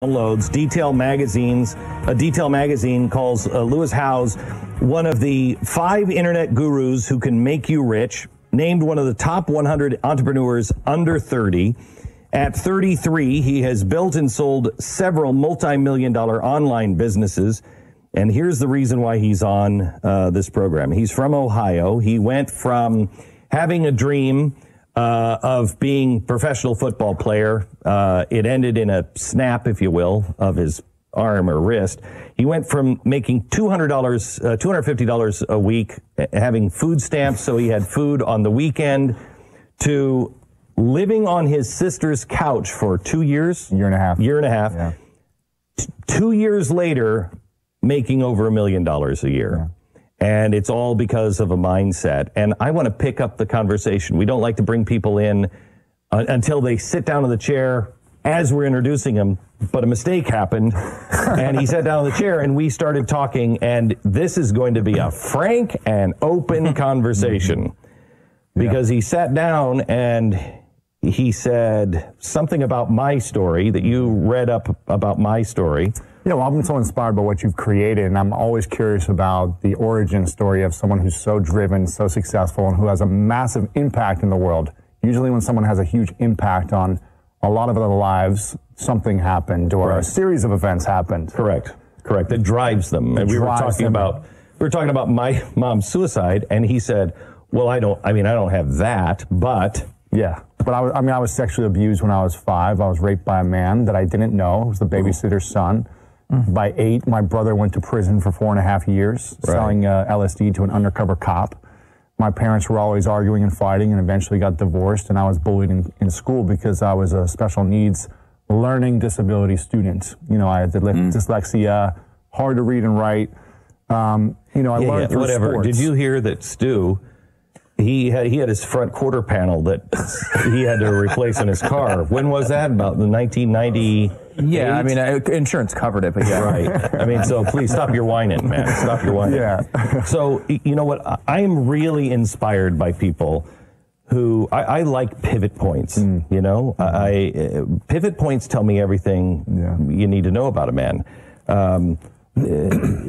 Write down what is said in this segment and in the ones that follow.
Downloads. Detail magazine calls Lewis Howes one of the 5 internet gurus who can make you rich, named one of the top 100 entrepreneurs under 30. At 33, he has built and sold several multi-million-dollar online businesses. And here's the reason why he's on this program. He's from Ohio. He went from having a dream of being a professional football player. It ended in a snap, if you will, of his arm or wrist. He went from making $250 a week, having food stamps so he had food on the weekend, to living on his sister's couch for 2 years. Year and a half. Yeah. 2 years later, making over $1 million a year. Yeah. And it's all because of a mindset. And I want to pick up the conversation. We don't like to bring people in until they sit down in the chair as we're introducing them. But a mistake happened, and he sat down in the chair, and we started talking. And this is going to be a frank and open conversation. Because he sat down and he said something about my story that you read up about my story. Yeah, well, I've been so inspired by what you've created, and I'm always curious about the origin story of someone who's so driven, so successful, and who has a massive impact in the world. Usually when someone has a huge impact on a lot of other lives, something happened, or a series of events happened. Correct. That drives them. And we were talking about my mom's suicide, and he said, well, I don't have that, but... Yeah. But I was sexually abused when I was 5. I was raped by a man that I didn't know. It was the babysitter's son. By 8, my brother went to prison for 4.5 years, selling LSD to an undercover cop. My parents were always arguing and fighting, and eventually got divorced, and I was bullied in school because I was a special needs learning disability student. You know, I had dyslexia, hard to read and write. I learned through sports. Did you hear that Stu... He had his front quarter panel that he had to replace in his car. When was that? About the 1990. Yeah, I mean, insurance covered it, but yeah. Right. I mean, so please stop your whining, man. Stop your whining. Yeah. So, you know what? I am really inspired by people who, I like pivot points, you know? Pivot points tell me everything you need to know about a man.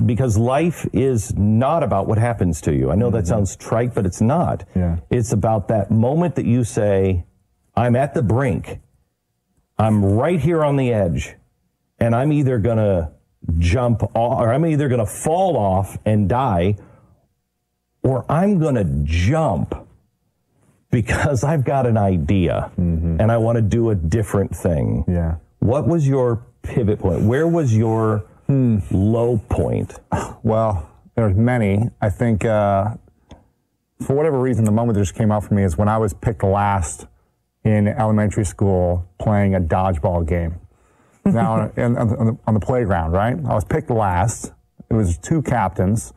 Because life is not about what happens to you. I know that sounds trite, but it's not. Yeah. It's about that moment that you say, I'm at the brink. I'm right here on the edge, and I'm either going to jump off, or I'm either going to fall off and die, or I'm going to jump because I've got an idea and I want to do a different thing. Yeah. What was your pivot point? Where was your low point? Well, there's many. I think for whatever reason, the moment that just came out for me is when I was picked last in elementary school playing a dodgeball game. Now, on the playground, right? I was picked last. It was 2 captains,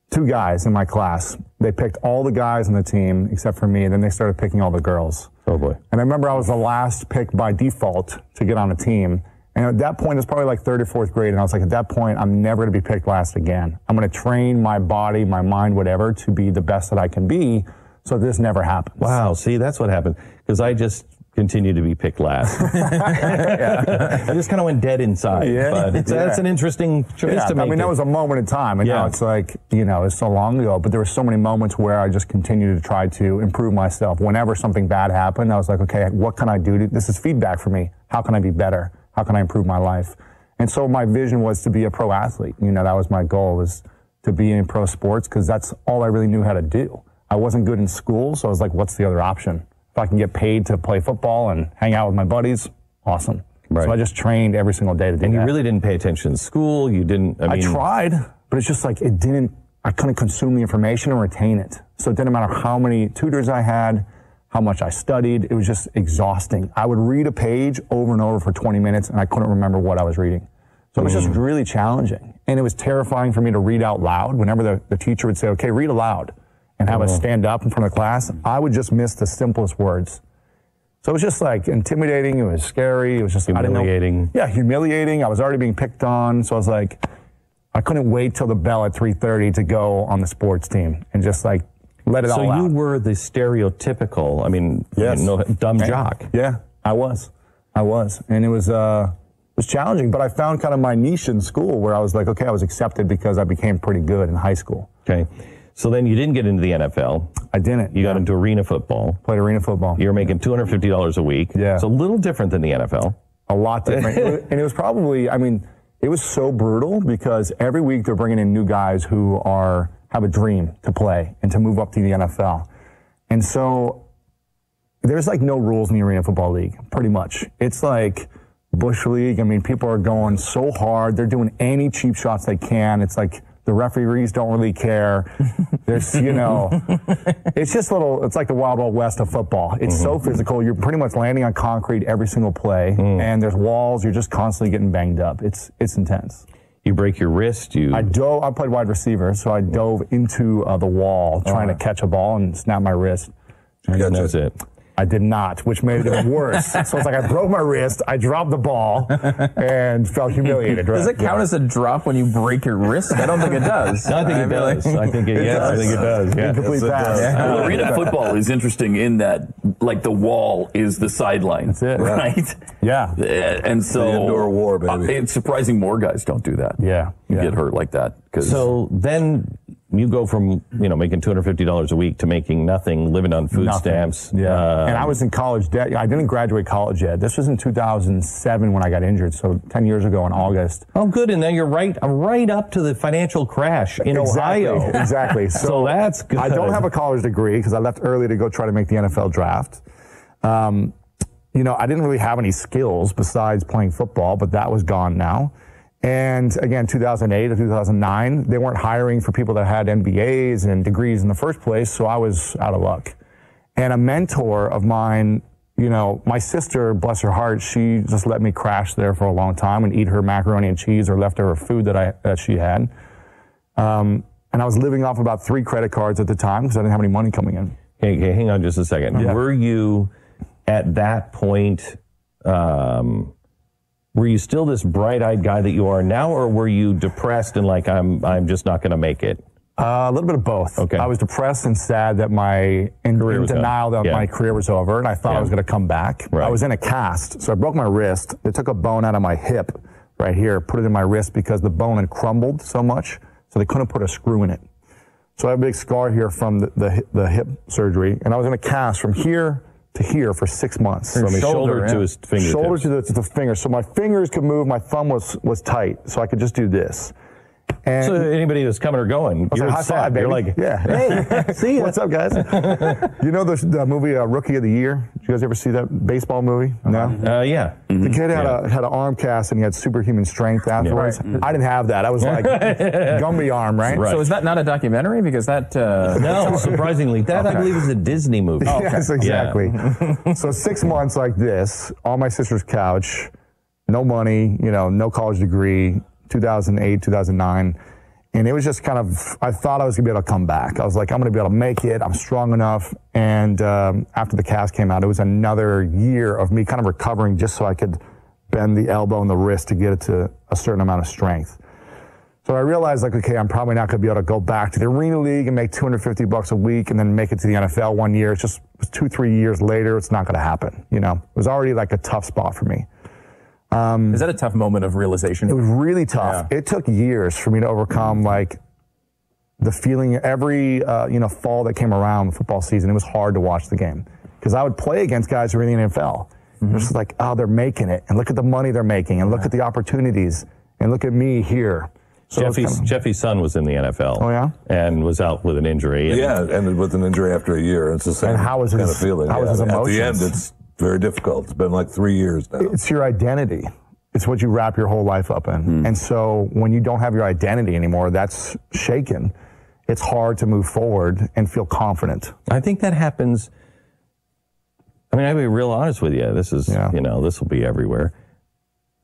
2 guys in my class. They picked all the guys on the team except for me, and then they started picking all the girls. Oh, boy. And I remember I was the last pick by default to get on a team. And at that point, it's probably like 3rd or 4th grade, and I was like, at that point, I'm never going to be picked last again. I'm going to train my body, my mind, whatever, to be the best that I can be, so this never happens. Wow, see, that's what happened, because I just continue to be picked last. I just kind of went dead inside. Yeah. But that's an interesting choice to make. I mean, that was a moment in time, and now it's like, it's so long ago, but there were so many moments where I just continued to try to improve myself. Whenever something bad happened, I was like, okay, what can I do? This is feedback for me. How can I be better? How can I improve my life? And so my vision was to be a pro athlete. That was my goal, was to be in pro sports, because that's all I really knew how to do. I wasn't good in school, so I was like, what's the other option? If I can get paid to play football and hang out with my buddies, awesome. Right. So I just trained every single day to do that. And you really didn't pay attention in school? You didn't, I tried, but it's just like I couldn't consume the information and retain it. So it didn't matter how many tutors I had, how much I studied. It was just exhausting. I would read a page over and over for 20 minutes, and I couldn't remember what I was reading. So it was just really challenging. And it was terrifying for me to read out loud. Whenever the teacher would say, okay, read aloud, and have us stand up in front of the class, I would just miss the simplest words. So it was just like intimidating. It was scary. It was just humiliating. Humiliating. I was already being picked on. So I was like, I couldn't wait till the bell at 3:30 to go on the sports team and just like let it all out. So you were the stereotypical, dumb jock. Yeah, I was. And it was, was challenging, but I found kind of my niche in school where I was like, okay, I was accepted because I became pretty good in high school. Okay. So then you didn't get into the NFL. I didn't. You got into arena football. Played arena football. You're making $250 a week. Yeah. It's a little different than the NFL. A lot different. And it was probably, I mean, it was so brutal because every week they're bringing in new guys who have a dream to play and to move up to the NFL. And so there's like no rules in the Arena Football League, pretty much. It's like Bush League. I mean, people are going so hard. They're doing any cheap shots they can. It's like the referees don't really care. There's, it's just it's like the Wild Wild West of football. It's so physical. You're pretty much landing on concrete every single play, and there's walls. You're just constantly getting banged up. It's intense. You break your wrist. I played wide receiver, so I dove into the wall trying to catch a ball and snap my wrist. And that was it. I did not, which made it even worse. So it's like I broke my wrist, I dropped the ball, and felt humiliated. Does it count as a drop when you break your wrist? I don't think it does. No, I think it does. I think it does. Yeah. Complete pass. Well, arena football is interesting in that, like, the wall is the sideline. That's it. Right? Yeah. And so the indoor war, baby. It's surprising more guys don't do that. Yeah. You get hurt like that. So then you go from, making $250 a week to making nothing, living on food stamps. Yeah. And I was in college debt. I didn't graduate college yet. This was in 2007 when I got injured, so 10 years ago in August. Oh, good. And then you're right up to the financial crash in Ohio. Exactly. So that's good. I don't have a college degree because I left early to go try to make the NFL draft. I didn't really have any skills besides playing football, but that was gone now. And again, 2008 or 2009, they weren't hiring for people that had MBAs and degrees in the first place, so I was out of luck. And a mentor of mine, my sister, bless her heart, she just let me crash there for a long time and eat her macaroni and cheese or leftover food that she had. And I was living off about 3 credit cards at the time because I didn't have any money coming in. Okay, hang on just a second. Yeah. Were you at that point? Were you still this bright-eyed guy that you are now, or were you depressed and like, I'm just not going to make it? A little bit of both. Okay. I was depressed and sad that my denial that my career was over, and I thought I was going to come back. Right. I was in a cast, so I broke my wrist. They took a bone out of my hip right here, put it in my wrist because the bone had crumbled so much, so they couldn't put a screw in it. So I have a big scar here from the hip surgery, and I was in a cast from here to here for 6 months. From his shoulder to his fingertips. Shoulder to the finger. So my fingers could move. My thumb was tight, so I could just do this. And so anybody who's coming or going, you're high five, baby. You're like, yeah. Hey, see ya. What's up, guys? You know the movie Rookie of the Year? Did you guys ever see that baseball movie? No? Yeah. The kid had an arm cast and he had superhuman strength afterwards. Yeah. Right. I didn't have that. I was like Gumby arm, right? So is that not a documentary? Because that... No, surprisingly. That, I believe, is a Disney movie. Oh, okay. Yes, exactly. Yeah. So 6 months like this, on my sister's couch, no money, no college degree, 2008, 2009. And it was just kind of, I thought I was going to be able to come back. I was like, I'm going to be able to make it. I'm strong enough. And after the cast came out, it was another year of me kind of recovering just so I could bend the elbow and the wrist to get it to a certain amount of strength. So I realized, like, okay, I'm probably not going to be able to go back to the Arena League and make $250 a week and then make it to the NFL 1 year. It's just 2-3 years later, it's not going to happen. It was already like a tough spot for me. Is that a tough moment of realization? It was really tough. Yeah. It took years for me to overcome, like, the feeling every, fall that came around the football season. It was hard to watch the game because I would play against guys who were in the NFL. Mm-hmm. It's like, oh, they're making it. And look at the money they're making. And look at the opportunities. And look at me here. So Jeffy's son was in the NFL. Oh, yeah? And was out with an injury. Yeah, and with an injury after a year. It's the same kind of feeling. How was his emotions? At the end, it's very difficult. It's been like 3 years now. It's your identity. It's what you wrap your whole life up in. And so when you don't have your identity anymore, that's shaken. It's hard to move forward and feel confident. I think that happens. I mean, I'll be real honest with you. This is, this will be everywhere.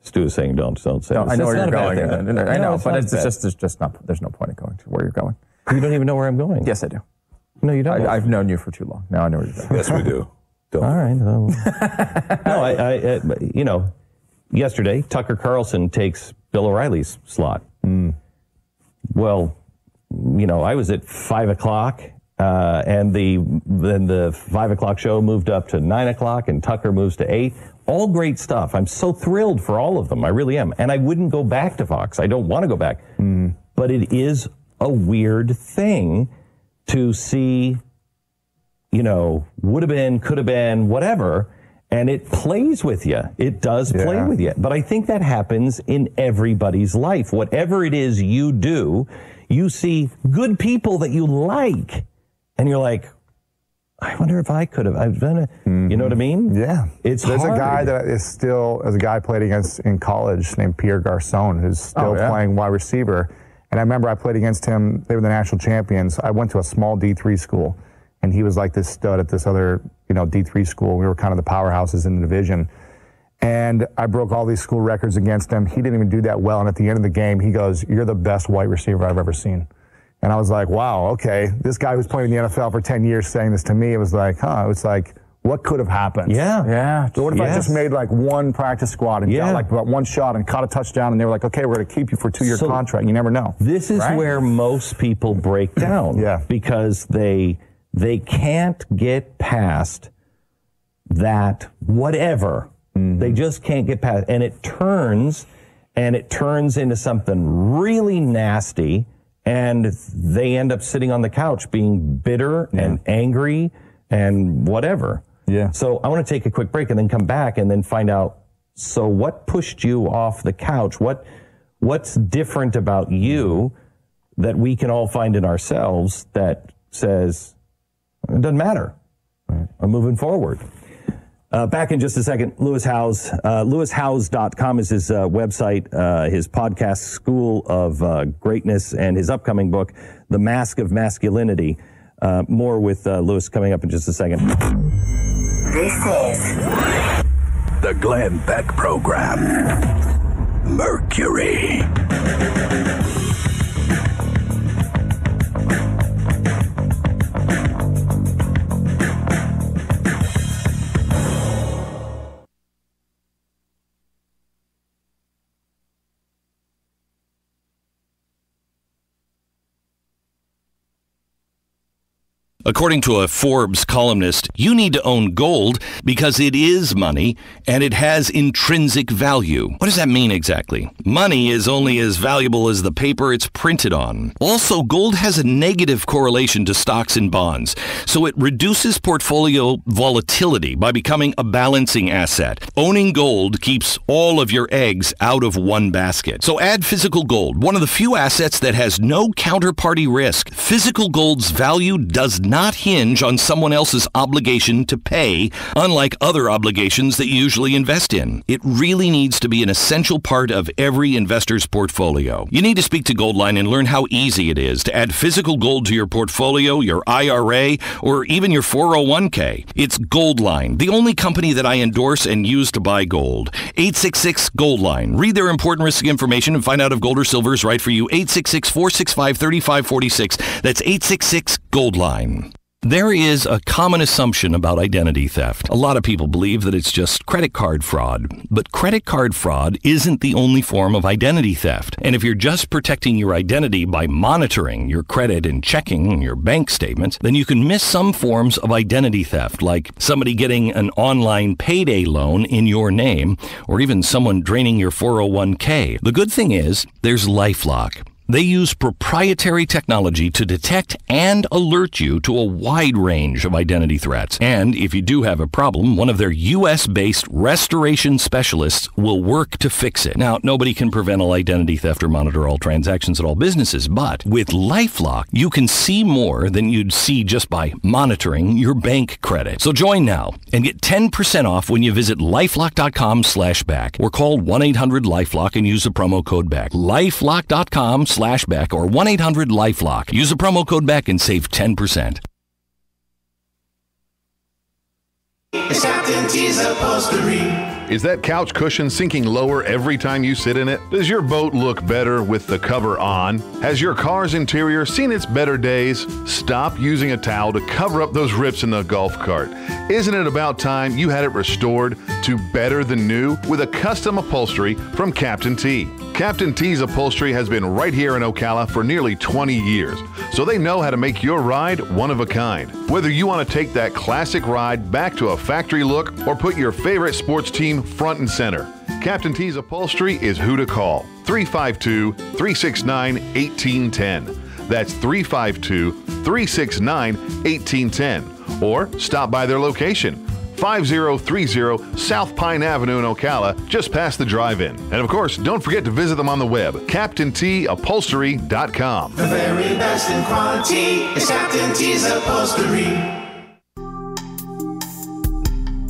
Stu is saying don't say no, this. I know where you're going. I know, but there's no point in going to where you're going. You don't even know where I'm going. Yes, I do. No, you don't. I've known you for too long. Now I know where you're going. Yes, we do. Don't. All right. No, yesterday, Tucker Carlson takes Bill O'Reilly's slot. Well, I was at 5 o'clock, and then the 5 o'clock show moved up to 9 o'clock, and Tucker moves to 8. all great stuff. I'm so thrilled for all of them. I really am. And I wouldn't go back to Fox. I don't want to go back. But it is a weird thing to see, would have been, could have been, whatever. And it plays with you. It does play with you. But I think that happens in everybody's life. Whatever it is you do, you see good people that you like. And you're like, I wonder if I could have. I've done it. You know what I mean? Yeah. There's a guy that is still, as a guy I played against in college named Pierre Garçon, who's still playing wide receiver. And I remember I played against him. They were the national champions. I went to a small D3 school, and he was like this stud at this other, D3 school. We were kind of the powerhouses in the division. And I broke all these school records against him. He didn't even do that well. And at the end of the game, he goes, "You're the best wide receiver I've ever seen." And I was like, wow, okay. This guy who's playing in the NFL for 10 years saying this to me, it was like, It's like, what could have happened? Yeah. So what if I just made like one practice squad and got like about one shot and caught a touchdown, and they were like, okay, we're going to keep you for a 2-year contract. You never know. This is where most people break down. Because they can't get past that whatever. They just can't get past. And it turns into something really nasty. And they end up sitting on the couch being bitter and angry and whatever. Yeah. So I want to take a quick break and then come back and then find out, so what pushed you off the couch? What's different about you that we can all find in ourselves that says, it doesn't matter. I'm moving forward. Back in just a second, Lewis Howes. LewisHowes.com is his website, his podcast, School of Greatness, and his upcoming book, The Mask of Masculinity. More with Lewis coming up in just a second. This is the Glenn Beck Program. Mercury. According to a Forbes columnist, you need to own gold because it is money and it has intrinsic value. What does that mean exactly? Money is only as valuable as the paper it's printed on. Also, gold has a negative correlation to stocks and bonds, so it reduces portfolio volatility by becoming a balancing asset. Owning gold keeps all of your eggs out of one basket. So add physical gold, one of the few assets that has no counterparty risk. Physical gold's value does not hinge on someone else's obligation to pay, unlike other obligations that you usually invest in. It really needs to be an essential part of every investor's portfolio. You need to speak to Goldline and learn how easy it is to add physical gold to your portfolio, your IRA, or even your 401k. It's Goldline, the only company that I endorse and use to buy gold. 866-GOLDLINE. Read their important risk information and find out if gold or silver is right for you. 866-465-3546. That's 866-GOLDLINE. There is a common assumption about identity theft. A lot of people believe that it's just credit card fraud. But credit card fraud isn't the only form of identity theft. And if you're just protecting your identity by monitoring your credit and checking your bank statements, then you can miss some forms of identity theft, like somebody getting an online payday loan in your name, or even someone draining your 401k. The good thing is, there's LifeLock. They use proprietary technology to detect and alert you to a wide range of identity threats. And if you do have a problem, one of their U.S.-based restoration specialists will work to fix it. Now, nobody can prevent all identity theft or monitor all transactions at all businesses, but with LifeLock, you can see more than you'd see just by monitoring your bank credit. So join now and get 10% off when you visit LifeLock.com/back or call 1-800-LifeLock and use the promo code BACK. LifeLock.com/back or 1-800-LifeLock. Use the promo code BACK and save 10%. It's Captain T's upholstery. Is that couch cushion sinking lower every time you sit in it? Does your boat look better with the cover on? Has your car's interior seen its better days? Stop using a towel to cover up those rips in the golf cart. Isn't it about time you had it restored to better than new with a custom upholstery from Captain T? Captain T's upholstery has been right here in Ocala for nearly 20 years, so they know how to make your ride one of a kind. Whether you want to take that classic ride back to a factory look or put your favorite sports team front and center, Captain T's upholstery is who to call. 352-369-1810. That's 352-369-1810. Or stop by their location, 5030 South Pine Avenue in Ocala, just past the drive-in. And of course, don't forget to visit them on the web, CaptainTUpholstery.com. The very best in quality is Captain T's Upholstery.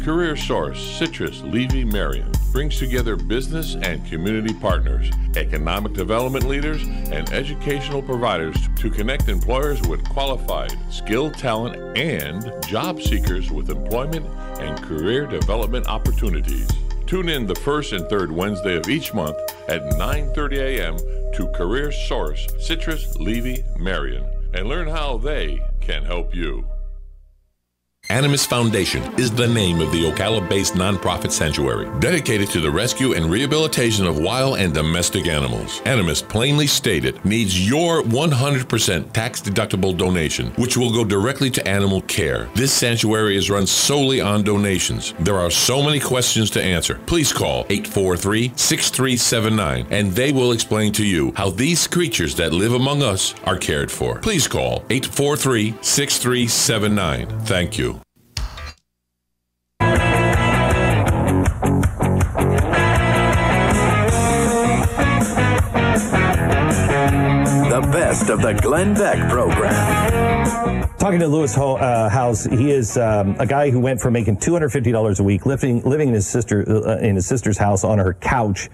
Career Source, Citrus, Levy, Marion brings together business and community partners, economic development leaders, and educational providers to connect employers with qualified, skilled talent and job seekers with employment and career development opportunities. Tune in the first and third Wednesday of each month at 9:30 a.m. to Career Source, Citrus, Levy, Marion, and learn how they can help you. Animus Foundation is the name of the Ocala-based nonprofit sanctuary dedicated to the rescue and rehabilitation of wild and domestic animals. Animus, plainly stated, needs your 100% tax-deductible donation, which will go directly to animal care. This sanctuary is run solely on donations. There are so many questions to answer. Please call 843-6379, and they will explain to you how these creatures that live among us are cared for. Please call 843-6379. Thank you. The best of the Glenn Beck program. Talking to Lewis House, he is a guy who went from making $250 a week, living in his sister's house on her couch,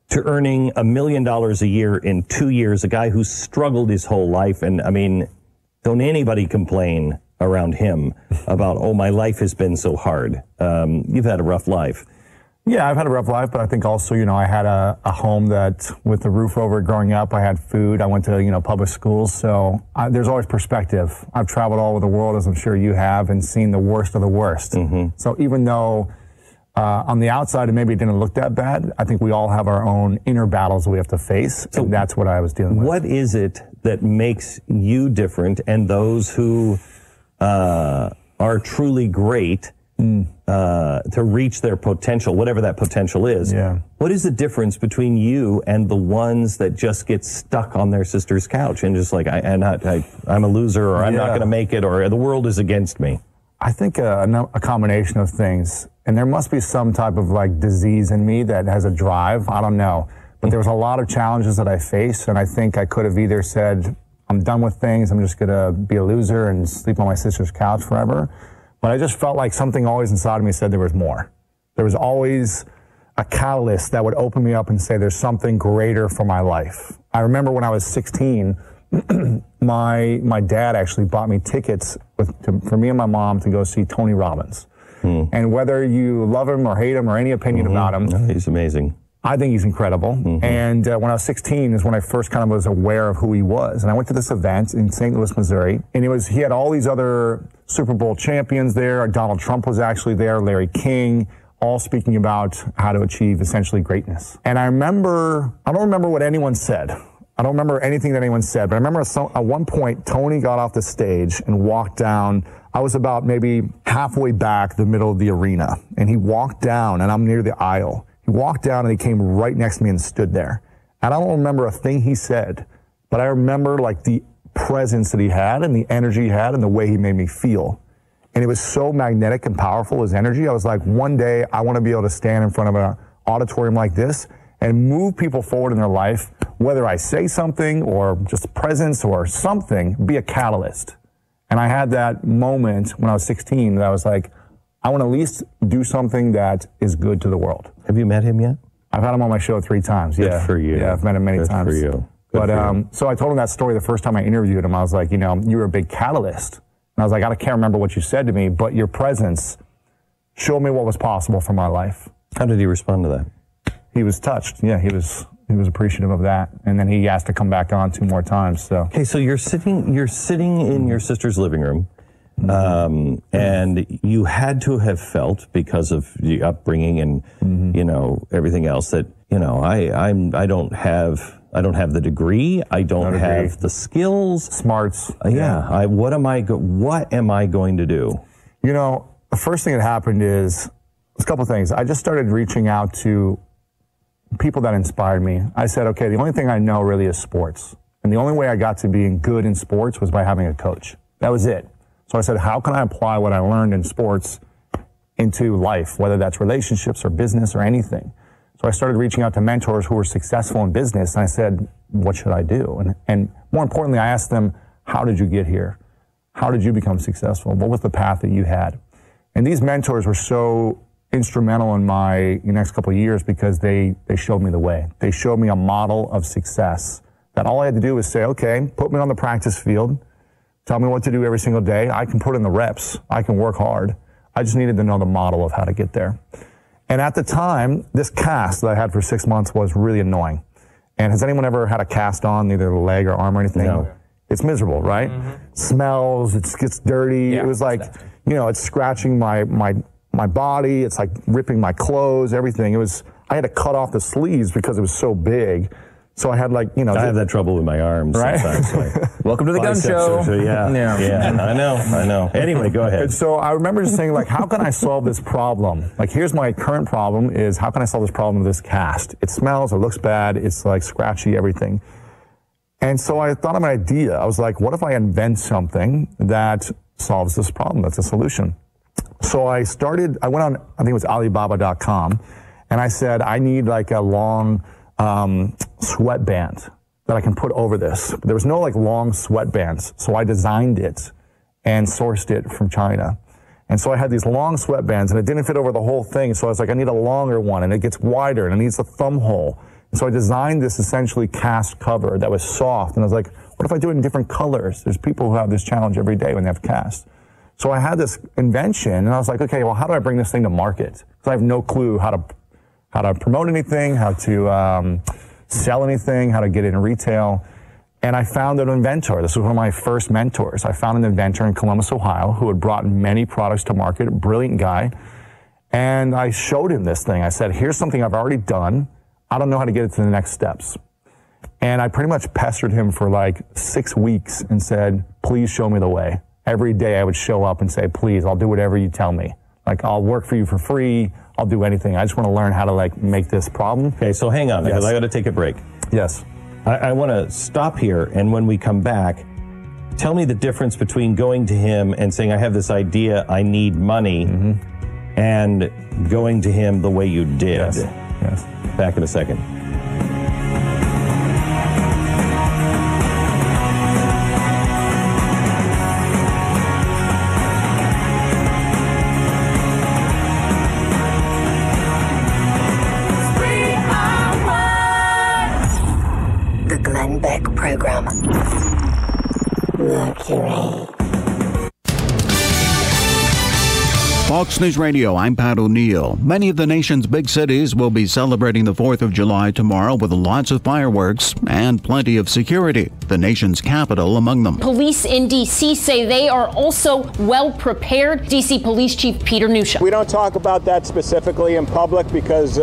to earning $1 million a year in 2 years. A guy who struggled his whole life, and I mean, don't anybody complain around him about, oh, my life has been so hard. You've had a rough life. Yeah, I've had a rough life, but I think also, I had a home that with the roof over it growing up, I had food. I went to, public schools. So there's always perspective. I've traveled all over the world, as I'm sure you have, and seen the worst of the worst. Mm-hmm. So even though on the outside, it maybe didn't look that bad, I think we all have our own inner battles we have to face. So and that's what I was dealing with. What is it that makes you different and those who are truly great to reach their potential, whatever that potential is? Yeah. What is the difference between you and the ones that just get stuck on their sister's couch and just like, I'm a loser, or I'm not going to make it, or the world is against me? I think a combination of things. And there must be some type of disease in me that has a drive. I don't know. But there was a lot of challenges that I faced, and I think I could have either said, I'm done with things, I'm just going to be a loser and sleep on my sister's couch forever. But I just felt like something always inside of me said there was more. There was always a catalyst that would open me up and say there's something greater for my life. I remember when I was 16, my dad actually bought me tickets for me and my mom to go see Tony Robbins. And whether you love him or hate him or any opinion about him, he's amazing. I think he's incredible. And when I was 16 is when I first kind of was aware of who he was. And I went to this event in St. Louis, Missouri, and he had all these other Super Bowl champions there. Donald Trump was actually there, Larry King, all speaking about how to achieve essentially greatness. And I don't remember what anyone said. I don't remember anything that anyone said, but I remember at one point, Tony got off the stage and walked down. I was about maybe halfway back the middle of the arena, and he walked down, and I'm near the aisle. He walked down and he came right next to me and stood there. And I don't remember a thing he said, but I remember the presence that he had and the energy he had and the way he made me feel. And it was so magnetic and powerful, his energy. I was like, one day I want to be able to stand in front of an auditorium like this and move people forward in their life, whether I say something or just presence or something, be a catalyst. And I had that moment when I was 16 that I was like, I want to at least do something that is good to the world. Have you met him yet? I've had him on my show 3 times. Good for you. Yeah, I've met him many times. Good for you. So I told him that story the first time I interviewed him. I was like, you were a big catalyst. And I was like, I can't remember what you said to me, but your presence showed me what was possible for my life. How did he respond to that? He was touched. Yeah, he was appreciative of that. And then he asked to come back on 2 more times. So okay, so you're sitting in your sister's living room. And you had to have felt, because of the upbringing and you know, everything else, that, you know, I don't have the degree, I don't have the skills, smarts. What am I going to do? You know, the first thing that happened is a couple of things. I just started reaching out to people that inspired me. I said, okay, the only thing I know really is sports. And the only way I got to being good in sports was by having a coach. That was it. So I said, how can I apply what I learned in sports into life, whether that's relationships or business or anything? So I started reaching out to mentors who were successful in business, and I said, what should I do? And more importantly, I asked them, how did you get here? How did you become successful? What was the path that you had? And these mentors were so instrumental in my next couple of years because they showed me the way. They showed me a model of success that all I had to do was say, okay, put me on the practice field, tell me what to do every single day. I can put in the reps. I can work hard. I just needed to know the model of how to get there. And at the time, this cast that I had for 6 months was really annoying. And has anyone ever had a cast on, either the leg or arm or anything? No. It's miserable, right? Smells, it gets dirty. It was like, you know, it's scratching my body. It's like ripping my clothes, everything. I had to cut off the sleeves because it was so big. So I had I have that trouble with my arms sometimes. Welcome to the gun show. I know. Anyway, go ahead. And so I remember just saying, how can I solve this problem? Here's my current problem is, how can I solve this problem with this cast? It smells, it looks bad, it's scratchy, everything. And so I thought of an idea. I was like, what if I invent something that solves this problem, that's a solution? So I went on, I think it was Alibaba.com, and I said, I need a long sweatband that I can put over this. But there was no long sweatbands. So I designed it and sourced it from China. And so I had these long sweatbands, and it didn't fit over the whole thing. So I was like, I need a longer one, and it gets wider, and it needs a thumb hole. And so I designed this essentially cast cover that was soft. And I was like, what if I do it in different colors? There's people who have this challenge every day when they have cast. So I had this invention, and I was like, okay, well, how do I bring this thing to market? Because I have no clue how to promote anything, how to sell anything, how to get it in retail. And I found an inventor. This was one of my first mentors. I found an inventor in Columbus, Ohio, who had brought many products to market, a brilliant guy. And I showed him this thing. I said, here's something I've already done. I don't know how to get it to the next steps. And I pretty much pestered him for 6 weeks and said, please show me the way. Every day I would show up and say, please, I'll do whatever you tell me. I'll work for you for free. I'll do anything. I just want to learn how to make this problem. Okay, so hang on, because I got to take a break. Yes. I want to stop here, and when we come back, tell me the difference between going to him and saying, I have this idea, I need money, and going to him the way you did. Yes. Back in a second. Program. Mercury. Fox News Radio, I'm Pat O'Neill. Many of the nation's big cities will be celebrating the 4th of July tomorrow with lots of fireworks and plenty of security, the nation's capital among them. Police in D.C. say they are also well prepared. D.C. Police Chief Peter Nusha. We don't talk about that specifically in public because,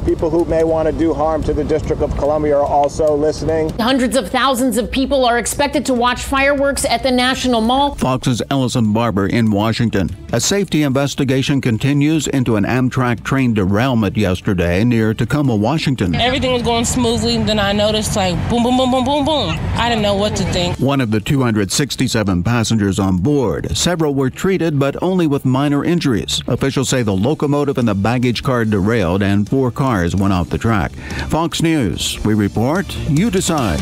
people who may want to do harm to the District of Columbia are also listening. Hundreds of thousands of people are expected to watch fireworks at the National Mall. Fox's Ellison Barber in Washington. A safety investigation continues into an Amtrak train derailment yesterday near Tacoma, Washington. Everything was going smoothly. Then I noticed boom, boom, boom, boom, boom, boom. I didn't know what to think. One of the 267 passengers on board. Several were treated, but only with minor injuries. Officials say the locomotive and the baggage car derailed and 4 cars went off the track. Fox News, we report, you decide.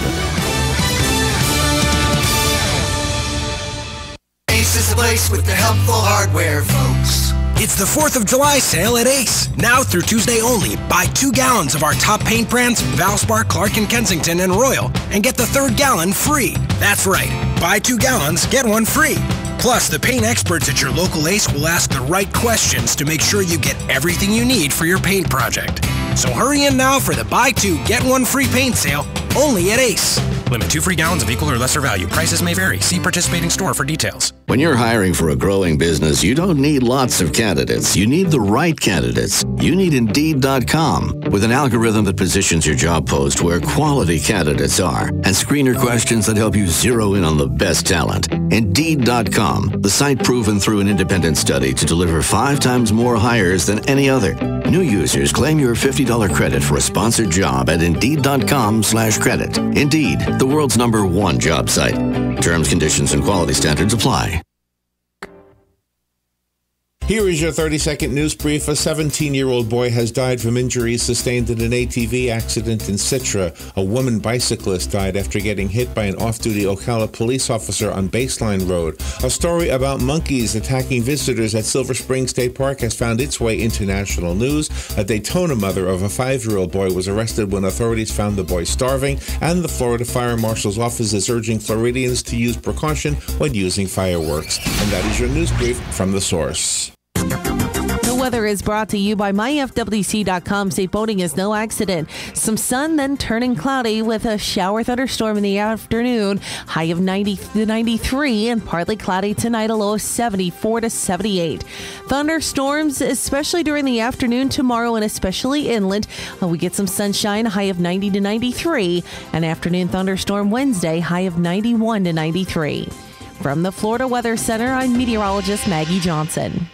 Ace is the place with the helpful hardware, folks. It's the 4th of July sale at Ace. Now through Tuesday only, buy 2 gallons of our top paint brands, Valspar, Clark & Kensington, and Royal, and get the 3rd gallon free. That's right. Buy 2 gallons, get 1 free. Plus, the paint experts at your local Ace will ask the right questions to make sure you get everything you need for your paint project. So hurry in now for the buy 2, get 1 free paint sale, only at Ace. Limit 2 free gallons of equal or lesser value. Prices may vary. See participating store for details. When you're hiring for a growing business, you don't need lots of candidates. You need the right candidates. You need Indeed.com. With an algorithm that positions your job post where quality candidates are and screener questions that help you zero in on the best talent. Indeed.com, the site proven through an independent study to deliver 5 times more hires than any other. New users claim your $50 credit for a sponsored job at Indeed.com/credit. Indeed, the world's #1 job site. Terms, conditions, and quality standards apply. Here is your 30-second news brief. A 17-year-old boy has died from injuries sustained in an ATV accident in Citra. A woman bicyclist died after getting hit by an off-duty Ocala police officer on Baseline Road. A story about monkeys attacking visitors at Silver Spring State Park has found its way into national news. A Daytona mother of a 5-year-old boy was arrested when authorities found the boy starving, and the Florida Fire Marshal's office is urging Floridians to use precaution when using fireworks. And that is your news brief from The Source. The weather is brought to you by myfwc.com. Safe boating is no accident. Some sun, then turning cloudy with a shower thunderstorm in the afternoon. High of 90 to 93 and partly cloudy tonight, a low of 74 to 78. Thunderstorms, especially during the afternoon tomorrow and especially inland. We get some sunshine, high of 90 to 93. An afternoon thunderstorm Wednesday, high of 91 to 93. From the Florida Weather Center, I'm meteorologist Maggie Johnson.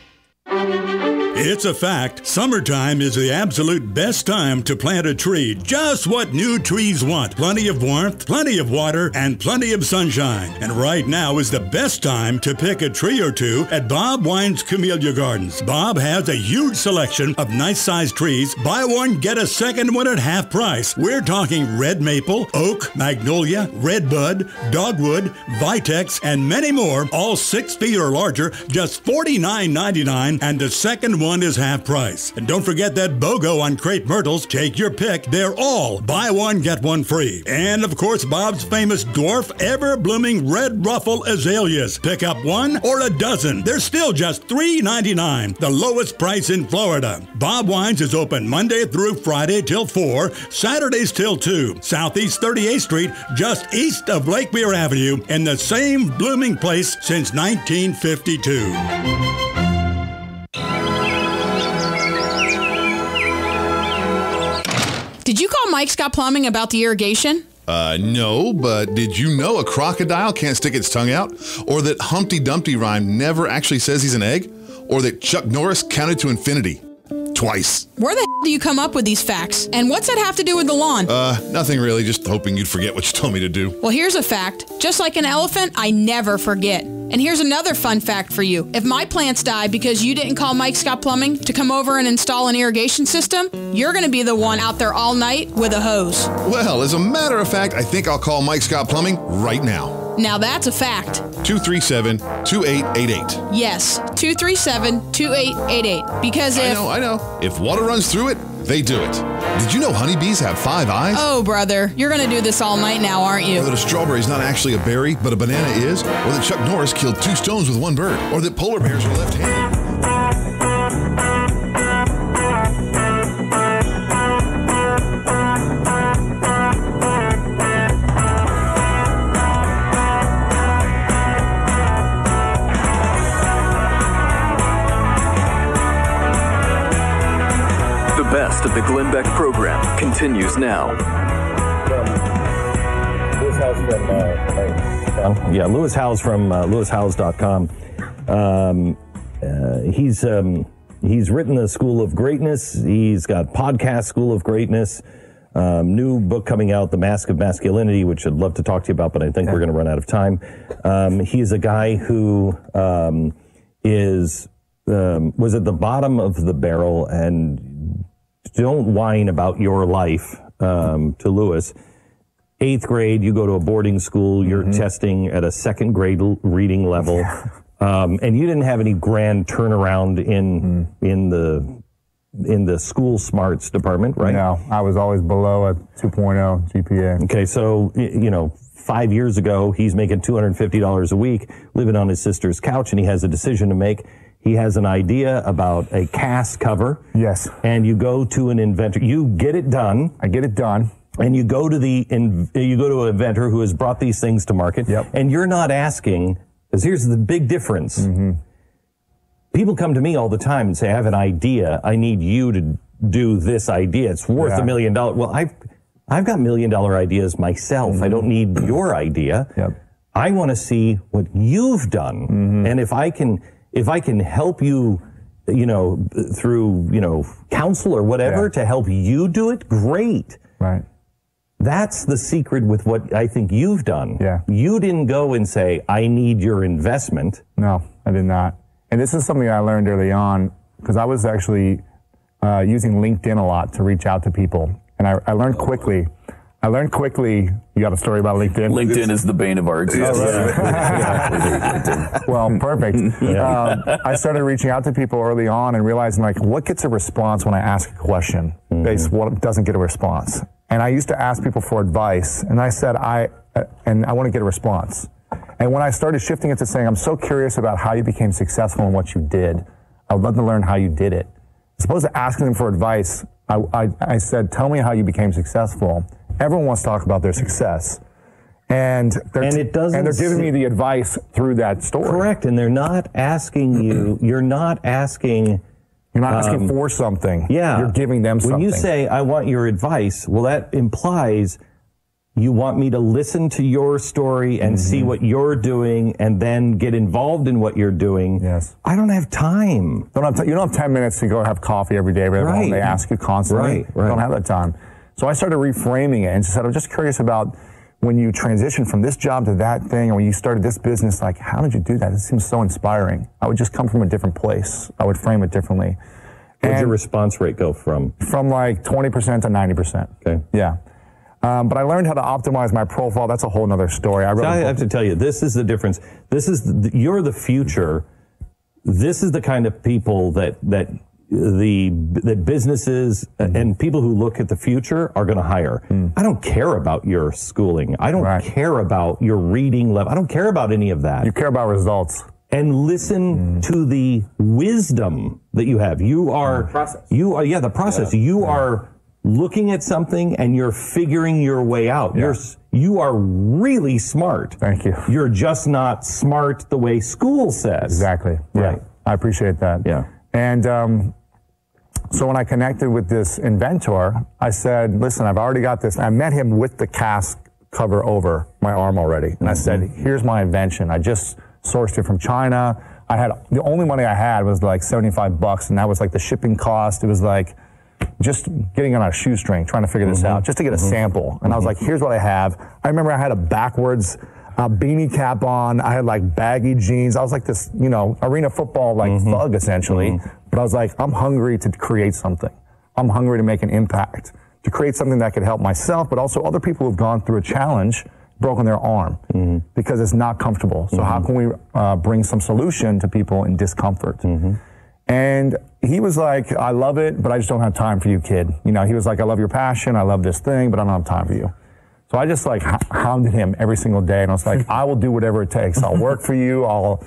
It's a fact. Summertime is the absolute best time to plant a tree. Just what new trees want. Plenty of warmth, plenty of water, and plenty of sunshine. And right now is the best time to pick a tree or two at Bob Wine's Camellia Gardens. Bob has a huge selection of nice-sized trees. Buy one, get a second one at half price. We're talking red maple, oak, magnolia, redbud, dogwood, vitex, and many more, all 6 feet or larger, just $49.99, and the second one is half price. And don't forget that BOGO on crepe myrtles. Take your pick. They're all buy one, get one free. And of course, Bob's famous dwarf, ever-blooming red ruffle azaleas. Pick up one or a dozen. They're still just $3.99, the lowest price in Florida. Bob Wines is open Monday through Friday till 4, Saturdays till 2. Southeast 38th Street, just east of Lake Weir Avenue, in the same blooming place since 1952. Did you call Mike Scott Plumbing about the irrigation? No, but did you know a crocodile can't stick its tongue out? Or that Humpty Dumpty rhyme never actually says he's an egg? Or that Chuck Norris counted to infinity twice? Where the hell do you come up with these facts? And what's that have to do with the lawn? Nothing really, just hoping you'd forget what you told me to do. Well, here's a fact. Just like an elephant, I never forget. And here's another fun fact for you. If my plants die because you didn't call Mike Scott Plumbing to come over and install an irrigation system, you're going to be the one out there all night with a hose. Well, as a matter of fact, I think I'll call Mike Scott Plumbing right now. Now that's a fact. 237-2888. Yes, 237-2888. Because if... I know. If water runs through it, they do it. Did you know honeybees have 5 eyes? Oh, brother, you're going to do this all night now, aren't you? Or that a strawberry is not actually a berry, but a banana is? Or that Chuck Norris killed 2 stones with 1 bird? Or that polar bears are left-handed? The best of the Glenn Beck program continues now. Lewis Howes from Lewis Howes from LewisHowes.com. He's written the School of Greatness. He's got podcast School of Greatness. New book coming out, The Mask of Masculinity, which I'd love to talk to you about, but I think we're going to run out of time. He's a guy who was at the bottom of the barrel, and don't whine about your life to Lewis. 8th grade, you go to a boarding school, you're testing at a 2nd grade reading level, and you didn't have any grand turnaround in the school smarts department, right? No, I was always below a 2.0 GPA. Okay, so, 5 years ago, he's making $250 a week, living on his sister's couch, and he has a decision to make. He has an idea about a cast cover. Yes. And you go to an inventor. You get it done. I get it done. And you go to an inventor who has brought these things to market. Yep. And you're not asking Because here's the big difference. People come to me all the time and say, I have an idea. I need you to do this idea. It's worth $1 million. Well, I've got $1 million ideas myself. I don't need your idea. I want to see what you've done. And if I can help you, through, counsel or whatever to help you do it, great. Right. That's the secret with what I think you've done. You didn't go and say, I need your investment. No, I did not. And this is something I learned early on, because I was actually using LinkedIn a lot to reach out to people. And I learned quickly. You got a story about LinkedIn? LinkedIn is the bane of our existence. Well, perfect. I started reaching out to people early on and realizing, what gets a response when I ask a question based what doesn't get a response. And I used to ask people for advice, and I said, I want to get a response. And when I started shifting it to saying, I'm so curious about how you became successful in what you did, I would love to learn how you did it. As opposed to asking them for advice, I said, tell me how you became successful. Everyone wants to talk about their success. And they're giving me the advice through that story. Correct. And they're not asking you, you're not asking for something. Yeah. You're giving them something. When you say, I want your advice, well, that implies you want me to listen to your story and see what you're doing and then get involved in what you're doing. Yes. I don't have time. You don't have 10 minutes to go have coffee every day. Right. They ask you constantly. Right. You don't have that time. So I started reframing it and said, I'm just curious about when you transitioned from this job to that thing, or when you started this business, how did you do that? It seems so inspiring. I would just come from a different place. I would frame it differently. Where'd your response rate go from? From 20% to 90%. Okay. Yeah. But I learned how to optimize my profile. That's a whole nother story. I have to tell you, this is the difference. You're the future. This is the kind of people that businesses and people who look at the future are going to hire. I don't care about your schooling. I don't care about your reading level. I don't care about any of that. You care about results. And listen to the wisdom that you have. You are the process. The process. You are looking at something and you're figuring your way out. You are really smart. Thank you. You're just not smart the way school says. Exactly. Right. I appreciate that. Yeah. And so when I connected with this inventor, I said, listen, I've already got this. I met him with the cast cover over my arm already. And I said, here's my invention. I just sourced it from China. The only money I had was $75, and that was the shipping cost. It was just getting on a shoestring, trying to figure this out, just to get a sample. And I was like, here's what I have. I remember I had a backwards beanie cap on. I had baggy jeans. I was this, arena football thug essentially. But I was I'm hungry to create something. I'm hungry to make an impact, to create something that could help myself, but also other people who've gone through a challenge, broken their arm, because it's not comfortable. So how can we bring some solution to people in discomfort? And he was like, I love it, but I just don't have time for you, kid. He was like, I love your passion. I love this thing, but I don't have time for you. So I just hounded him every single day. And I was like, I will do whatever it takes. I'll work for you. I'll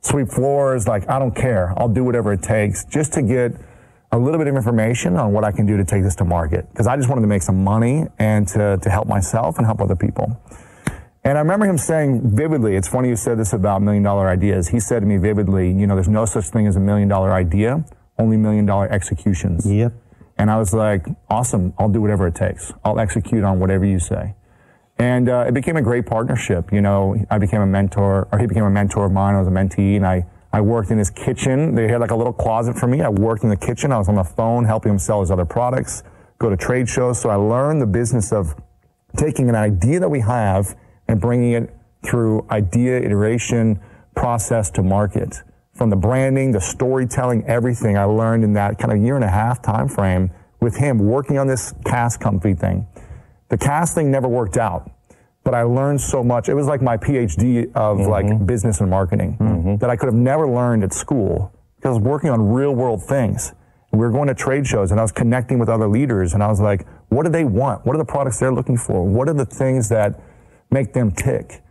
sweep floors. I don't care. I'll do whatever it takes just to get a little bit of information on what I can do to take this to market. Because I just wanted to make some money and to help myself and help other people. And I remember him saying vividly, it's funny you said this about $1 million ideas. He said to me vividly, there's no such thing as $1 million idea, only $1 million executions. Yep. And I was like, awesome, I'll do whatever it takes. I'll execute on whatever you say. And it became a great partnership. I became a mentor, or he became a mentor of mine. I was a mentee, and I worked in his kitchen. They had a little closet for me. I worked in the kitchen. I was on the phone helping him sell his other products, go to trade shows. So I learned the business of taking an idea that we have and bringing it through idea, iteration, process to market. From the branding, the storytelling, everything I learned in that kind of 1.5-year time frame with him working on this cast company thing. The cast thing never worked out, but I learned so much. It was like my PhD of business and marketing that I could have never learned at school because I was working on real world things. We were going to trade shows and I was connecting with other leaders and I was like, what do they want? What are the products they're looking for? What are the things that make them tick?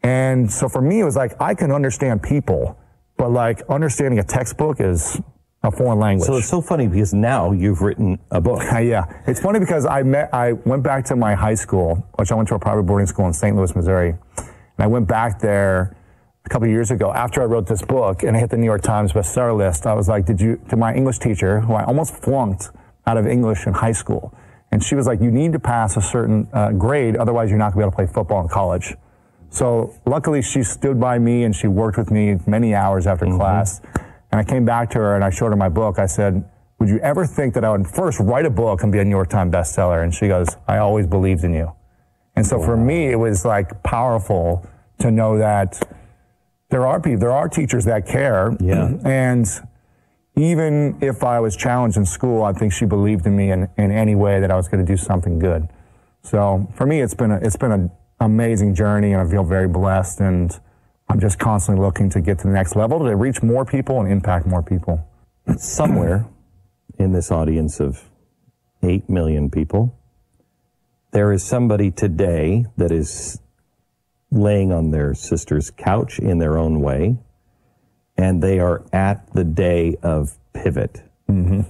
And so for me, it was I can understand people, but understanding a textbook is a foreign language. So it's so funny because now you've written a book. Yeah. It's funny because I went back to my high school, which I went to a private boarding school in St. Louis, Missouri. And I went back there a couple of years ago, after I wrote this book and I hit the New York Times bestseller list, I was like, to my English teacher, who I almost flunked out of English in high school, and she was like, you need to pass a certain grade, otherwise you're not going to be able to play football in college. So luckily she stood by me and she worked with me many hours after class. And I came back to her and I showed her my book. I said, would you ever think that I would first write a book and be a New York Times bestseller? And she goes, I always believed in you. And so for me, it was like powerful to know that there are teachers that care. Yeah. And even if I was challenged in school, I think she believed in me in any way that I was going to do something good. So for me, it's been an amazing journey, and I feel very blessed. And I'm just constantly looking to get to the next level to reach more people and impact more people. Somewhere in this audience of 8 million people, there is somebody today that is laying on their sister's couch in their own way, and they are at the day of pivot. Mm-hmm.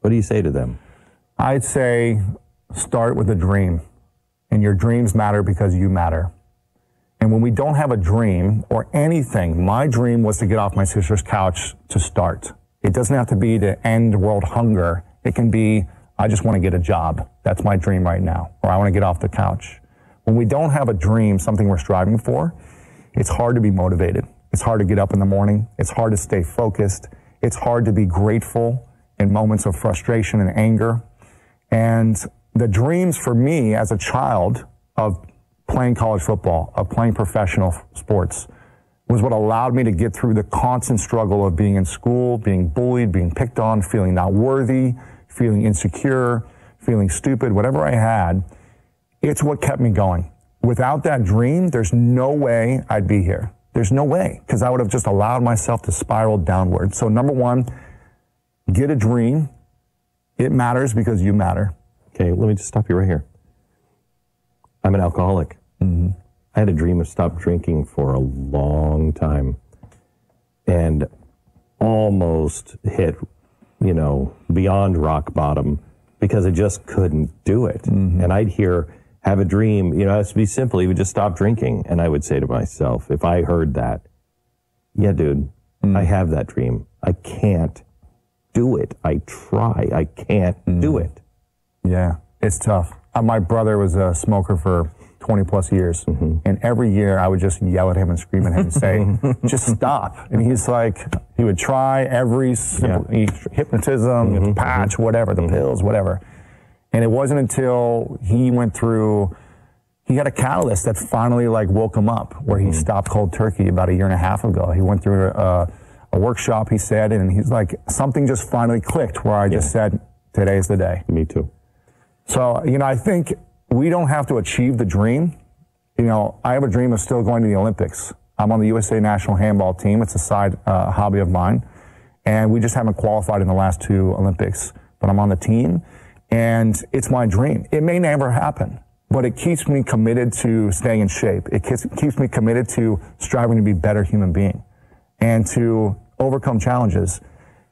What do you say to them? I'd say start with a dream, and your dreams matter because you matter. And when we don't have a dream or anything, my dream was to get off my sister's couch to start. It doesn't have to be to end world hunger. It can be, I just want to get a job. That's my dream right now. Or I want to get off the couch. When we don't have a dream, something we're striving for, it's hard to be motivated. It's hard to get up in the morning. It's hard to stay focused. It's hard to be grateful in moments of frustration and anger. And the dreams for me as a child of playing college football, of playing professional sports, was what allowed me to get through the constant struggle of being in school, being bullied, being picked on, feeling not worthy, feeling insecure, feeling stupid, whatever I had. It's what kept me going. Without that dream, there's no way I'd be here. There's no way, because I would have just allowed myself to spiral downward. So number one, get a dream. It matters because you matter. Okay, let me just stop you right here. I'm an alcoholic. Mm-hmm. I had a dream of stop drinking for a long time and almost hit, beyond rock bottom because I just couldn't do it. Mm-hmm. And I'd have a dream, it has to be simple. He would just stop drinking. And I would say to myself, if I heard that, yeah, dude, I have that dream. I can't do it. I try. I can't do it. Yeah, it's tough. My brother was a smoker for 20 plus years. Mm-hmm. And every year I would just yell at him and scream at him and say, just stop. And he's like, he would try every simple, hypnotism, patch, whatever, the pills, whatever. And it wasn't until he he had a catalyst that finally woke him up, where he stopped cold turkey about 1.5 years ago. He went through a workshop, he said, and he's like, something just finally clicked where I just said, today's the day. Me too. So, I think we don't have to achieve the dream. I have a dream of still going to the Olympics. I'm on the USA national handball team. It's a side hobby of mine. And we just haven't qualified in the last 2 Olympics. But I'm on the team, and it's my dream. It may never happen, but it keeps me committed to staying in shape. It keeps me committed to striving to be a better human being and to overcome challenges.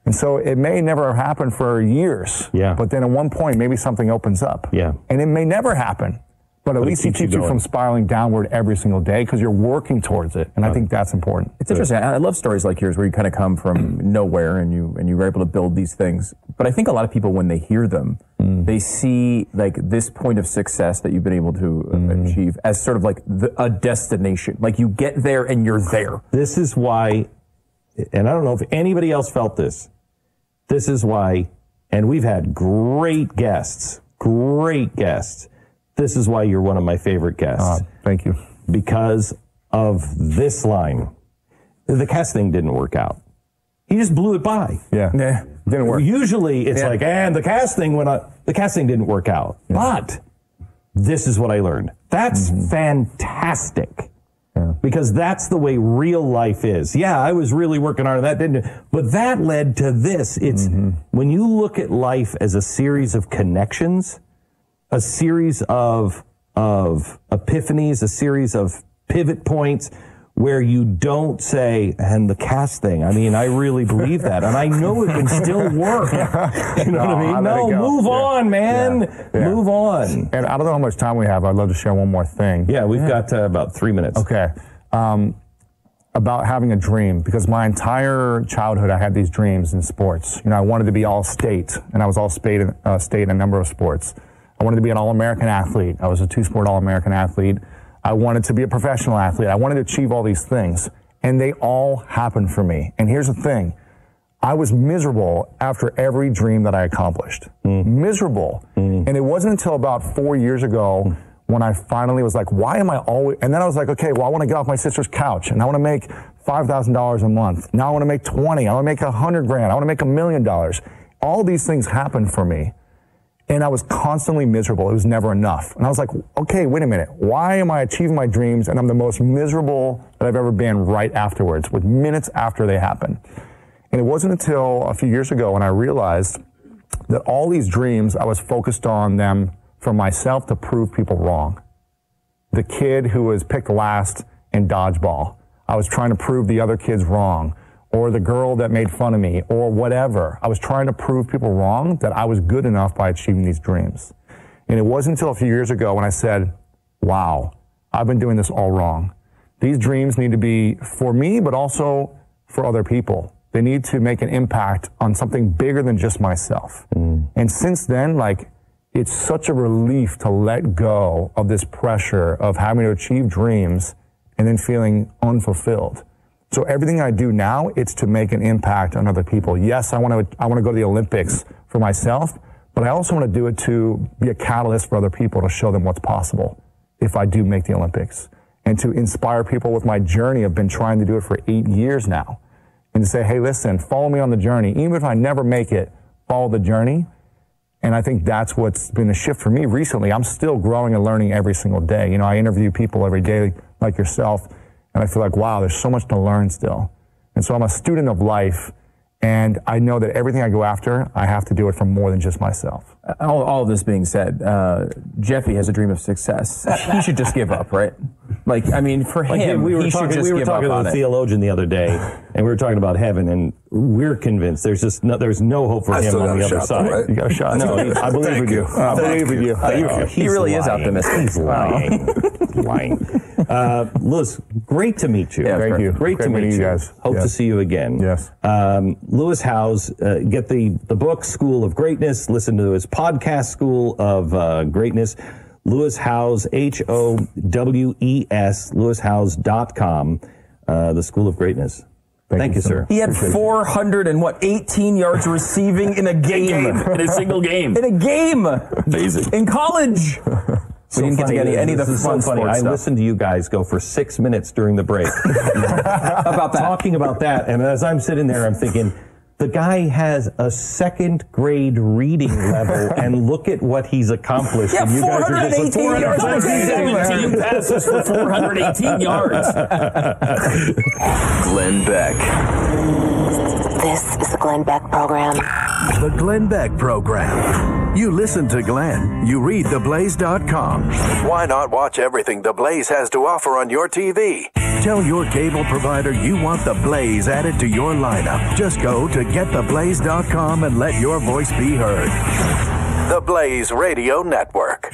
And so it may never happen for years. Yeah. But then at one point, maybe something opens up. Yeah. And it may never happen. But at least it keeps you from spiraling downward every single day because you're working towards it. And I think that's important. It's interesting. I love stories like yours where you kind of come from nowhere and you were able to build these things. But I think a lot of people, when they hear them, they see this point of success that you've been able to achieve as sort of a destination. Like you get there and you're there. This is why, and I don't know if anybody else felt this. This is why, and we've had great guests. This is why you're one of my favorite guests. Thank you. Because of this line. The cast thing didn't work out. He just blew it by. Yeah. Didn't work. Usually it's and the cast thing went on. The cast thing didn't work out. Yeah. But this is what I learned. That's fantastic. Yeah. Because that's the way real life is. Yeah, I was really working hard on that, didn't it? But that led to this. It's when you look at life as a series of connections, a series of epiphanies, a series of pivot points where you don't say, and the cast thing. I mean, I really believe that. And I know it can still work. You know what I mean? No, move on, man. Yeah. Move on. And I don't know how much time we have. I'd love to share one more thing. Yeah, we've got about 3 minutes. Okay. about having a dream, because my entire childhood I had these dreams in sports. I wanted to be all-state, and I was all-state in a number of sports. I wanted to be an All-American athlete. I was a two-sport All-American athlete. I wanted to be a professional athlete. I wanted to achieve all these things, and they all happened for me. And here's the thing. I was miserable after every dream that I accomplished. Miserable. And it wasn't until about 4 years ago when I finally was like, why am I always... And then I was like, okay, well, I want to get off my sister's couch, and I want to make $5,000 a month. Now I want to make 20. I want to make $100,000. I want to make $1 million. All these things happened for me, and I was constantly miserable. It was never enough. And I was like, okay, wait a minute. Why am I achieving my dreams, and I'm the most miserable that I've ever been right afterwards, with minutes after they happen? And it wasn't until a few years ago when I realized that all these dreams, I was focused on them for myself to prove people wrong. The kid who was picked last in dodgeball, I was trying to prove the other kids wrong. Or the girl that made fun of me, or whatever. I was trying to prove people wrong that I was good enough by achieving these dreams. And it wasn't until a few years ago when I said, wow, I've been doing this all wrong. These dreams need to be for me, but also for other people. They need to make an impact on something bigger than just myself. And since then, it's such a relief to let go of this pressure of having to achieve dreams and then feeling unfulfilled. So everything I do now, it's to make an impact on other people. Yes, I want to go to the Olympics for myself, but I also want to do it to be a catalyst for other people, to show them what's possible if I do make the Olympics, and to inspire people with my journey. I've been trying to do it for 8 years now, and to say, hey, listen, follow me on the journey. Even if I never make it, follow the journey. And I think that's what's been a shift for me recently. I'm still growing and learning every single day. I interview people every day like yourself, and I feel like, wow, there's so much to learn still. And so I'm a student of life, and I know that everything I go after, I have to do it for more than just myself. All of this being said, Jeffy has a dream of success. He should just give up, right? For him, we were he should just we were give talking up on to a it. theologian the other day, and we were talking about heaven, and we're convinced there's no hope for him on the other side. Right? You got a shot. No, I believe with you. I believe with you. He really is optimistic. He's lying. Lewis, great to meet you. Yeah, thank you. Great to meet you guys. Hope to see you again. Yes. Lewis Howes, get the book, School of Greatness. Listen to his podcast, School of Greatness. Lewis Howes, Howes, lewishowes.com, the School of Greatness. Thank you, sir. He had 418 yards receiving in a game. In a single game. In a game. Amazing. In college. We didn't get to any of the fun funny. I listened to you guys go for 6 minutes during the break. About that. Talking about that, and as I'm sitting there, I'm thinking, the guy has a second grade reading level, and look at what he's accomplished. Yeah, and you guys are just like 417 passes for 418 yards. Glenn Beck. This is the Glenn Beck Program. The Glenn Beck Program. You listen to Glenn. You read theblaze.com. Why not watch everything The Blaze has to offer on your TV? Tell your cable provider you want The Blaze added to your lineup. Just go to gettheblaze.com and let your voice be heard. The Blaze Radio Network.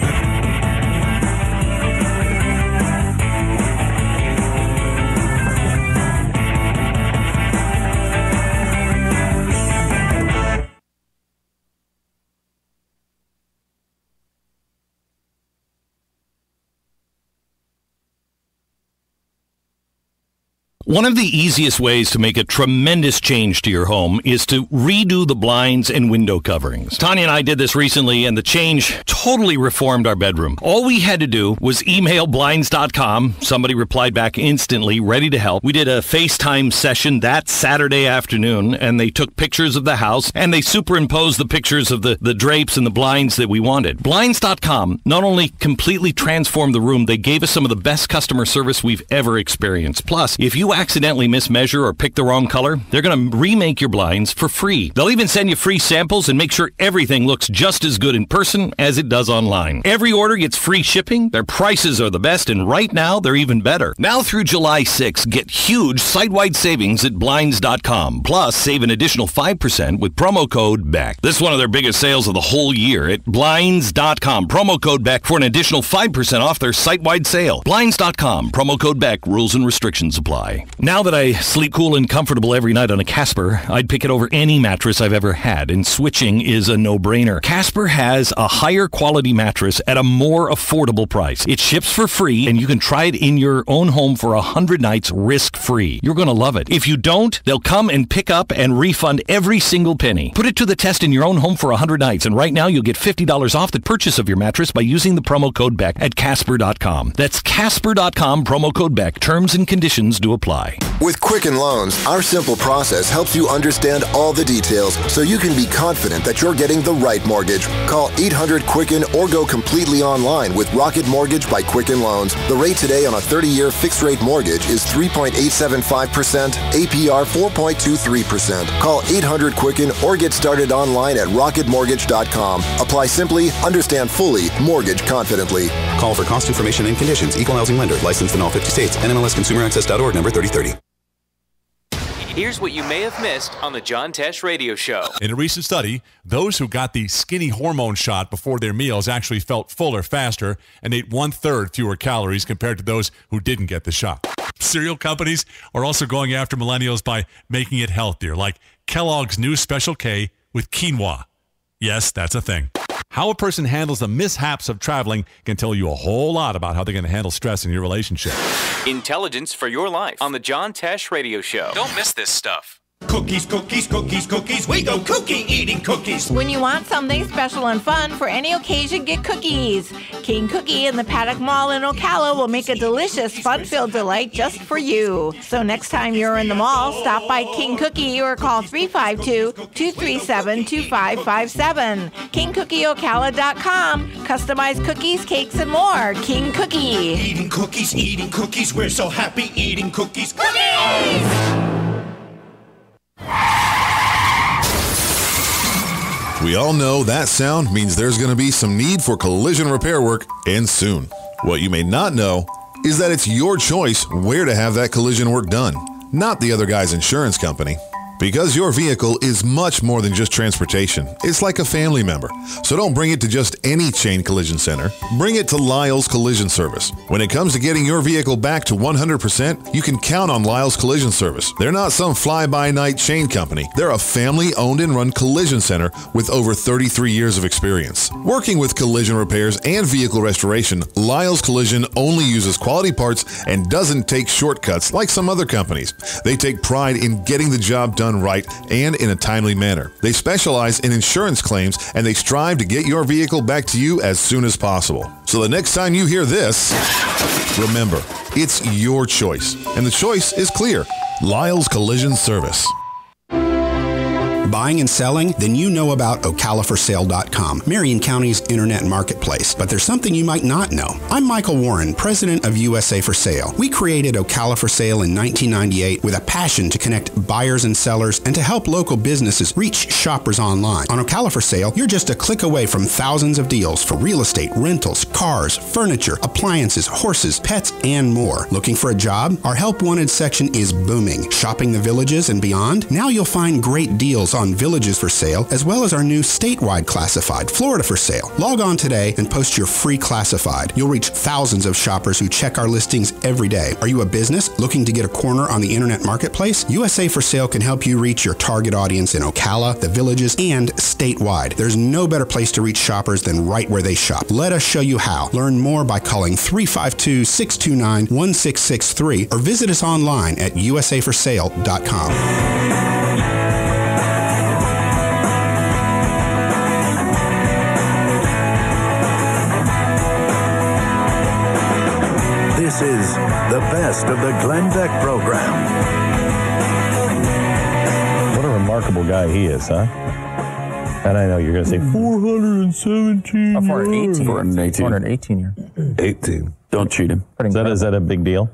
One of the easiest ways to make a tremendous change to your home is to redo the blinds and window coverings. Tanya and I did this recently, and the change totally reformed our bedroom. All we had to do was email blinds.com. Somebody replied back instantly, ready to help. We did a FaceTime session that Saturday afternoon, and they took pictures of the house, and they superimposed the pictures of the drapes and the blinds that we wanted. Blinds.com not only completely transformed the room, they gave us some of the best customer service we've ever experienced. Plus, if you accidentally mismeasure or pick the wrong color, they're going to remake your blinds for free. They'll even send you free samples and make sure everything looks just as good in person as it does online. Every order gets free shipping, their prices are the best, and right now they're even better. Now through July 6th, get huge site-wide savings at Blinds.com. Plus, save an additional 5% with promo code BECK. This is one of their biggest sales of the whole year at Blinds.com. Promo code BECK for an additional 5% off their site-wide sale. Blinds.com. Promo code BECK. Rules and restrictions apply. Now that I sleep cool and comfortable every night on a Casper, I'd pick it over any mattress I've ever had, and switching is a no-brainer. Casper has a higher quality mattress at a more affordable price. It ships for free, and you can try it in your own home for 100 nights risk-free. You're going to love it. If you don't, they'll come and pick up and refund every single penny. Put it to the test in your own home for 100 nights, and right now you'll get $50 off the purchase of your mattress by using the promo code BECK at Casper.com. That's Casper.com, promo code BECK. Terms and conditions do apply. With Quicken Loans, our simple process helps you understand all the details so you can be confident that you're getting the right mortgage. Call 800-QUICKEN or go completely online with Rocket Mortgage by Quicken Loans. The rate today on a 30-year fixed-rate mortgage is 3.875%, APR 4.23%. Call 800-QUICKEN or get started online at rocketmortgage.com. Apply simply, understand fully, mortgage confidently. Call for cost information and conditions. Equal housing lender. Licensed in all 50 states. NMLSConsumerAccess.org number 3030. Here's what you may have missed on the John Tesh Radio Show. In a recent study, those who got the skinny hormone shot before their meals actually felt fuller faster and ate 1/3 fewer calories compared to those who didn't get the shot. Cereal companies are also going after millennials by making it healthier, like Kellogg's new Special K with quinoa. Yes, that's a thing. How a person handles the mishaps of traveling can tell you a whole lot about how they're going to handle stress in your relationship. Intelligence for your life on the John Tesh Radio Show. Don't miss this stuff. Cookies, cookies, cookies, cookies. We go cookie eating cookies. When you want something special and fun for any occasion, get cookies. King Cookie in the Paddock Mall in Ocala will make a delicious, fun-filled delight just for you. So next time you're in the mall, stop by King Cookie or call 352-237-2557. KingCookieOcala.com. Customized cookies, cakes, and more. King Cookie. Eating cookies. We're so happy eating cookies. Cookies! We all know that sound means there's going to be some need for collision repair work, and soon. What you may not know is that it's your choice where to have that collision work done, not the other guy's insurance company. Because your vehicle is much more than just transportation. It's like a family member. So don't bring it to just any chain collision center. Bring it to Lyle's Collision Service. When it comes to getting your vehicle back to 100%, you can count on Lyle's Collision Service. They're not some fly-by-night chain company. They're a family-owned and run collision center with over 33 years of experience. Working with collision repairs and vehicle restoration, Lyle's Collision only uses quality parts and doesn't take shortcuts like some other companies. They take pride in getting the job done right and in a timely manner. They specialize in insurance claims and they strive to get your vehicle back to you as soon as possible. So the next time you hear this, remember, it's your choice. And the choice is clear. Lyle's Collision Service. Buying and selling? Then you know about OcalaForSale.com, Marion County's internet marketplace. But there's something you might not know. I'm Michael Warren, president of USA for Sale. We created Ocala for Sale in 1998 with a passion to connect buyers and sellers and to help local businesses reach shoppers online. On Ocala for Sale, you're just a click away from thousands of deals for real estate, rentals, cars, furniture, appliances, horses, pets, and more. Looking for a job? Our Help Wanted section is booming. Shopping the villages and beyond? Now you'll find great deals on villages for sale, as well as our new statewide classified, Florida for Sale. Log on today and post your free classified. You'll reach thousands of shoppers who check our listings every day. Are you a business looking to get a corner on the internet marketplace? USA for Sale can help you reach your target audience in Ocala, the villages, and statewide. There's no better place to reach shoppers than right where they shop. Let us show you how. Learn more by calling 352-629-1663 or visit us online at usaforsale.com. This is the best of the Glenn Beck program. What a remarkable guy he is, huh? And I know you're going to say 417. How far? 18. 418 years. 18. Don't cheat him. Is that a big deal?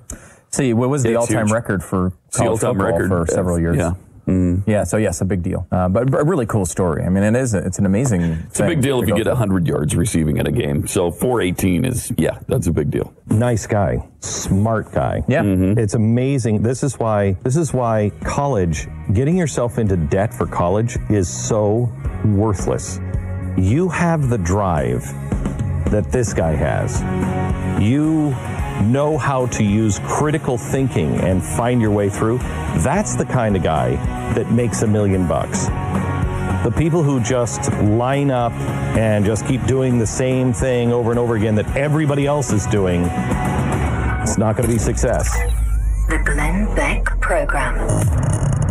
See, what was the It's all-time huge. record for It's the college all-time football record for several years? Yeah. Yeah, so yes, a big deal. But a really cool story. I mean, it's an amazing It's a big deal if you get 100 yards receiving in a game. So 418 is, that's a big deal. Nice guy, smart guy. Yeah. It's amazing. This is why college, getting yourself into debt for college is so worthless. You have the drive that this guy has. You know how to use critical thinking and find your way through, that's the kind of guy that makes $1 million. The people who just line up and just keep doing the same thing over and over again that everybody else is doing, it's not going to be success. The Glenn Beck Program.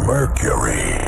Mercury.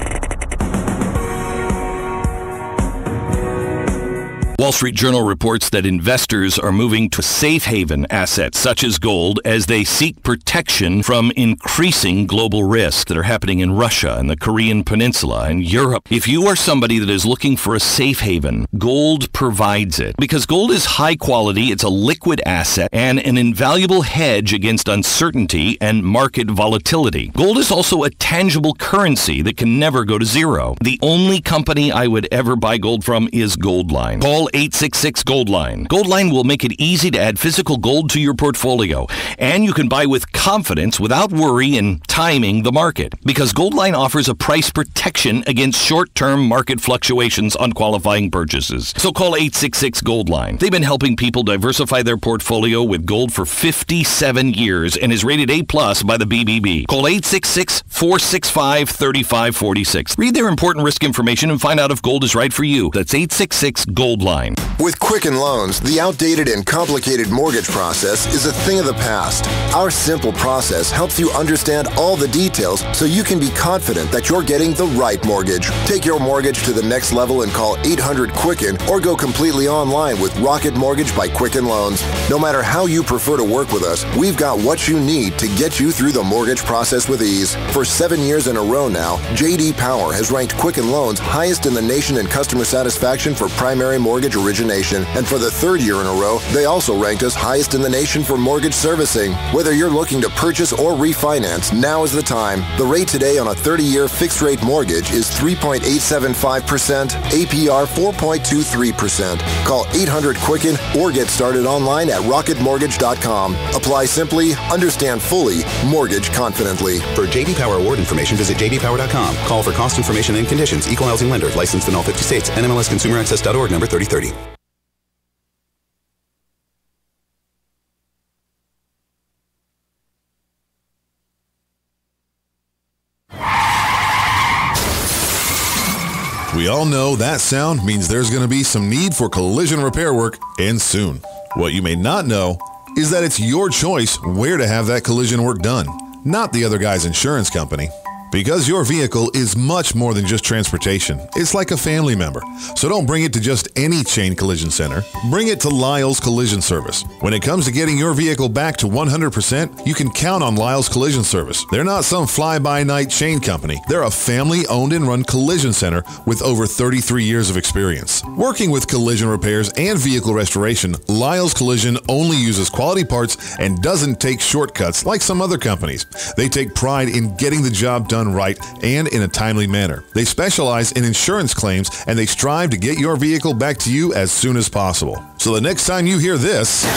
Wall Street Journal reports that investors are moving to safe haven assets such as gold as they seek protection from increasing global risks that are happening in Russia and the Korean Peninsula and Europe. If you are somebody that is looking for a safe haven, gold provides it. Because gold is high quality, it's a liquid asset, and an invaluable hedge against uncertainty and market volatility. Gold is also a tangible currency that can never go to zero. The only company I would ever buy gold from is Goldline. Call 866 Goldline. Goldline will make it easy to add physical gold to your portfolio, and you can buy with confidence without worry in timing the market, because Goldline offers a price protection against short-term market fluctuations on qualifying purchases. So call 866 Goldline. They've been helping people diversify their portfolio with gold for 57 years and is rated A+ by the BBB. Call 866-465-3546. Read their important risk information and find out if gold is right for you. That's 866 Goldline. With Quicken Loans, the outdated and complicated mortgage process is a thing of the past. Our simple process helps you understand all the details so you can be confident that you're getting the right mortgage. Take your mortgage to the next level and call 800-QUICKEN or go completely online with Rocket Mortgage by Quicken Loans. No matter how you prefer to work with us, we've got what you need to get you through the mortgage process with ease. For 7 years in a row now, J.D. Power has ranked Quicken Loans highest in the nation in customer satisfaction for primary mortgage origination, and for the 3rd year in a row, they also ranked us highest in the nation for mortgage servicing. Whether you're looking to purchase or refinance, now is the time. The rate today on a 30-year fixed-rate mortgage is 3.875%, APR 4.23%. Call 800-QUICKEN or get started online at rocketmortgage.com. Apply simply, understand fully, mortgage confidently. For J.D. Power award information, visit jdpower.com. Call for cost information and conditions. Equal housing lender. Licensed in all 50 states. NMLSconsumeraccess.org, number 3030. We all know that sound means there's going to be some need for collision repair work, and soon. What you may not know is that it's your choice where to have that collision work done, not the other guy's insurance company. Because your vehicle is much more than just transportation. It's like a family member. So don't bring it to just any chain collision center. Bring it to Lyle's Collision Service. When it comes to getting your vehicle back to 100%, you can count on Lyle's Collision Service. They're not some fly-by-night chain company. They're a family-owned and run collision center with over 33 years of experience. Working with collision repairs and vehicle restoration, Lyle's Collision only uses quality parts and doesn't take shortcuts like some other companies. They take pride in getting the job done right and in a timely manner. They specialize in insurance claims, and they strive to get your vehicle back to you as soon as possible. So the next time you hear this,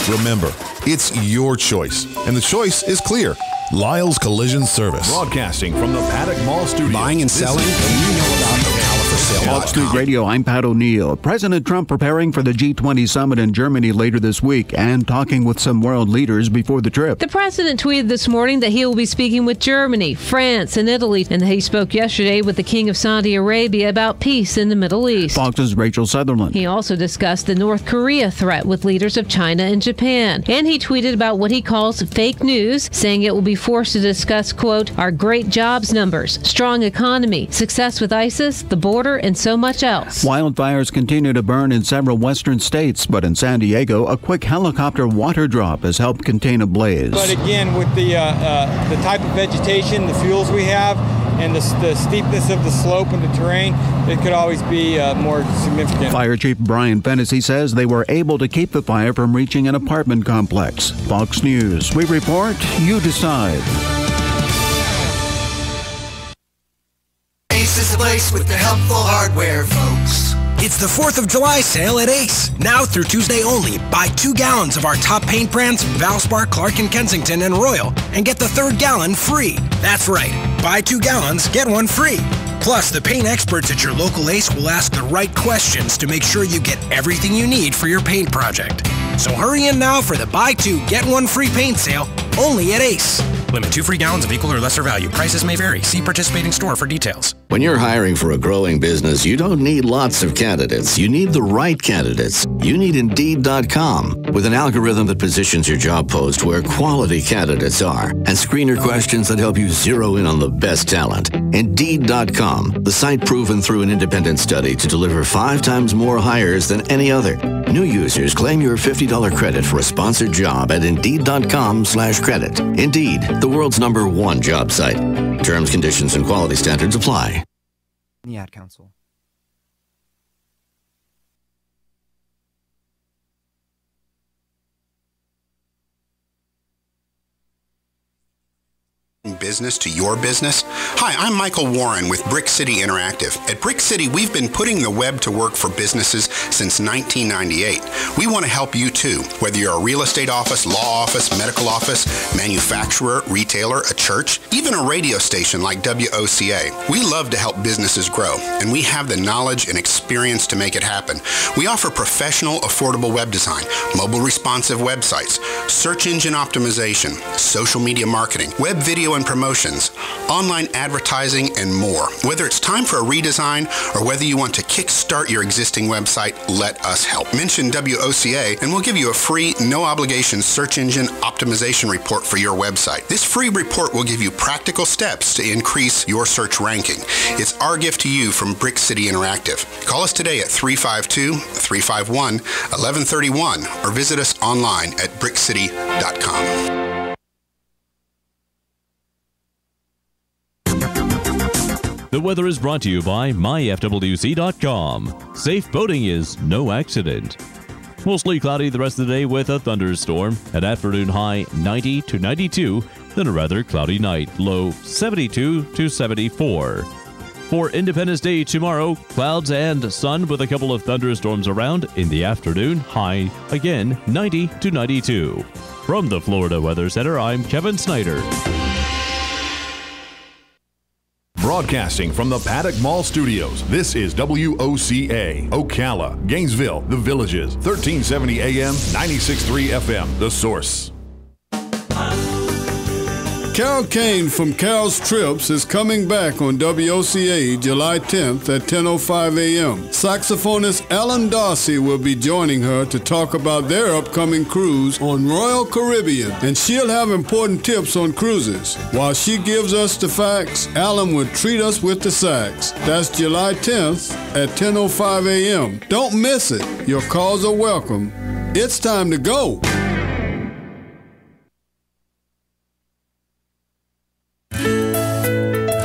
remember, it's your choice, and the choice is clear. Lyle's Collision Service. Broadcasting from the Paddock Mall studio. Buying and selling, and you know about OcalaForSale.com. Wall Street Radio, I'm Pat O'Neill. President Trump preparing for the G20 summit in Germany later this week and talking with some world leaders before the trip. The president tweeted this morning that he will be speaking with Germany, France, and Italy, and he spoke yesterday with the King of Saudi Arabia about peace in the Middle East. Fox's Rachel Sutherland. He also discussed the North Korea threat with leaders of China and Japan. And he tweeted about what he calls fake news, saying it will be forced to discuss, quote, our great jobs numbers, strong economy, success with ISIS, the border, and so much else. Wildfires continue to burn in several western states, but in San Diego, a quick helicopter water drop has helped contain a blaze. But again, with the type of vegetation, the fuels we have, and the steepness of the slope and the terrain, it could always be more significant. Fire Chief Brian Fennessy says they were able to keep the fire from reaching an apartment complex. Fox News. We report, you decide. Ace is the place with the helpful hardware, folks. It's the 4th of July sale at Ace. Now through Tuesday only, buy 2 gallons of our top paint brands, Valspar, Clark & Kensington, and Royal, and get the 3rd gallon free. That's right. Buy 2 gallons, get 1 free. Plus, the paint experts at your local Ace will ask the right questions to make sure you get everything you need for your paint project. So hurry in now for the buy two, get one free paint sale, only at Ace. Limit 2 free gallons of equal or lesser value. Prices may vary. See participating store for details. When you're hiring for a growing business, you don't need lots of candidates. You need the right candidates. You need Indeed.com. With an algorithm that positions your job post where quality candidates are and screener questions that help you zero in on the best talent. Indeed.com, the site proven through an independent study to deliver 5 times more hires than any other. New users claim your $50 credit for a sponsored job at Indeed.com/credit. Indeed, the world's #1 job site. Terms, conditions, and quality standards apply. The Ad Council. Business to your business? Hi, I'm Michael Warren with Brick City Interactive. At Brick City, we've been putting the web to work for businesses since 1998. We want to help you too, whether you're a real estate office, law office, medical office, manufacturer, retailer, a church, even a radio station like WOCA. We love to help businesses grow, and we have the knowledge and experience to make it happen. We offer professional, affordable web design, mobile responsive websites, search engine optimization, social media marketing, web video and promotions, online advertising, and more. Whether it's time for a redesign or whether you want to kickstart your existing website, let us help. Mention WOCA and we'll give you a free, no-obligation search engine optimization report for your website. This free report will give you practical steps to increase your search ranking. It's our gift to you from Brick City Interactive. Call us today at 352-351-1131 or visit us online at brickcity.com. The weather is brought to you by myfwc.com. Safe boating is no accident. Mostly cloudy the rest of the day with a thunderstorm. An afternoon high 90 to 92, then a rather cloudy night. Low 72 to 74. For Independence Day tomorrow, clouds and sun with a couple of thunderstorms around. In the afternoon, high again 90 to 92. From the Florida Weather Center, I'm Kevin Snyder. Broadcasting from the Paddock Mall Studios, this is WOCA, Ocala, Gainesville, The Villages, 1370 AM, 96.3 FM, The Source. Carol Kane from Carol's Trips is coming back on WOCA July 10th at 10:05 a.m. Saxophonist Alan Darcy will be joining her to talk about their upcoming cruise on Royal Caribbean, and she'll have important tips on cruises. While she gives us the facts, Alan will treat us with the sax. That's July 10th at 10:05 a.m. Don't miss it. Your calls are welcome. It's time to go.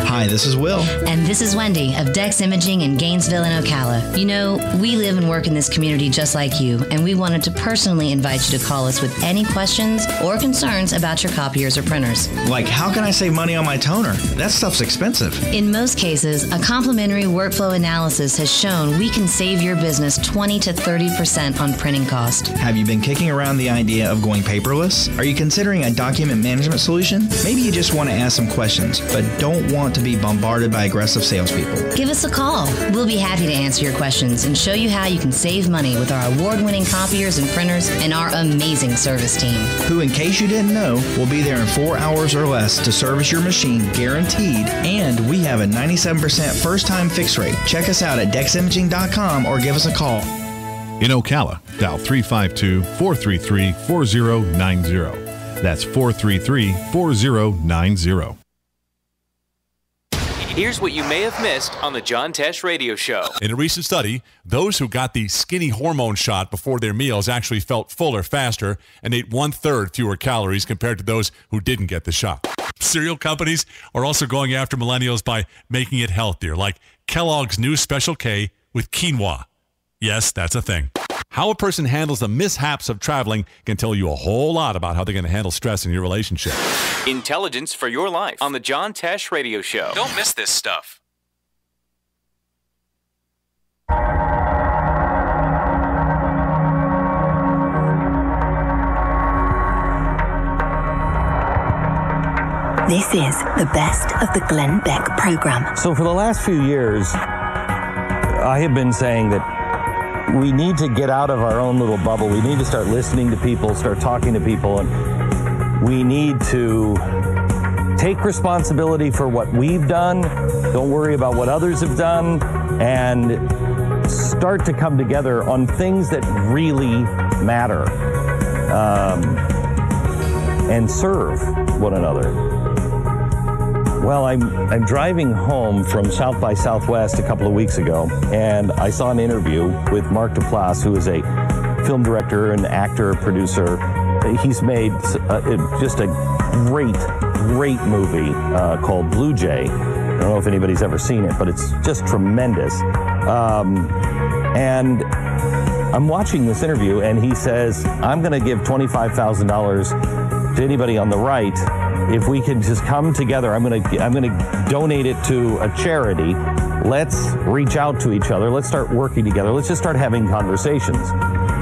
Hi, this is Will. And this is Wendy of Dex Imaging in Gainesville and Ocala. You know, we live and work in this community just like you, and we wanted to personally invite you to call us with any questions or concerns about your copiers or printers. Like, how can I save money on my toner? That stuff's expensive. In most cases, a complimentary workflow analysis has shown we can save your business 20 to 30% on printing cost. Have you been kicking around the idea of going paperless? Are you considering a document management solution? Maybe you just want to ask some questions, but don't want to be bombarded by aggressive salespeople. Give us a call. We'll be happy to answer your questions and show you how you can save money with our award-winning copiers and printers and our amazing service team. Who, in case you didn't know, will be there in 4 hours or less to service your machine guaranteed, and we have a 97% first-time fix rate. Check us out at deximaging.com or give us a call. In Ocala, dial 352-433-4090. That's 433-4090. Here's what you may have missed on the John Tesh Radio Show. In a recent study, those who got the skinny hormone shot before their meals actually felt fuller faster and ate 1/3 fewer calories compared to those who didn't get the shot. Cereal companies are also going after millennials by making it healthier, like Kellogg's new Special K with quinoa. Yes, that's a thing. How a person handles the mishaps of traveling can tell you a whole lot about how they're going to handle stress in your relationship. Intelligence for your life on the John Tesh Radio Show. Don't miss this stuff. This is the best of the Glenn Beck program. So for the last few years, I have been saying that we need to get out of our own little bubble. We need to start listening to people, start talking to people, and we need to take responsibility for what we've done. Don't worry about what others have done, and start to come together on things that really matter, and serve one another. Well, I'm driving home from South by Southwest a couple of weeks ago, and I saw an interview with Mark Duplass, who is a film director and actor, producer. He's made just a great movie called Blue Jay. I don't know if anybody's ever seen it, but it's just tremendous. And I'm watching this interview, and he says, I'm going to give $25,000 to anybody on the right if we can just come together. I'm going to donate it to a charity. Let's reach out to each other. Let's start working together. Let's just start having conversations.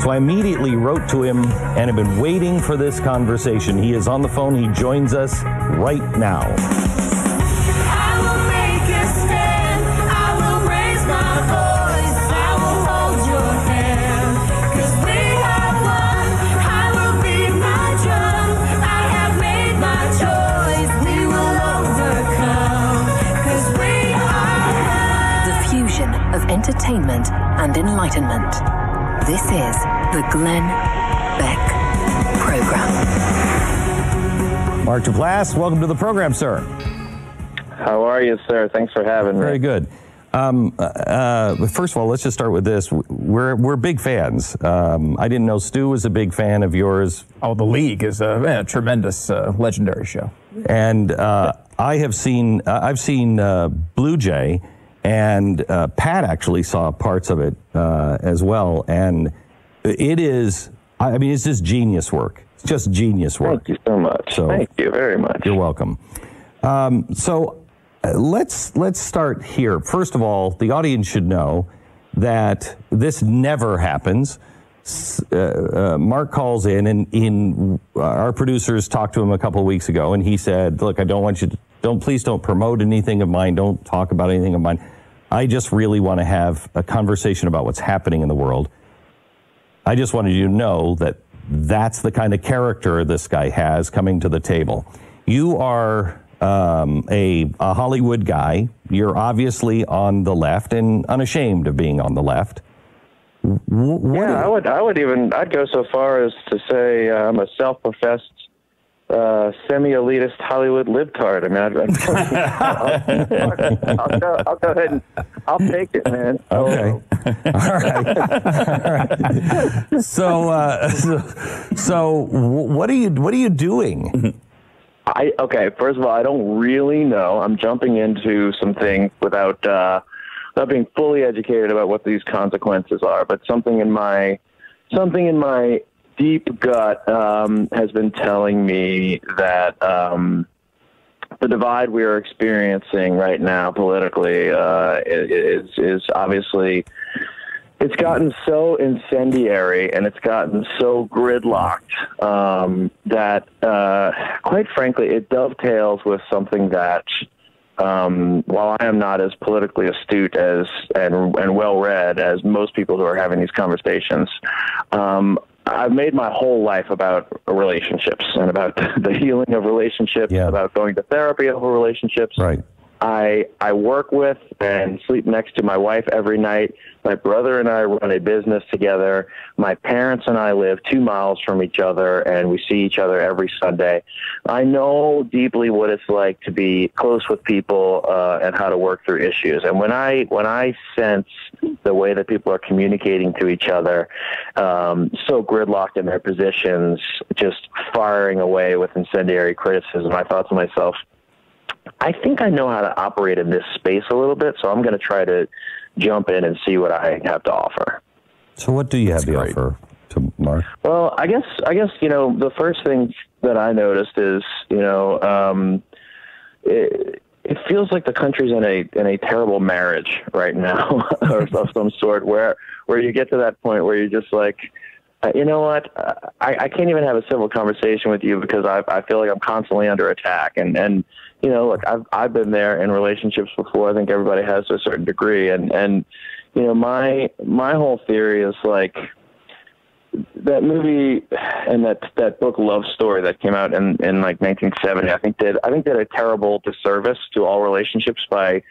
So I immediately wrote to him and have been waiting for this conversation. He is on the phone. He joins us right now. Entertainment and enlightenment. This is the Glenn Beck Program. Mark Duplass, welcome to the program, sir. How are you, sir? Thanks for having me. Very good. First of all, let's just start with this. We're big fans. I didn't know Stu was a big fan of yours. Oh, The League is a tremendous, legendary show. And I've seen Blue Jay. And Pat actually saw parts of it as well. And it is, I mean, it's just genius work. It's just genius work. Thank you so much. So, thank you very much. You're welcome. So let's start here. First of all, the audience should know that this never happens. Mark calls in, and our producers talked to him a couple of weeks ago, and he said, look, I don't want you to, please don't promote anything of mine. Don't talk about anything of mine. I just really want to have a conversation about what's happening in the world. I just wanted you to know that that's the kind of character this guy has coming to the table. You are a Hollywood guy. You're obviously on the left and unashamed of being on the left. I'd go so far as to say I'm a self-professed semi-elitist Hollywood libtard. I mean, I'll go ahead and I'll take it, man. Okay. All right. So what are you doing? First of all, I don't really know. I'm jumping into some things without being fully educated about what these consequences are. But something in my deep gut has been telling me that the divide we are experiencing right now politically is obviously, it's gotten so incendiary and it's gotten so gridlocked that, quite frankly, it dovetails with something that, while I am not as politically astute and well-read as most people who are having these conversations, I've made my whole life about relationships and about the healing of relationships, about going to therapy over relationships. Right. I work with and sleep next to my wife every night. My brother and I run a business together. My parents and I live 2 miles from each other, and we see each other every Sunday. I know deeply what it's like to be close with people and how to work through issues. And when I sense the way that people are communicating to each other, so gridlocked in their positions, just firing away with incendiary criticism, I thought to myself, I think I know how to operate in this space a little bit, so I'm going to try to jump in and see what I have to offer. So what do you have to offer to Mark? Well, I guess the first thing that I noticed is, it feels like the country's in a terrible marriage right now, or of some sort, where you get to that point where you're just like, you know what? I can't even have a civil conversation with you because I feel like I'm constantly under attack. And look, I've been there in relationships before. I think everybody has to a certain degree. And you know, my whole theory is like that movie and that book Love Story that came out in like 1970. I think did a terrible disservice to all relationships by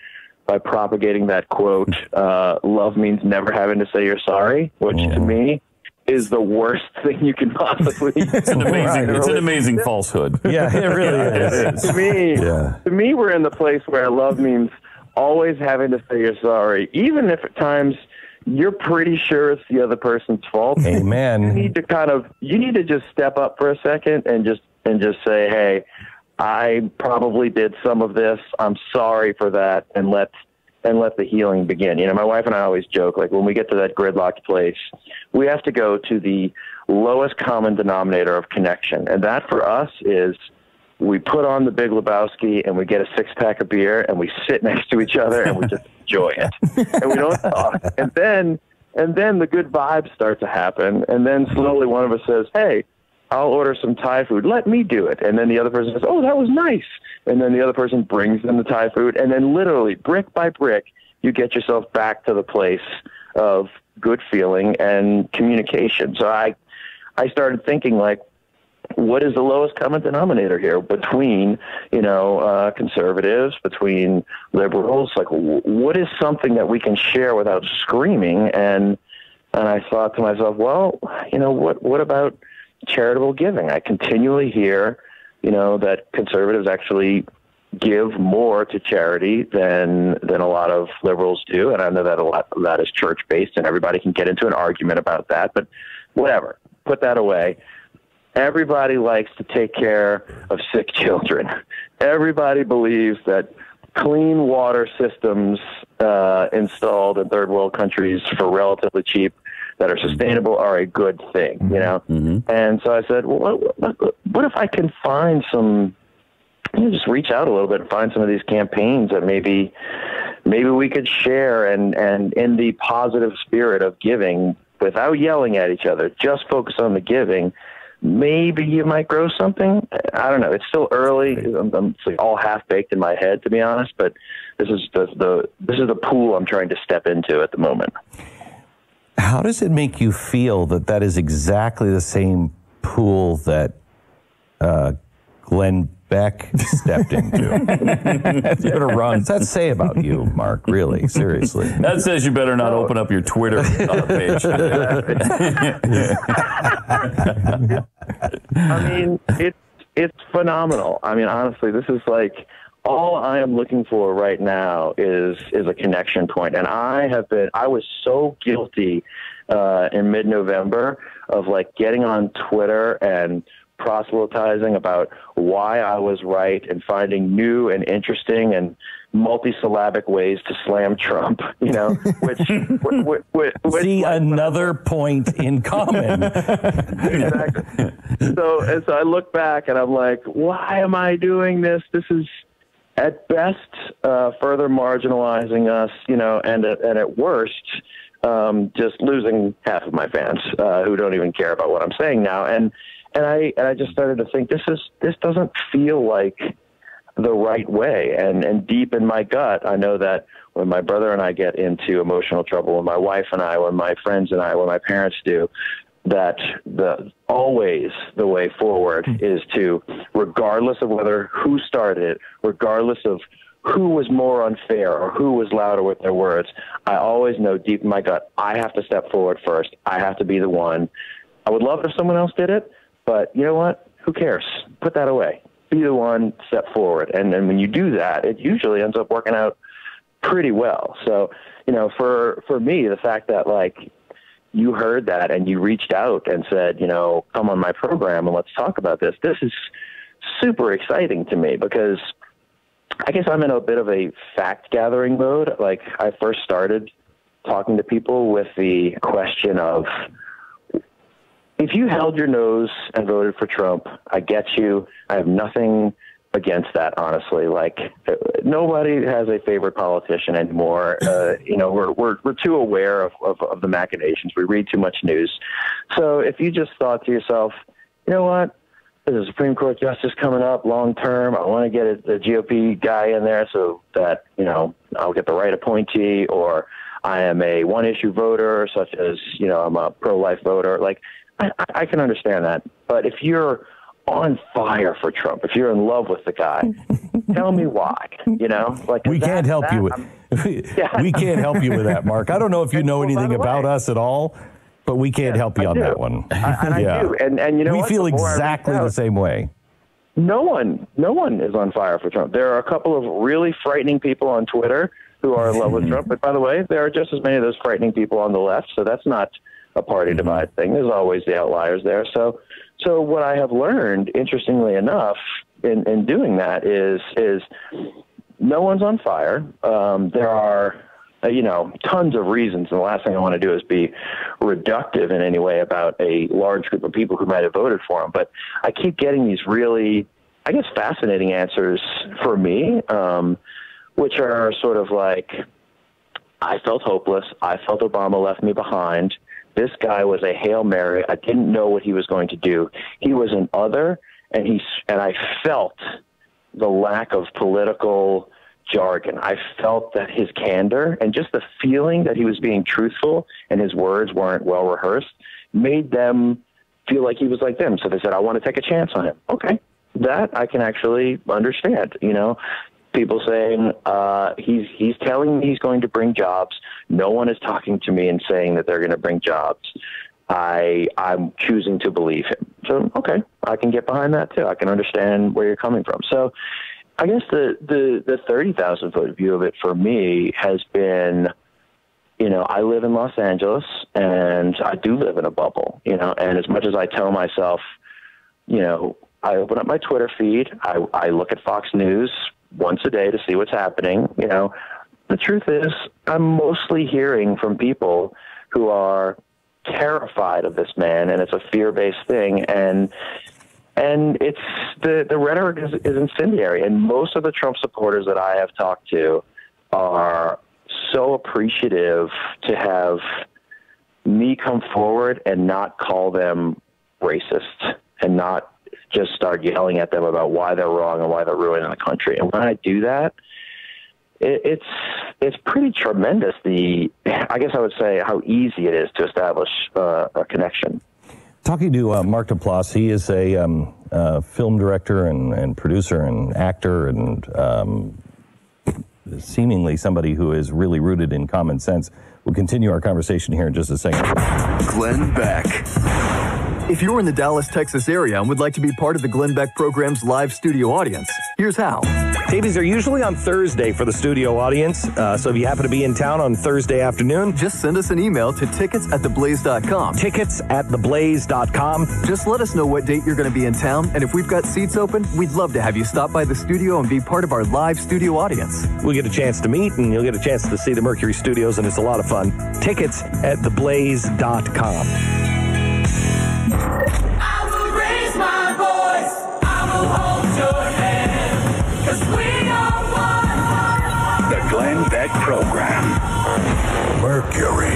propagating that quote, love means never having to say you're sorry, which to me is the worst thing you can possibly. It's an amazing falsehood. Yeah, it really is. To me, we're in the place where love means always having to say you're sorry, even if at times you're pretty sure it's the other person's fault. Amen. You need to just step up for a second and just say, hey, I probably did some of this. I'm sorry for that, and let the healing begin. You know, my wife and I always joke, like, when we get to that gridlocked place, we have to go to the lowest common denominator of connection. And that for us is we put on the Big Lebowski and we get a 6-pack of beer and we sit next to each other and we just enjoy it. And we don't talk. And then the good vibes start to happen. And then slowly one of us says, hey, I'll order some Thai food. Let me do it. And then the other person says, oh, that was nice. And then the other person brings them the Thai food. And then literally, brick by brick, you get yourself back to the place of good feeling and communication. So I started thinking, like, what is the lowest common denominator here between, conservatives, between liberals? Like, what is something that we can share without screaming? And I thought to myself, well, what about charitable giving? I continually hear, that conservatives actually give more to charity than a lot of liberals do. And I know that a lot of that is church-based, and everybody can get into an argument about that, but whatever, put that away. Everybody likes to take care of sick children. Everybody believes that clean water systems installed in third world countries for relatively cheap that are sustainable are a good thing, And so I said, well, what if I can find some, just reach out a little bit and find some of these campaigns that maybe we could share and in the positive spirit of giving without yelling at each other, just focus on the giving. Maybe you might grow something. I don't know. It's still early. It's like all half baked in my head, to be honest, but this is the pool I'm trying to step into at the moment. How does it make you feel that is exactly the same pool that Glenn Beck stepped into? You're gonna run. What does that say about you, Mark? Really, seriously. That says you better not open up your Twitter page. I mean, it's phenomenal. I mean, honestly, this is like all I am looking for right now is a connection point. And I was so guilty in mid-November of like getting on Twitter and proselytizing about why I was right and finding new and interesting and multisyllabic ways to slam Trump, which see another point in common. Exactly. So I look back and I'm like, why am I doing this? This is at best further marginalizing us, and at worst, just losing half of my fans who don't even care about what I'm saying now. And I just started to think this doesn't feel like the right way. And deep in my gut, I know that when my brother and I get into emotional trouble, when my wife and I, when my friends and I, when my parents do, that always the way forward is to, regardless of who started it, regardless of who was more unfair or who was louder with their words, I always know deep in my gut, I have to step forward first. I have to be the one. I would love it if someone else did it, but you know what? Who cares? Put that away. Be the one, step forward. And then when you do that, it usually ends up working out pretty well. So, for me, the fact that like you heard that and you reached out and said, come on my program and let's talk about this. This is super exciting to me because I guess I'm in a bit of a fact gathering mode. Like I first started talking to people with the question of, if you held your nose and voted for Trump, I get you. I have nothing against that, honestly. Like nobody has a favorite politician anymore. We're too aware of the machinations. We read too much news. So if you just thought to yourself, you know what, there's a Supreme Court justice coming up long term. I want to get the GOP guy in there so that, I'll get the right appointee, or I am a one-issue voter, such as, I'm a pro-life voter. Like, I can understand that. But if you're on fire for Trump, if you're in love with the guy, tell me why, Like, we can't help you with we can't help you with that, Mark. I don't know if you know anything about us at all, but we can't help you on that one. I do. And you know we what? feel exactly the same way. No one is on fire for Trump. There are a couple of really frightening people on Twitter who are in love with Trump. But by the way, there are just as many of those frightening people on the left. So that's not a party divide thing. There's always the outliers there. So what I have learned, interestingly enough, in doing that is no one's on fire. There are, tons of reasons. And the last thing I want to do is be reductive in any way about a large group of people who might have voted for him. But I keep getting these really, I guess, fascinating answers for me, which are sort of like, I felt hopeless. I felt Obama left me behind. This guy was a Hail Mary. I didn't know what he was going to do. He was an other, and I felt the lack of political jargon. I felt that his candor and just the feeling that he was being truthful and his words weren't well rehearsed made them feel like he was like them. So they said, I want to take a chance on him. Okay. That I can actually understand, people saying, he's telling me he's going to bring jobs. No one is talking to me and saying that they're going to bring jobs. I'm choosing to believe him. So, okay, I can get behind that too. I can understand where you're coming from. So I guess the 30,000 foot view of it for me has been, I live in Los Angeles and I do live in a bubble, and as much as I tell myself, I open up my Twitter feed, I look at Fox News once a day to see what's happening. The truth is I'm mostly hearing from people who are terrified of this man, and it's a fear-based thing. And it's the rhetoric is incendiary. And most of the Trump supporters that I have talked to are so appreciative to have me come forward and not call them racist and not just start yelling at them about why they're wrong and why they're ruining the country. And when I do that, it's pretty tremendous. I guess I would say how easy it is to establish a connection. Talking to Mark Duplass, he is a film director and producer and actor and seemingly somebody who is really rooted in common sense. We'll continue our conversation here in just a second. Glenn Beck. If you're in the Dallas, Texas area and would like to be part of the Glenn Beck program's live studio audience, here's how. Tapings are usually on Thursday for the studio audience, so if you happen to be in town on Thursday afternoon, just send us an email to tickets@theblaze.com. Tickets@theblaze.com. Just let us know what date you're going to be in town, and if we've got seats open, we'd love to have you stop by the studio and be part of our live studio audience. We'll get a chance to meet, and you'll get a chance to see the Mercury Studios, and it's a lot of fun. Tickets@theblaze.com. I will raise my voice, I will hold your hand, 'cause we are one. The Glenn Beck Program. Mercury.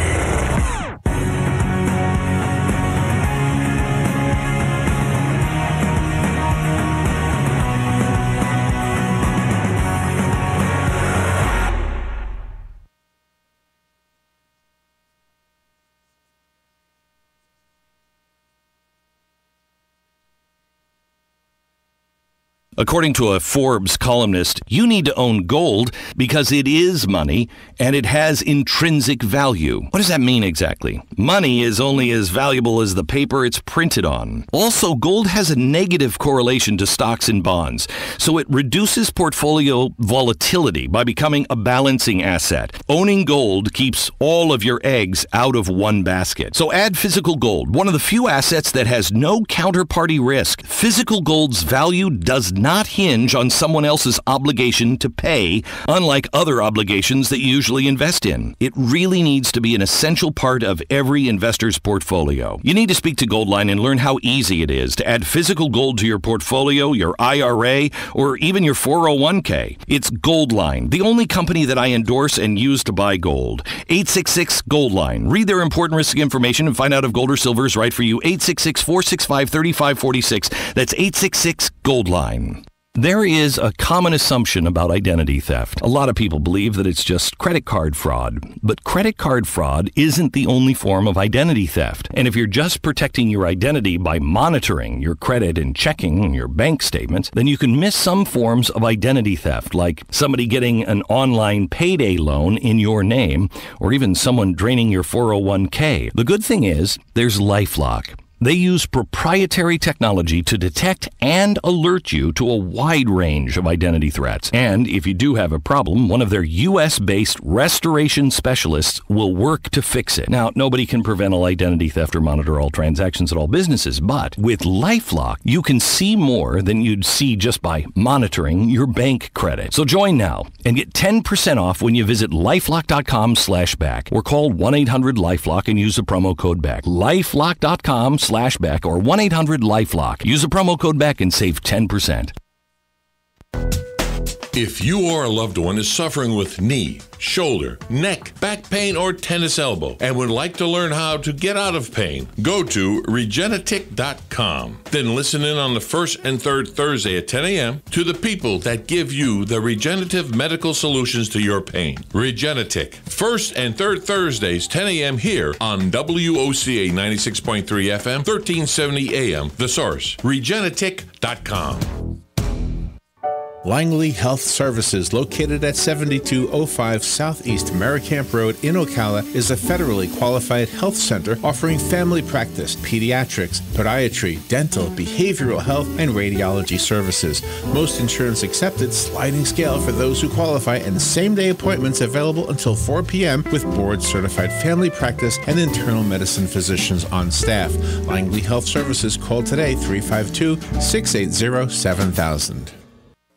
According to a Forbes columnist, you need to own gold because it is money and it has intrinsic value. What does that mean exactly? Money is only as valuable as the paper it's printed on. Also, gold has a negative correlation to stocks and bonds, so it reduces portfolio volatility by becoming a balancing asset. Owning gold keeps all of your eggs out of one basket. So add physical gold, one of the few assets that has no counterparty risk. Physical gold's value does not hinge on someone else's obligation to pay, unlike other obligations that you usually invest in. It really needs to be an essential part of every investor's portfolio. You need to speak to Goldline and learn how easy it is to add physical gold to your portfolio, your IRA, or even your 401k. It's Goldline, the only company that I endorse and use to buy gold. 866-GOLDLINE. Read their important risk information and find out if gold or silver is right for you. 866-465-3546. That's 866-GOLDLINE. There is a common assumption about identity theft. A lot of people believe that it's just credit card fraud. But credit card fraud isn't the only form of identity theft. And if you're just protecting your identity by monitoring your credit and checking your bank statements, then you can miss some forms of identity theft, like somebody getting an online payday loan in your name, or even someone draining your 401k. The good thing is, there's LifeLock. They use proprietary technology to detect and alert you to a wide range of identity threats. And if you do have a problem, one of their U.S.-based restoration specialists will work to fix it. Now, nobody can prevent all identity theft or monitor all transactions at all businesses, but with LifeLock, you can see more than you'd see just by monitoring your bank credit. So join now and get 10% off when you visit lifelock.com/back or call 1-800-LifeLock and use the promo code BACK. lifelock.com/back or 1-800-LifeLock. Use the promo code BACK and save 10%. If you or a loved one is suffering with knee, shoulder, neck, back pain, or tennis elbow and would like to learn how to get out of pain, go to Regenetic.com. Then listen in on the first and third Thursday at 10 a.m. to the people that give you the regenerative medical solutions to your pain. Regenetic. First and third Thursdays, 10 a.m. here on WOCA 96.3 FM, 1370 AM. The Source. Regenetic.com. Langley Health Services, located at 7205 Southeast Merricamp Road in Ocala, is a federally qualified health center offering family practice, pediatrics, podiatry, dental, behavioral health, and radiology services. Most insurance accepted, sliding scale for those who qualify, and same-day appointments available until 4 p.m. with board-certified family practice and internal medicine physicians on staff. Langley Health Services, call today 352-680-7000.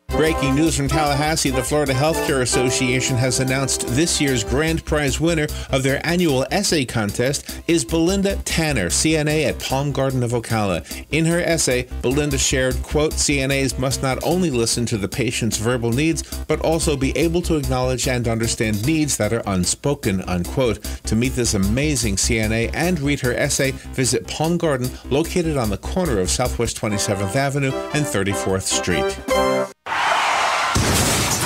Breaking news from Tallahassee, the Florida Healthcare Association has announced this year's grand prize winner of their annual essay contest is Belinda Tanner, CNA at Palm Garden of Ocala. In her essay, Belinda shared, quote, CNAs must not only listen to the patient's verbal needs, but also be able to acknowledge and understand needs that are unspoken, unquote. To meet this amazing CNA and read her essay, visit Palm Garden, located on the corner of Southwest 27th Avenue and 34th Street.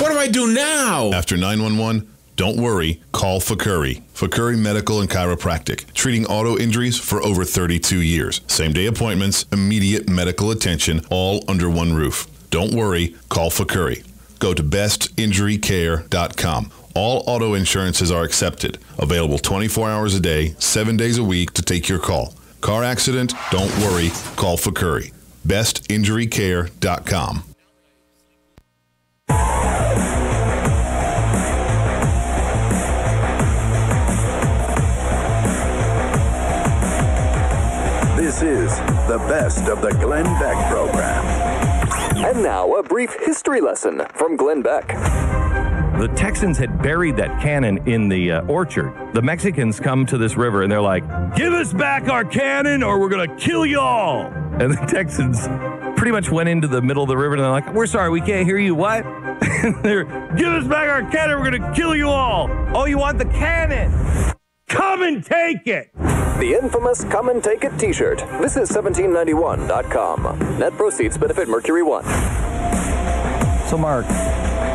What do I do now? After 911, don't worry, call Fakuri. Fakuri Medical and Chiropractic, treating auto injuries for over 32 years. Same-day appointments, immediate medical attention, all under one roof. Don't worry, call Fakuri. Go to bestinjurycare.com. All auto insurances are accepted. Available 24 hours a day, 7 days a week to take your call. Car accident? Don't worry, call Fakuri. bestinjurycare.com. This is the best of the Glenn Beck program. And now a brief history lesson from Glenn Beck. The Texans had buried that cannon in the orchard. The Mexicans come to this river and they're like, give us back our cannon or we're going to kill you all. And the Texans pretty much went into the middle of the river and they're like, we're sorry, we can't hear you. What? They're, give us back our cannon, we're going to kill you all. Oh, you want the cannon? Come and take it. The infamous Come and Take It t-shirt. Visit 1791.com. Net proceeds benefit Mercury One. So, Mark,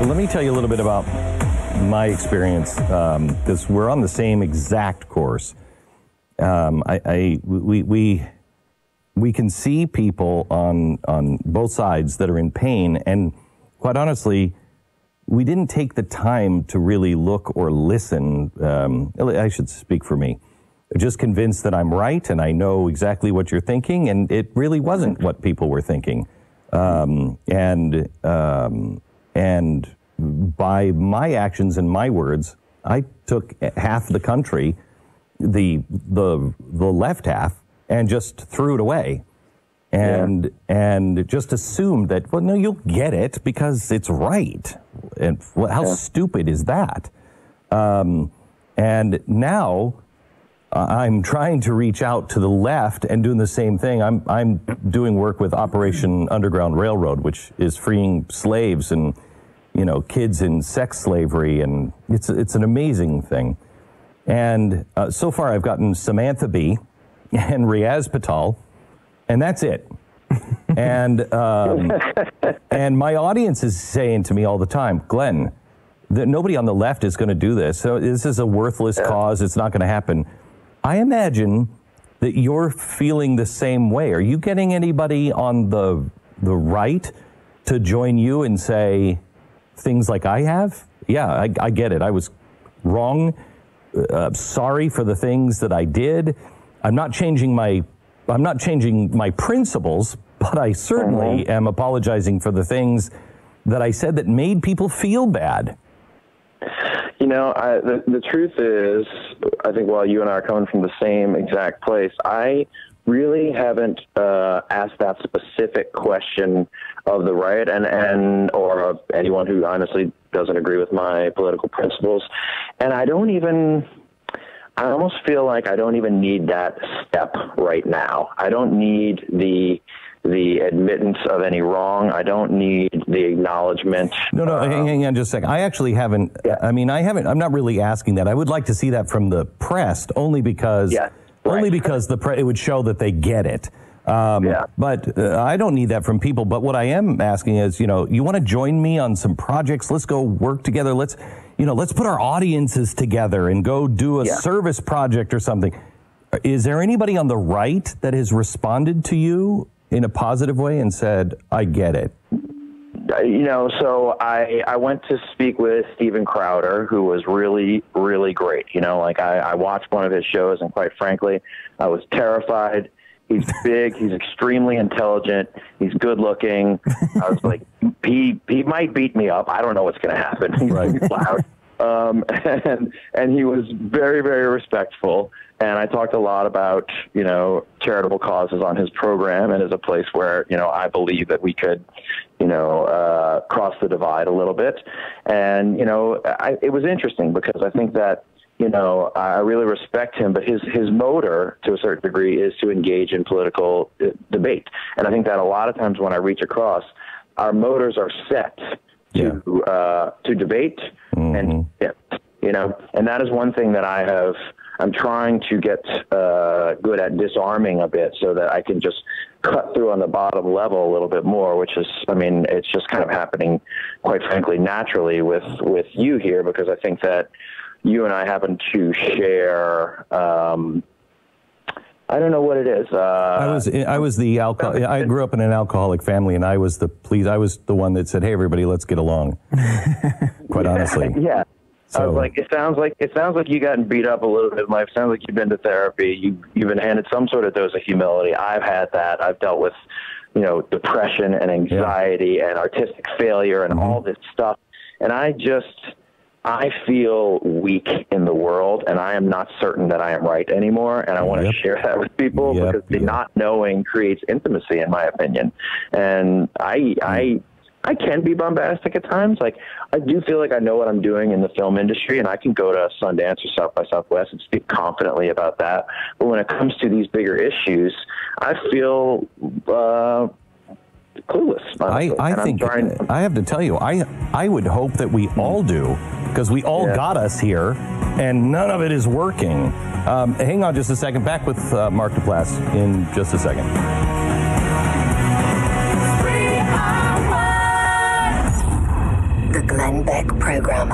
let me tell you a little bit about my experience, because we're on the same exact course. We can see people on both sides that are in pain, and quite honestly, we didn't take the time to really look or listen. I should speak for me. Just convinced that I'm right and I know exactly what you're thinking, and it really wasn't what people were thinking. And by my actions and my words, I took half the country, the left half, and just threw it away. And just assumed that, well, no, you'll get it because it's right. And how stupid is that? And now I'm trying to reach out to the left and doing the same thing. I'm doing work with Operation Underground Railroad, which is freeing slaves and, you know, kids in sex slavery, and it's an amazing thing. And so far I've gotten Samantha Bee and Riaz Patel, and that's it. And and my audience is saying to me all the time, Glenn, that nobody on the left is going to do this. So this is a worthless cause. It's not going to happen. I imagine that you're feeling the same way. Are you getting anybody on the right to join you and say things like I have? Yeah, I get it. I was wrong. Sorry for the things that I did. I'm not changing my principles, but I certainly am apologizing for the things that I said that made people feel bad. You know, the truth is, I think while you and I are coming from the same exact place, I really haven't asked that specific question of the right and or of anyone who honestly doesn't agree with my political principles. And I almost feel like I don't even need that step right now. I don't need the admittance of any wrong. I don't need the acknowledgement. No, hang on just a second. I actually haven't, I'm not really asking that. I would like to see that from the press only because, it would show that they get it. But I don't need that from people. But what I am asking is, you want to join me on some projects? Let's go work together. Let's put our audiences together and go do a service project or something. Is there anybody on the right that has responded to you in a positive way and said, I get it? So I went to speak with Steven Crowder, who was really, really great. I watched one of his shows, and quite frankly, I was terrified. He's big. He's extremely intelligent. He's good looking. I was like, he might beat me up. I don't know what's going to happen. He's loud. And he was very, very respectful. And I talked a lot about, charitable causes on his program, and as a place where, I believe that we could, cross the divide a little bit. And, it was interesting because I think that, I really respect him, but his motor to a certain degree is to engage in political debate. And I think that a lot of times when I reach across, our motors are set to debate and and that is one thing that I'm trying to get good at disarming a bit so that I can just cut through on the bottom level a little bit more, which is, it's just kind of happening, quite frankly, naturally with you here, because I think that you and I happen to share, I don't know what it is. I was the alcohol. I grew up in an alcoholic family, and I was the one that said, "Hey, everybody, let's get along." Quite honestly. Yeah. So, I was like, it sounds like you gotten beat up a little bit in life. Sounds like you've been to therapy. You've been handed some sort of dose of humility. I've had that. I've dealt with, depression and anxiety and artistic failure and all this stuff. And I feel weak in the world, and I am not certain that I am right anymore, and I want to share that with people because the not knowing creates intimacy, in my opinion. And I can be bombastic at times. Like, I do feel like I know what I'm doing in the film industry, and I can go to Sundance or South by Southwest and speak confidently about that. But when it comes to these bigger issues, I feel clueless. I have to tell you, I would hope that we all do, because we all got us here, and none of it is working. Hang on just a second. Back with Mark Duplass in just a second. The Glenn Beck Program.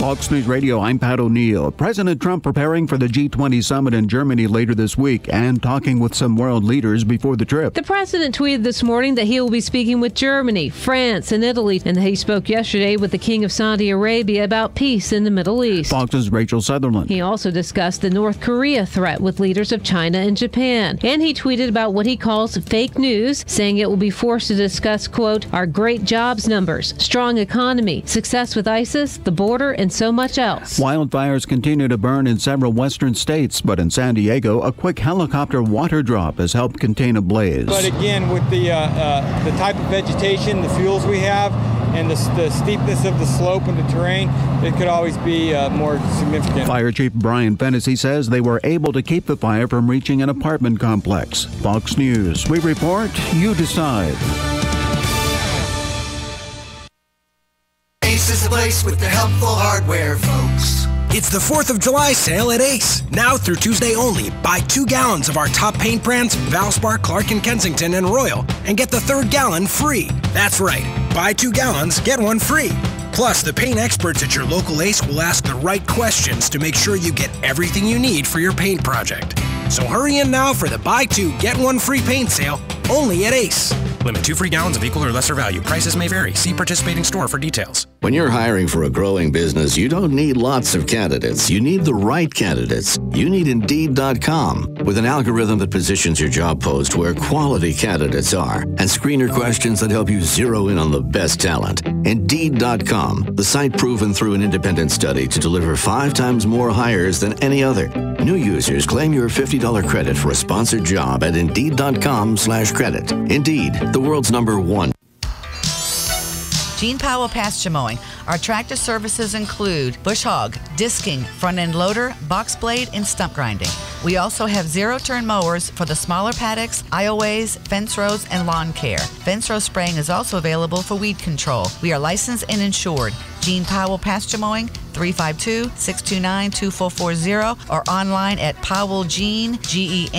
Fox News Radio, I'm Pat O'Neill. President Trump preparing for the G20 summit in Germany later this week and talking with some world leaders before the trip. The president tweeted this morning that he will be speaking with Germany, France, and Italy, and that he spoke yesterday with the King of Saudi Arabia about peace in the Middle East. Fox's Rachel Sutherland. He also discussed the North Korea threat with leaders of China and Japan. And he tweeted about what he calls fake news, saying it will be forced to discuss, quote, our great jobs numbers, strong economy, success with ISIS, the border, and so much else. Wildfires continue to burn in several western states, but in San Diego, a quick helicopter water drop has helped contain a blaze. But again, with the type of vegetation, the fuels we have, and the steepness of the slope and the terrain, it could always be more significant. Fire Chief Brian Fennessy says they were able to keep the fire from reaching an apartment complex. Fox News, we report, you decide. Ace is the place with the helpful hardware, folks. It's the 4th of July sale at Ace. Now through Tuesday only, buy 2 gallons of our top paint brands, Valspar, Clark & Kensington, and Royal, and get the 3rd gallon free. That's right. Buy 2 gallons, get 1 free. Plus, the paint experts at your local Ace will ask the right questions to make sure you get everything you need for your paint project. So hurry in now for the buy 2, get 1 free paint sale, only at Ace. Limit 2 free gallons of equal or lesser value. Prices may vary. See participating store for details. When you're hiring for a growing business, you don't need lots of candidates. You need the right candidates. You need Indeed.com. With an algorithm that positions your job post where quality candidates are and screener questions that help you zero in on the best talent. Indeed.com, the site proven through an independent study to deliver 5 times more hires than any other. New users claim your $50 credit for a sponsored job at Indeed.com/credit. Indeed, the world's #1. Gene Powell Pasture Mowing. Our tractor services include bush hog, disking, front end loader, box blade, and stump grinding. We also have zero-turn mowers for the smaller paddocks, aisleways, fence rows, and lawn care. Fence row spraying is also available for weed control. We are licensed and insured. Gene Powell Pasture Mowing, 352-629-2440, or online at powellgene, Gene,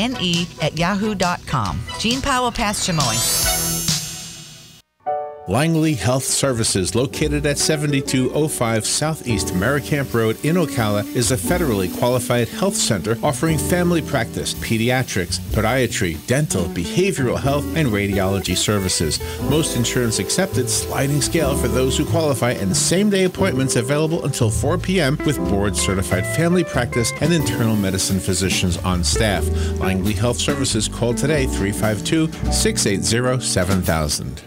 at yahoo.com. Gene Powell Pasture Mowing. Langley Health Services, located at 7205 Southeast Merricamp Road in Ocala, is a federally qualified health center offering family practice, pediatrics, podiatry, dental, behavioral health, and radiology services. Most insurance accepted, sliding scale for those who qualify, and same-day appointments available until 4 p.m. with board-certified family practice and internal medicine physicians on staff. Langley Health Services, call today 352-680-7000.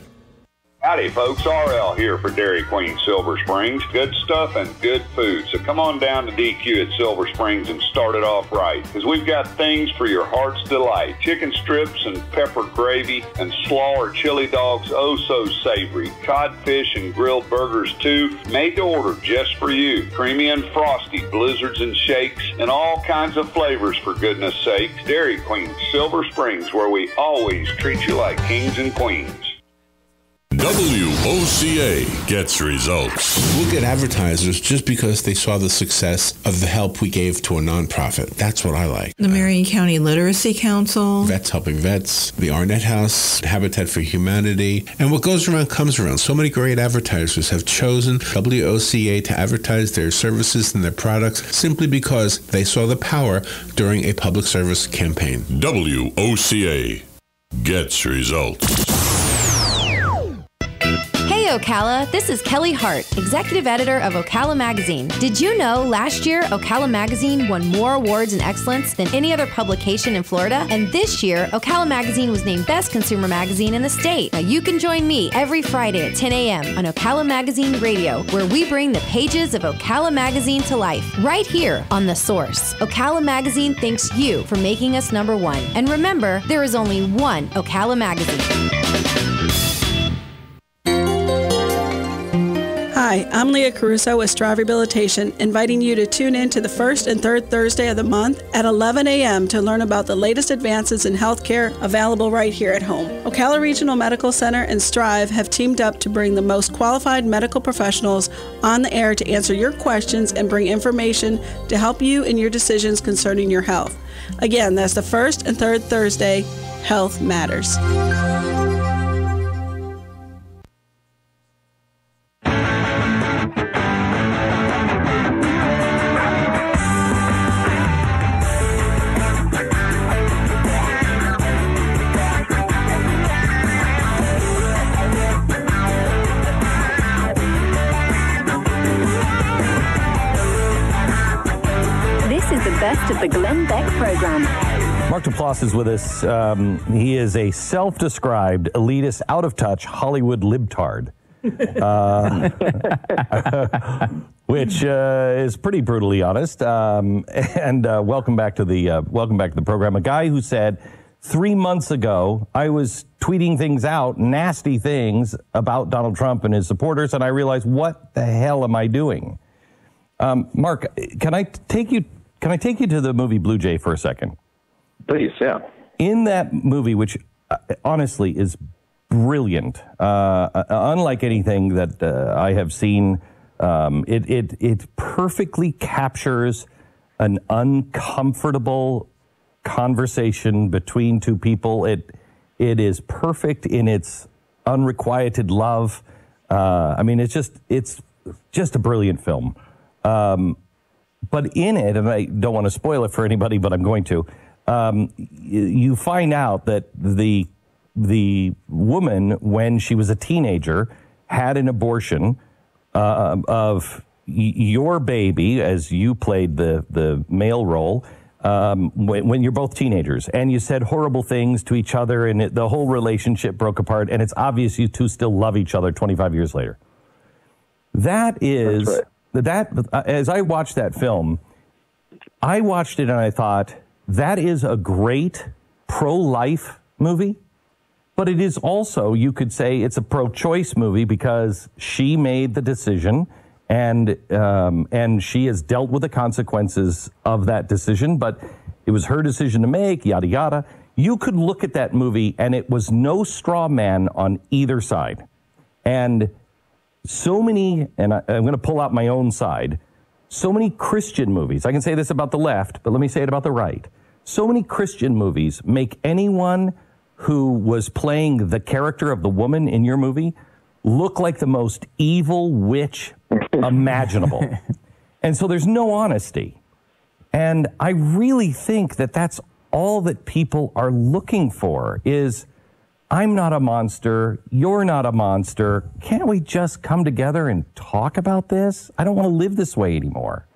Howdy, folks. RL here for Dairy Queen Silver Springs. Good stuff and good food. So come on down to DQ at Silver Springs and start it off right, because we've got things for your heart's delight. Chicken strips and pepper gravy and slaw or chili dogs, oh so savory. Codfish and grilled burgers too, made to order just for you. Creamy and frosty, blizzards and shakes, and all kinds of flavors for goodness sakes. Dairy Queen Silver Springs, where we always treat you like kings and queens. WOCA gets results. We'll get advertisers just because they saw the success of the help we gave to a nonprofit. That's what I like. The Marion County Literacy Council. Vets Helping Vets, the Arnett House, Habitat for Humanity, and what goes around comes around. So many great advertisers have chosen WOCA to advertise their services and their products simply because they saw the power during a public service campaign. WOCA gets results. Hey Ocala, this is Kelly Hart, Executive Editor of Ocala Magazine. Did you know last year Ocala Magazine won more awards in excellence than any other publication in Florida? And this year, Ocala Magazine was named Best Consumer Magazine in the state. Now you can join me every Friday at 10 a.m. on Ocala Magazine Radio, where we bring the pages of Ocala Magazine to life, right here on The Source. Ocala Magazine thanks you for making us #1. And remember, there is only one Ocala Magazine. Hi, I'm Leah Caruso with Strive Rehabilitation, inviting you to tune in to the first and third Thursday of the month at 11 a.m. to learn about the latest advances in healthcare available right here at home. Ocala Regional Medical Center and Strive have teamed up to bring the most qualified medical professionals on the air to answer your questions and bring information to help you in your decisions concerning your health. Again, that's the first and third Thursday. Health matters. Of the Glenn Beck program. Mark Duplass is with us. He is a self-described elitist, out-of-touch Hollywood libtard, which is pretty brutally honest. Welcome back to the program. A guy who said 3 months ago I was tweeting things out, nasty things about Donald Trump and his supporters, and I realized, what the hell am I doing? Mark, can I take you to the movie Blue Jay for a second? Please, yeah. In that movie, which honestly is brilliant, unlike anything that I have seen It perfectly captures an uncomfortable conversation between two people. It is perfect in its unrequited love. I mean, it's just a brilliant film. But in it, and I don't want to spoil it for anybody, but I'm going to, you find out that the woman, when she was a teenager, had an abortion of your baby, as you played the male role, when you're both teenagers, and you said horrible things to each other, and the whole relationship broke apart, and it's obvious you two still love each other 25 years later. That is... That's right. As I watched that film, I watched it and I thought, that is a great pro-life movie, but it is also, you could say, it's a pro-choice movie because she made the decision and she has dealt with the consequences of that decision, but it was her decision to make, yada, yada. You could look at that movie and it was no straw man on either side. And so many, and I'm going to pull out my own side, so many Christian movies, I can say this about the left, but let me say it about the right. So many Christian movies make anyone who was playing the character of the woman in your movie look like the most evil witch imaginable. And so there's no honesty. And I really think that that's all that people are looking for is, I'm not a monster. You're not a monster. Can't we just come together and talk about this? I don't want to live this way anymore.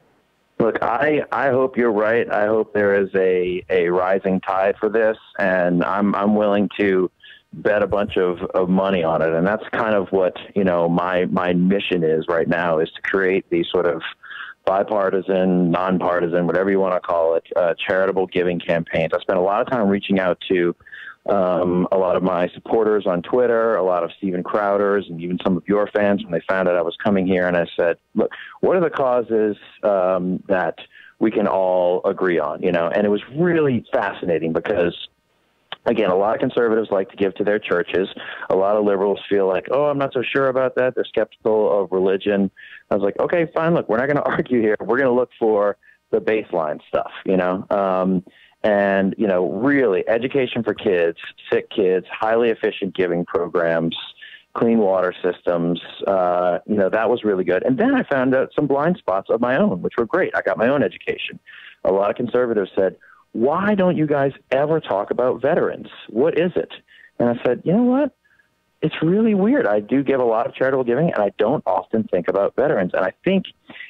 Look, I hope you're right. I hope there is a rising tide for this, and I'm willing to bet a bunch of money on it. And that's kind of what, my mission is right now, is to create these sort of bipartisan, nonpartisan, whatever you want to call it, charitable giving campaigns. I spent a lot of time reaching out to a lot of my supporters on Twitter, a lot of Steven Crowder's, and even some of your fans when they found out I was coming here. And I said, look, what are the causes that we can all agree on? And it was really fascinating because, again, a lot of conservatives like to give to their churches. A lot of liberals feel like, oh, I'm not so sure about that. They're skeptical of religion. I was like, okay, fine. Look, we're not going to argue here. We're going to look for the baseline stuff, and, really education for kids, sick kids, highly efficient giving programs, clean water systems, that was really good. And then I found out some blind spots of my own, which were great. I got my own education. A lot of conservatives said, why don't you guys ever talk about veterans? What is it? And I said, you know what? It's really weird. I do give a lot of charitable giving, and I don't often think about veterans. And I think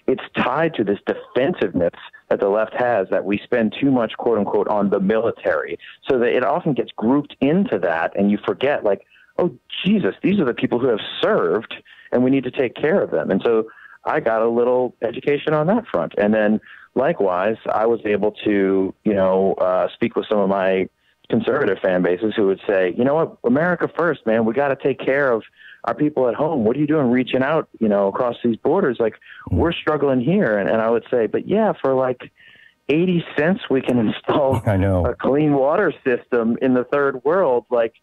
it's tied to this defensiveness that the left has, that we spend too much, quote unquote, on the military, so that it often gets grouped into that, and you forget, like, oh, Jesus, these are the people who have served, and we need to take care of them. And so I got a little education on that front. And then likewise, I was able to, speak with some of my conservative fan bases who would say, you know what, America first, man, we got to take care of our people at home. What are you doing reaching out, across these borders? Like, we're struggling here. And I would say, but yeah, for like 80 cents, we can install a clean water system in the third world. Like,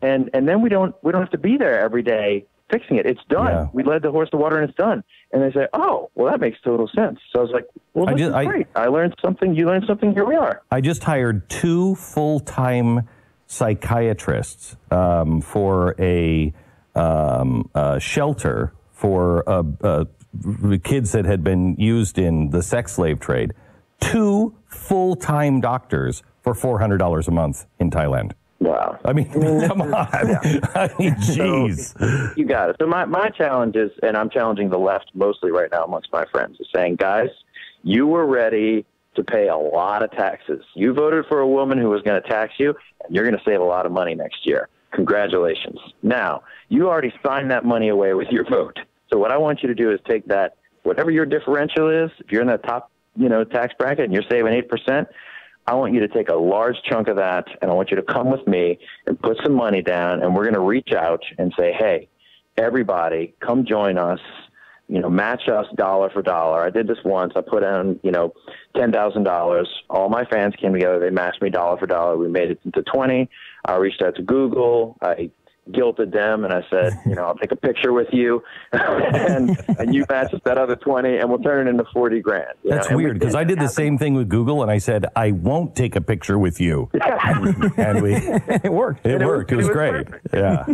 and then we don't have to be there every day fixing it. It's done. Yeah. We led the horse to water and it's done. And they say, oh, well, that makes total sense. So I was like, well, this is great. I learned something. You learned something. Here we are. I just hired 2 full-time psychiatrists for a shelter for kids that had been used in the sex slave trade. 2 full-time doctors for $400 a month in Thailand. Wow. I mean, come on. Yeah. I mean, geez. So, you got it. So my challenge is, and I'm challenging the left mostly right now amongst my friends, is saying, guys, you were ready to pay a lot of taxes. You voted for a woman who was going to tax you, and you're going to save a lot of money next year. Congratulations. Now, you already signed that money away with your vote. So what I want you to do is take that, whatever your differential is, if you're in the top, tax bracket and you're saving 8%, I want you to take a large chunk of that, and I want you to come with me and put some money down, and we're going to reach out and say, hey, everybody, come join us, match us dollar for dollar. I did this once. I put down, $10,000. All my fans came together. They matched me dollar for dollar. We made it into 20. I reached out to Google. I guilted them, and I said, I'll take a picture with you, and you match that other 20, and we'll turn it into 40 grand. That's weird, because I did the same thing with Google, and I said, I won't take a picture with you. And it worked. It worked. It was great. Perfect. Yeah.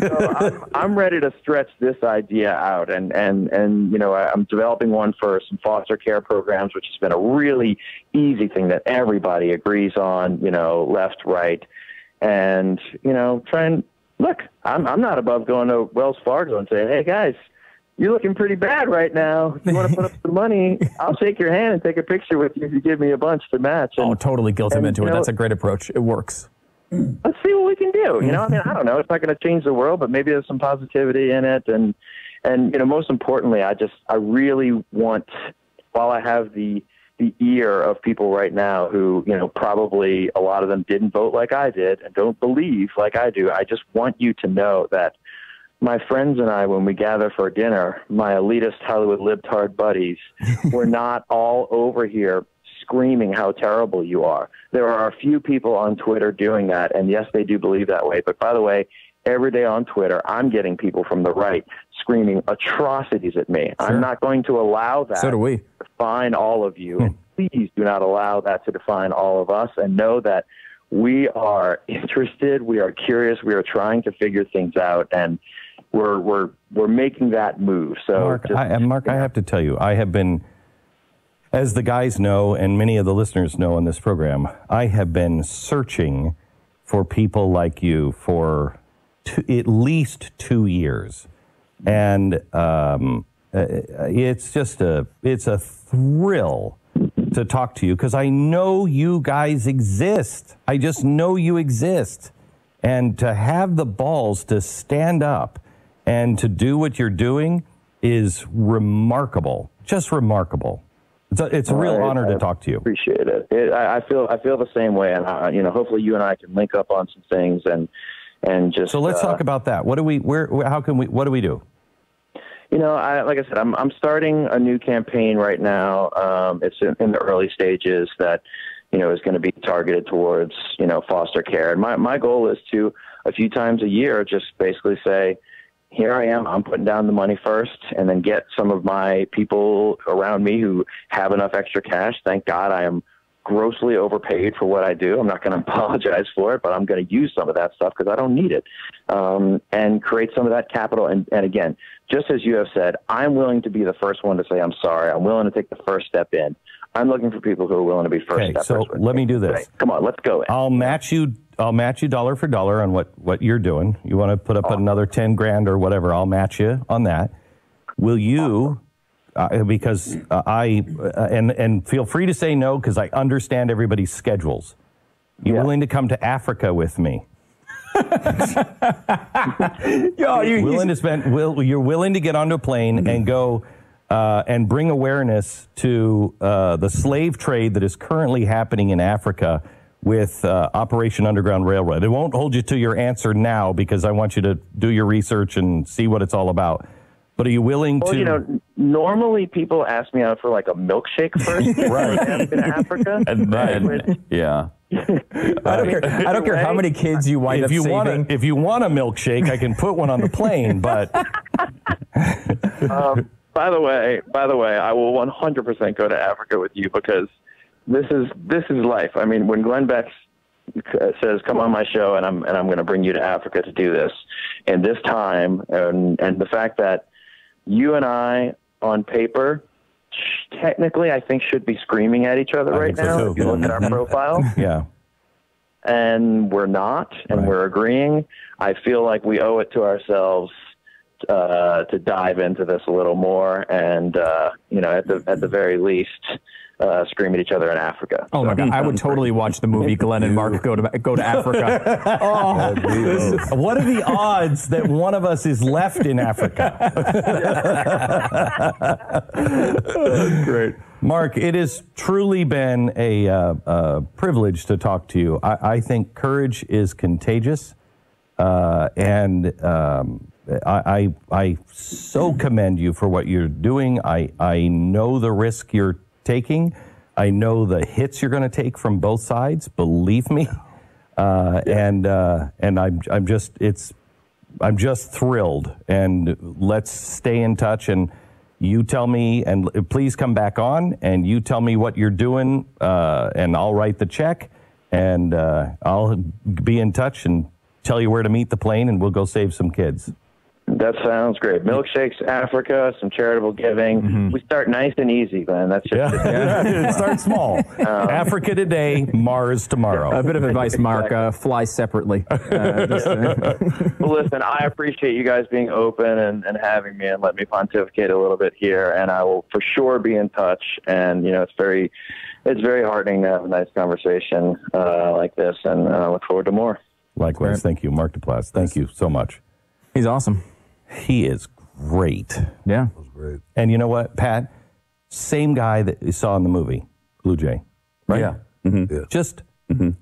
So I'm ready to stretch this idea out, and I'm developing one for some foster care programs, which has been a really easy thing that everybody agrees on, left, right, and, try and look, I'm not above going to Wells Fargo and saying, hey, guys, you're looking pretty bad right now. If you want to put up some money, I'll shake your hand and take a picture with you if you give me a bunch to match. And, totally guilt him into it. That's a great approach. It works. Let's see what we can do. I don't know. It's not going to change the world, but maybe there's some positivity in it. And most importantly, I really want, while I have the ear of people right now who, probably a lot of them didn't vote like I did and don't believe like I do. I just want you to know that my friends and I, when we gather for dinner, my elitist Hollywood libtard buddies, we're not all over here screaming how terrible you are. There are a few people on Twitter doing that, and yes, they do believe that way. But by the way, every day on Twitter, I'm getting people from the right screaming atrocities at me. Sure. I'm not going to allow that to define all of you. And please do not allow that to define all of us, and know that we are interested, we are curious, we are trying to figure things out, and we're making that move. So Mark, I have to tell you, I have been, as the guys know, and many of the listeners know on this program, I have been searching for people like you for at least 2 years. And it's a thrill to talk to you, because I know you guys exist. I just know you exist. And to have the balls to stand up and to do what you're doing is remarkable, just remarkable. It's a real honor to talk to you. Appreciate it. I feel the same way, and hopefully you and I can link up on some things and just. So let's talk about that. What do we do? Like I said, I'm starting a new campaign right now. It's in the early stages that, is going to be targeted towards, foster care. And my goal is to, a few times a year, just basically say, here I am, I'm putting down the money first, and then get some of my people around me who have enough extra cash. Thank God I am grossly overpaid for what I do. I'm not going to apologize for it, but I'm going to use some of that stuff because I don't need it, and create some of that capital. And again, just as you have said, I'm willing to be the first one to say, I'm sorry. I'm willing to take the first step in. I'm looking for people who are willing to be first steppers. So let me do this. Right. Come on, let's go. I'll match you dollar for dollar on what you're doing. You want to put up another 10 grand or whatever, I'll match you on that. Will you, because and feel free to say no, because I understand everybody's schedules. You willing to come to Africa with me? You're willing to get onto a plane and go and bring awareness to the slave trade that is currently happening in Africa with Operation Underground Railroad. It won't hold you to your answer now, because I want you to do your research and see what it's all about. But are you willing to? Normally people ask me out for like a milkshake first, right? In Africa, and then I don't care how many kids you wind up saving. If you want a milkshake, I can put one on the plane. But by the way, I will 100% go to Africa with you, because this is life. I mean, when Glenn Beck says, "Come on my show," and I'm going to bring you to Africa to do this, and this time, and the fact that you and I, on paper, technically, I think should be screaming at each other right now. If you look at our profile, yeah, and we're not, and we're agreeing. I feel like we owe it to ourselves to dive into this a little more, and at the very least, scream at each other in Africa. Oh my God! I would totally watch the movie Glenn and Mark go to Africa. What are the odds that one of us is left in Africa? Great, Mark. It has truly been a privilege to talk to you. I think courage is contagious, and I so commend you for what you're doing. I know the risk you're taking. I know the hits you're going to take from both sides. Believe me, and I'm just I'm just thrilled. And let's stay in touch. And you tell me, and please come back on, and you tell me what you're doing, and I'll write the check, and I'll be in touch and tell you where to meet the plane, and we'll go save some kids. That sounds great. Milkshakes, Africa, some charitable giving. Mm-hmm. We start nice and easy, Glenn. That's just Start small. Africa today, Mars tomorrow. A bit of advice, Mark. Fly separately. Well, listen, I appreciate you guys being open and having me and let me pontificate a little bit here, and I will for sure be in touch. And, it's very heartening to have a nice conversation like this, and I look forward to more. Likewise. Thank you, Mark Duplass. Thank you so much. He's awesome. He is great. Yeah. That was great. And you know what, Pat? Same guy that you saw in the movie, Blue Jay. Right? Yeah. Yeah. Just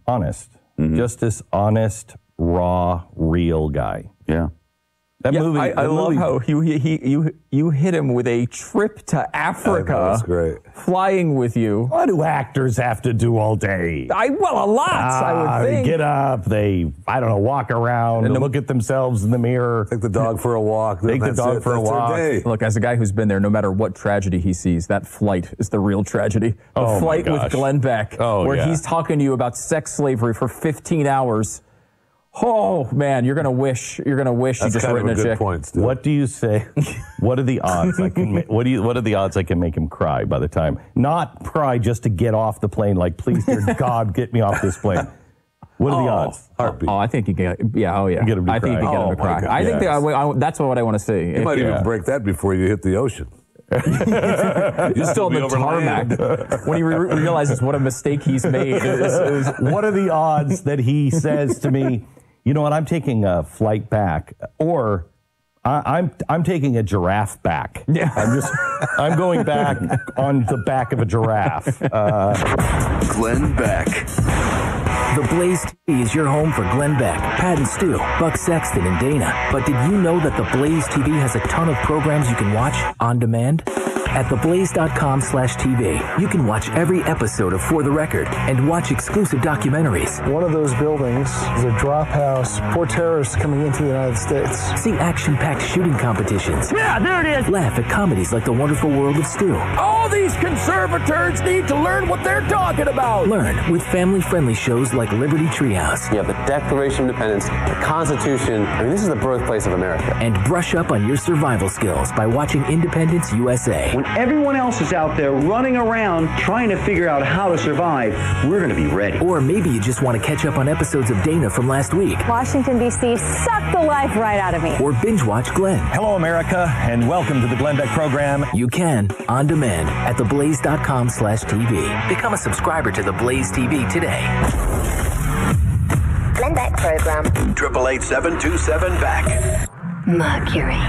honest. Just this honest, raw, real guy. Yeah. That movie. I love how you hit him with a trip to Africa. That's great. Flying with you. What do actors have to do all day? A lot, I would think. They get up, walk around, and look at themselves in the mirror. Take the dog for a walk. Take the dog for a walk. Look, as a guy who's been there, no matter what tragedy he sees, that flight is the real tragedy. The flight with Glenn Beck, where he's talking to you about sex slavery for 15 hours. Oh man, you're gonna wish you just written a check. What do you say? What are the odds I can? What are the odds I can make him cry by the time? Not cry just to get off the plane. Like, please, dear God, get me off this plane. What are the odds? Heartbeat. I think you can. Yeah. Oh yeah. Get him to I think you can get him to cry. God. I think that's what I want to see. You might even break that before you hit the ocean. You're still on the tarmac when he realizes what a mistake he's made. What are the odds that he says to me, you know what, I'm taking a flight back, or I'm taking a giraffe back. Yeah. I'm going back on the back of a giraffe. Glenn Beck. The Blaze TV is your home for Glenn Beck, Pat and Stu, Buck Sexton, and Dana. But did you know that the Blaze TV has a ton of programs you can watch on demand? At theblaze.com/TV, you can watch every episode of For the Record and watch exclusive documentaries. One of those buildings is a drop house for terrorists coming into the United States. See action-packed shooting competitions. Yeah, there it is. Laugh at comedies like The Wonderful World of Stu. All these conservators need to learn what they're talking about. Learn with family-friendly shows like Liberty Treehouse. You have the Declaration of Independence, the Constitution. I mean, this is the birthplace of America. And brush up on your survival skills by watching Independence USA. When everyone else is out there running around trying to figure out how to survive, we're going to be ready. Or maybe you just want to catch up on episodes of Dana from last week. Washington, D.C. sucked the life right out of me. Or binge watch Glenn. Hello, America, and welcome to the Glenn Beck program. You can, on demand, at theblaze.com/TV. Become a subscriber to The Blaze TV today. Glenn Beck program. 888-727-BECK. Mercury.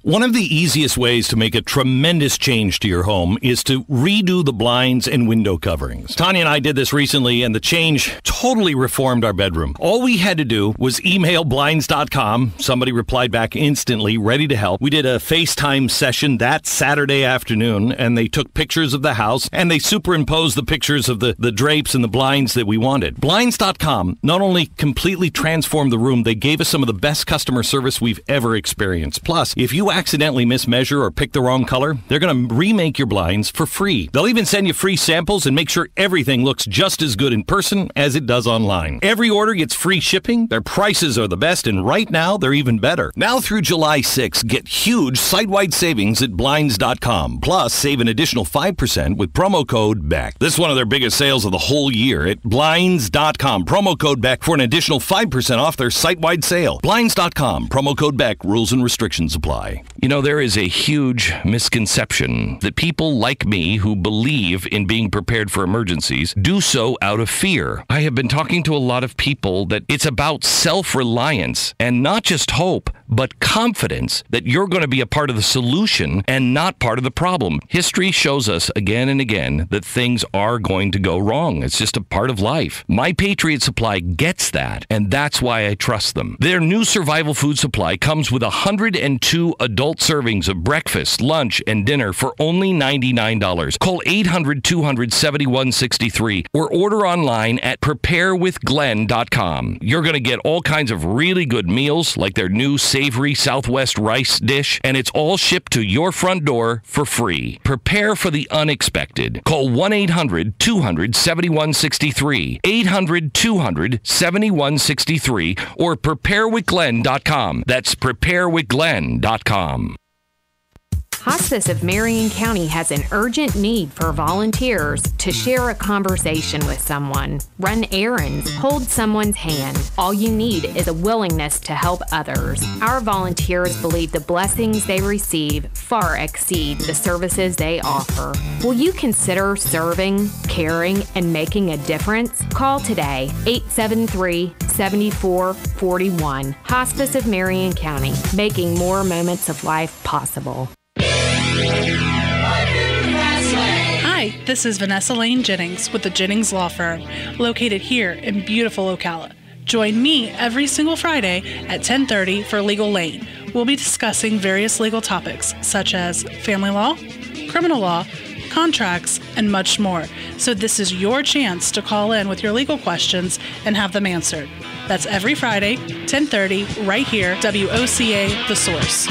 One of the easiest ways to make a tremendous change to your home is to redo the blinds and window coverings. Tanya and I did this recently, and the change totally reformed our bedroom. All we had to do was email blinds.com. Somebody replied back instantly, ready to help. We did a FaceTime session that Saturday afternoon, and they took pictures of the house, and they superimposed the pictures of the drapes and the blinds that we wanted. Blinds.com not only completely transformed the room, they gave us some of the best customer service we've ever experienced. Plus, if you accidentally mismeasure or pick the wrong color, they're going to remake your blinds for free. They'll even send you free samples and make sure everything looks just as good in person as it does online. Every order gets free shipping. Their prices are the best, and right now they're even better. Now through July 6th, get huge site-wide savings at Blinds.com. Plus, save an additional 5% with promo code BECK. This is one of their biggest sales of the whole year at Blinds.com. Promo code BECK for an additional 5% off their site-wide sale. Blinds.com. Promo code BECK. Rules and restrictions apply. You know, there is a huge misconception that people like me who believe in being prepared for emergencies do so out of fear. I have been talking to a lot of people that it's about self-reliance and not just hope, but confidence that you're going to be a part of the solution and not part of the problem. History shows us again and again that things are going to go wrong. It's just a part of life. My Patriot Supply gets that, and that's why I trust them. Their new survival food supply comes with 102 adult servings of breakfast, lunch, and dinner for only $99. Call 800-200-7163 or order online at preparewithglenn.com. You're going to get all kinds of really good meals like their new savory Southwest rice dish, and it's all shipped to your front door for free. Prepare for the unexpected. Call 1-800-200-7163, 800-200-7163, or preparewithglenn.com. That's preparewithglenn.com. Hospice of Marion County has an urgent need for volunteers to share a conversation with someone, run errands, hold someone's hand. All you need is a willingness to help others. Our volunteers believe the blessings they receive far exceed the services they offer. Will you consider serving, caring, and making a difference? Call today, 873-7441. Hospice of Marion County, making more moments of life possible. Hi, this is Vanessa Lane Jennings with the Jennings Law Firm, located here in beautiful Ocala. Join me every single Friday at 10:30 for Legal Lane. We'll be discussing various legal topics such as family law, criminal law, contracts, and much more. So this is your chance to call in with your legal questions and have them answered. That's every Friday, 10:30, right here, WOCA The Source.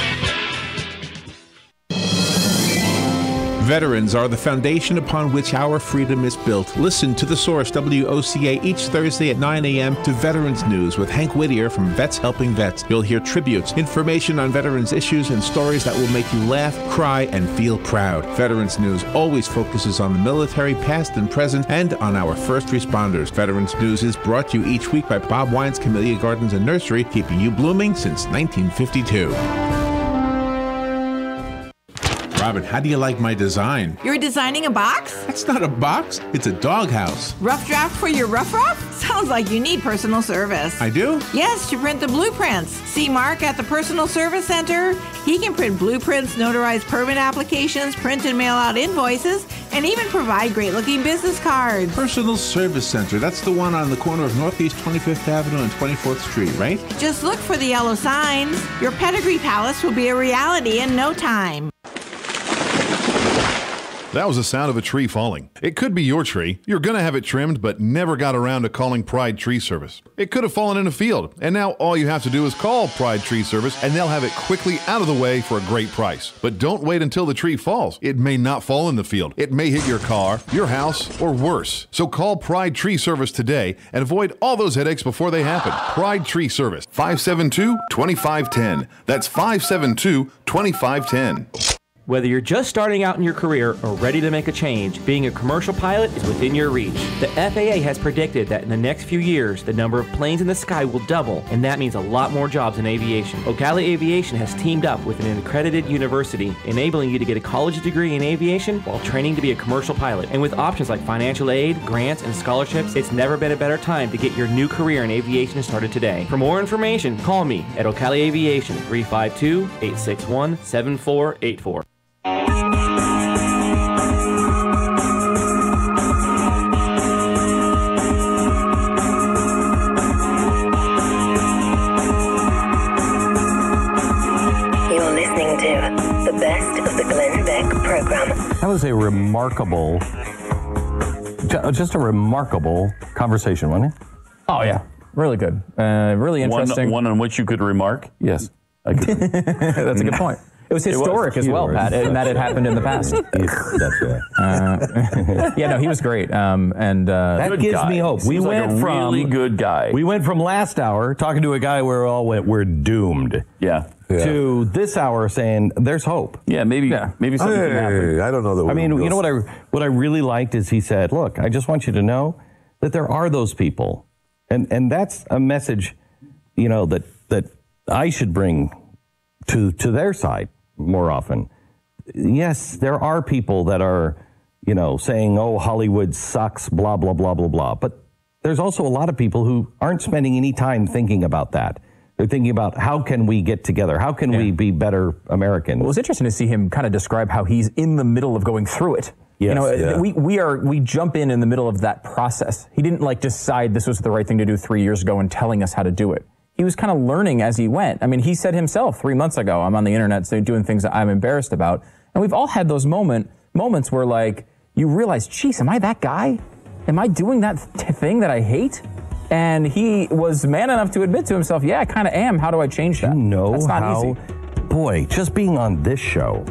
Veterans are the foundation upon which our freedom is built. Listen to The Source, WOCA, each Thursday at 9 a.m. to Veterans News with Hank Whittier from Vets Helping Vets. You'll hear tributes, information on veterans issues, and stories that will make you laugh, cry, and feel proud. Veterans News always focuses on the military, past and present, and on our first responders. Veterans News is brought to you each week by Bob Wine's Camellia Gardens and Nursery, keeping you blooming since 1952. Robin, how do you like my design? You're designing a box? That's not a box. It's a doghouse. Rough draft for your rough rough? Sounds like you need personal service. I do? Yes, to print the blueprints. See Mark at the Personal Service Center. He can print blueprints, notarize permit applications, print and mail out invoices, and even provide great-looking business cards. Personal Service Center. That's the one on the corner of Northeast 25th Avenue and 24th Street, right? Just look for the yellow signs. Your pedigree palace will be a reality in no time. That was the sound of a tree falling. It could be your tree. You're going to have it trimmed, but never got around to calling Pride Tree Service. It could have fallen in a field, and now all you have to do is call Pride Tree Service, and they'll have it quickly out of the way for a great price. But don't wait until the tree falls. It may not fall in the field. It may hit your car, your house, or worse. So call Pride Tree Service today and avoid all those headaches before they happen. Pride Tree Service, 572-2510. That's 572-2510. Whether you're just starting out in your career or ready to make a change, being a commercial pilot is within your reach. The FAA has predicted that in the next few years, the number of planes in the sky will double, and that means a lot more jobs in aviation. Ocala Aviation has teamed up with an accredited university, enabling you to get a college degree in aviation while training to be a commercial pilot. And with options like financial aid, grants, and scholarships, it's never been a better time to get your new career in aviation started today. For more information, call me at Ocala Aviation, 352-861-7484. The best of the Glenn Beck program. That was a remarkable, just a remarkable conversation, wasn't it? Oh, yeah. Really good. Really interesting. One on which you could remark? Yes. I could. That's a good point. It was historic as well, Pat, and that had happened in the past. That's right. Yeah, no, he was great. That gives me hope. We went from really good guy. We went from last hour talking to a guy where we all went, we're doomed. Yeah. To this hour saying there's hope. Yeah, maybe something can happen. I don't know that. I mean, you know what I really liked is he said, "Look, I just want you to know that there are those people," and that's a message, you know, that I should bring to their side more often. Yes, there are people that are, you know, saying, "Oh, Hollywood sucks," blah blah blah blah blah. But there's also a lot of people who aren't spending any time thinking about that. They're thinking about how can we get together? How can we be better Americans? Well, it was interesting to see him kind of describe how he's in the middle of going through it. Yes, we jump in the middle of that process. He didn't like decide this was the right thing to do 3 years ago and telling us how to do it. He was kind of learning as he went. I mean, he said himself 3 months ago, I'm on the internet doing things that I'm embarrassed about. And we've all had those moments where, like, you realize, geez, am I that guy? Am I doing that thing that I hate? And he was man enough to admit to himself, yeah, I kind of am. How do I change that? That's not easy. Boy, just being on this show,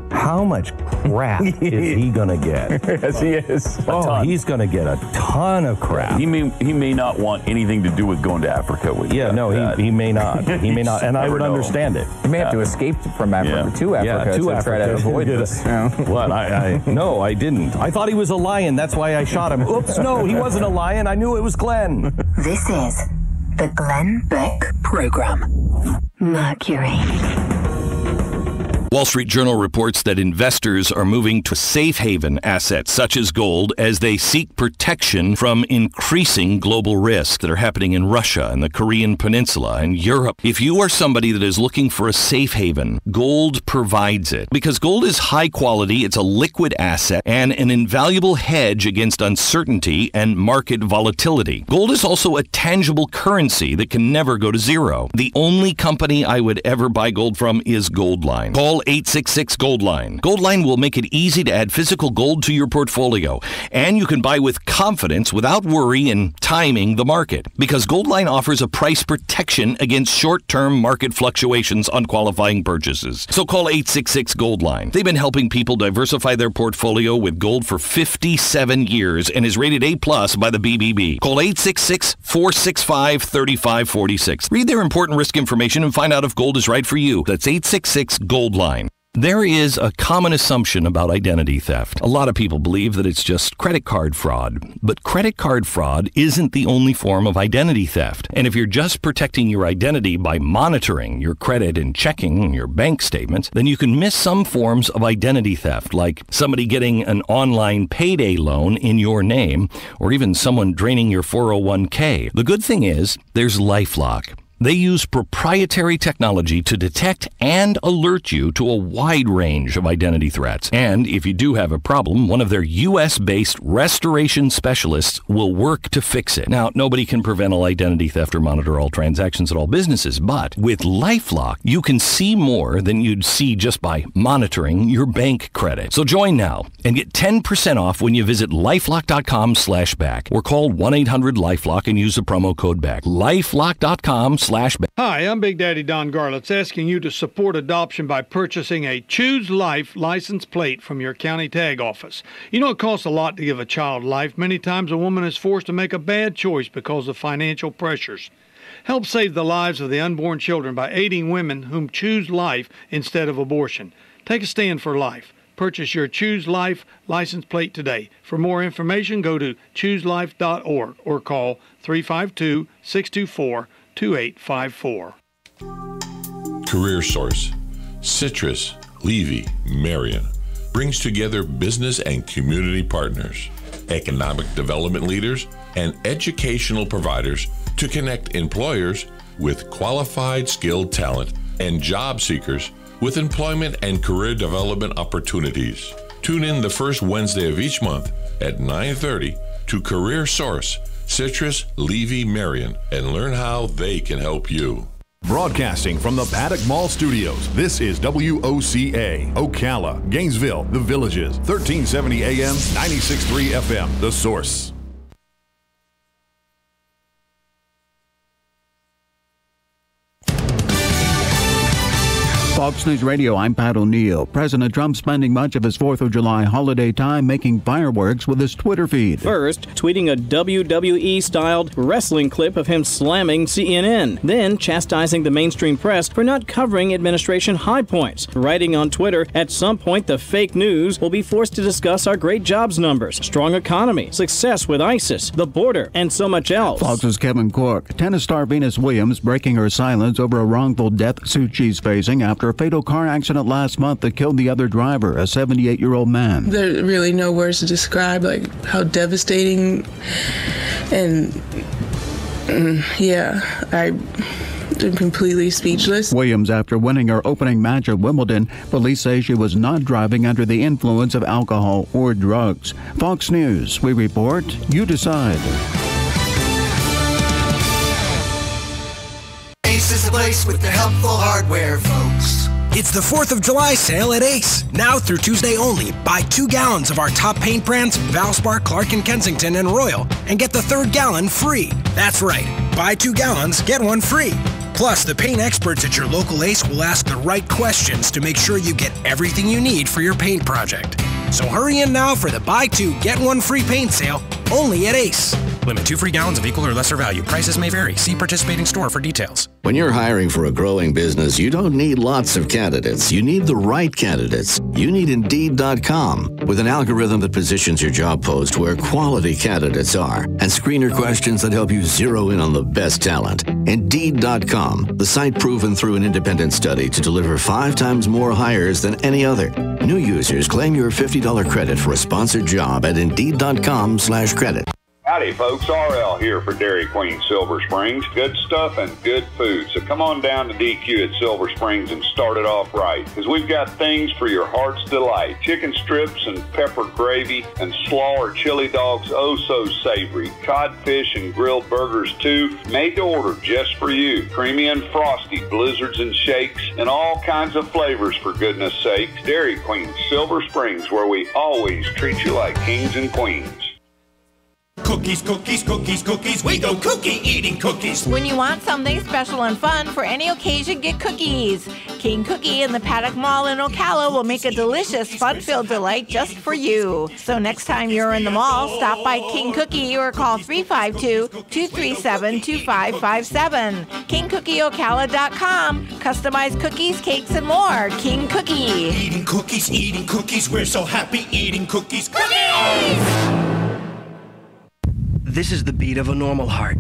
how much crap is he going to get? Yes, he is. He's going to get a ton of crap. He may not want anything to do with going to Africa with you. Yeah, no, he may not. He may not, and I would understand it. He may have to escape from Africa to Africa to try to avoid this. What? No, I didn't. I thought he was a lion. That's why I shot him. Oops, no, he wasn't a lion. I knew it was Glenn. This is the Glenn Beck Program. Mercury. Wall Street Journal reports that investors are moving to safe haven assets such as gold as they seek protection from increasing global risks that are happening in Russia and the Korean Peninsula and Europe. If you are somebody that is looking for a safe haven, gold provides it. Because gold is high quality, it's a liquid asset, and an invaluable hedge against uncertainty and market volatility. Gold is also a tangible currency that can never go to zero. The only company I would ever buy gold from is Goldline. Call 866-GOLDLINE. Goldline will make it easy to add physical gold to your portfolio, and you can buy with confidence without worry in timing the market, because Goldline offers a price protection against short-term market fluctuations on qualifying purchases. So call 866-GOLDLINE. They've been helping people diversify their portfolio with gold for 57 years and is rated A+ by the BBB. Call 866-465-3546. Read their important risk information and find out if gold is right for you. That's 866-GOLDLINE. There is a common assumption about identity theft. A lot of people believe that it's just credit card fraud. But credit card fraud isn't the only form of identity theft. And if you're just protecting your identity by monitoring your credit and checking your bank statements, then you can miss some forms of identity theft, like somebody getting an online payday loan in your name, or even someone draining your 401k. The good thing is, there's LifeLock. They use proprietary technology to detect and alert you to a wide range of identity threats. And if you do have a problem, one of their U.S.-based restoration specialists will work to fix it. Now, nobody can prevent all identity theft or monitor all transactions at all businesses, but with LifeLock, you can see more than you'd see just by monitoring your bank credit. So join now and get 10% off when you visit LifeLock.com/back or call 1-800-LifeLock and use the promo code BACK. LifeLock.com/back. Hi, I'm Big Daddy Don Garlitz, asking you to support adoption by purchasing a Choose Life license plate from your county tag office. You know, it costs a lot to give a child life. Many times a woman is forced to make a bad choice because of financial pressures. Help save the lives of the unborn children by aiding women whom choose life instead of abortion. Take a stand for life. Purchase your Choose Life license plate today. For more information, go to chooselife.org or call 352-624-2854. Career Source, Citrus, Levy, Marion brings together business and community partners, economic development leaders, and educational providers to connect employers with qualified, skilled talent and job seekers with employment and career development opportunities. Tune in the first Wednesday of each month at 9:30 to Career Source, Citrus, Levy, Marion, and learn how they can help you. Broadcasting from the Paddock Mall Studios, this is WOCA, Ocala, Gainesville, The Villages, 1370 AM, 96.3 FM, The Source. Fox News Radio, I'm Pat O'Neill. President Trump spending much of his 4th of July holiday time making fireworks with his Twitter feed. First, tweeting a WWE-styled wrestling clip of him slamming CNN. Then, chastising the mainstream press for not covering administration high points. Writing on Twitter, at some point the fake news will be forced to discuss our great jobs numbers, strong economy, success with ISIS, the border, and so much else. Fox's Kevin Cork. Tennis star Venus Williams breaking her silence over a wrongful death suit she's facing after a fatal car accident last month that killed the other driver, a 78-year-old man. There are really no words to describe how devastating and I'm completely speechless. Williams, after winning her opening match at Wimbledon, police say she was not driving under the influence of alcohol or drugs. Fox News, we report, you decide. Ace is the place with the helpful hardware, folks. It's the 4th of July sale at Ace. Now through Tuesday only, buy 2 gallons of our top paint brands, Valspar, Clark & Kensington, and Royal, and get the 3rd gallon free. That's right. Buy 2 gallons, get 1 free. Plus, the paint experts at your local Ace will ask the right questions to make sure you get everything you need for your paint project. So hurry in now for the buy 2, get 1 free paint sale, only at Ace. Limit 2 free gallons of equal or lesser value. Prices may vary. See participating store for details. When you're hiring for a growing business, you don't need lots of candidates. You need the right candidates. You need Indeed.com. With an algorithm that positions your job post where quality candidates are and screener questions that help you zero in on the best talent. Indeed.com, the site proven through an independent study to deliver 5 times more hires than any other. New users claim your $50 credit for a sponsored job at Indeed.com/credit. Howdy, folks. RL here for Dairy Queen Silver Springs. Good stuff and good food. So come on down to DQ at Silver Springs and start it off right, because we've got things for your heart's delight. Chicken strips and pepper gravy and slaw or chili dogs, oh so savory. Codfish and grilled burgers too, made to order just for you. Creamy and frosty, blizzards and shakes, and all kinds of flavors for goodness sakes. Dairy Queen Silver Springs, where we always treat you like kings and queens. Cookies, cookies, cookies, cookies. We go cookie eating cookies. When you want something special and fun for any occasion, get cookies. King Cookie in the Paddock Mall in Ocala will make a delicious, fun-filled delight just for you. So next time you're in the mall, stop by King Cookie or call 352-237-2557. KingCookieOcala.com. Customized cookies, cakes, and more. King Cookie. Eating cookies. We're so happy eating cookies. Cookies! This is the beat of a normal heart.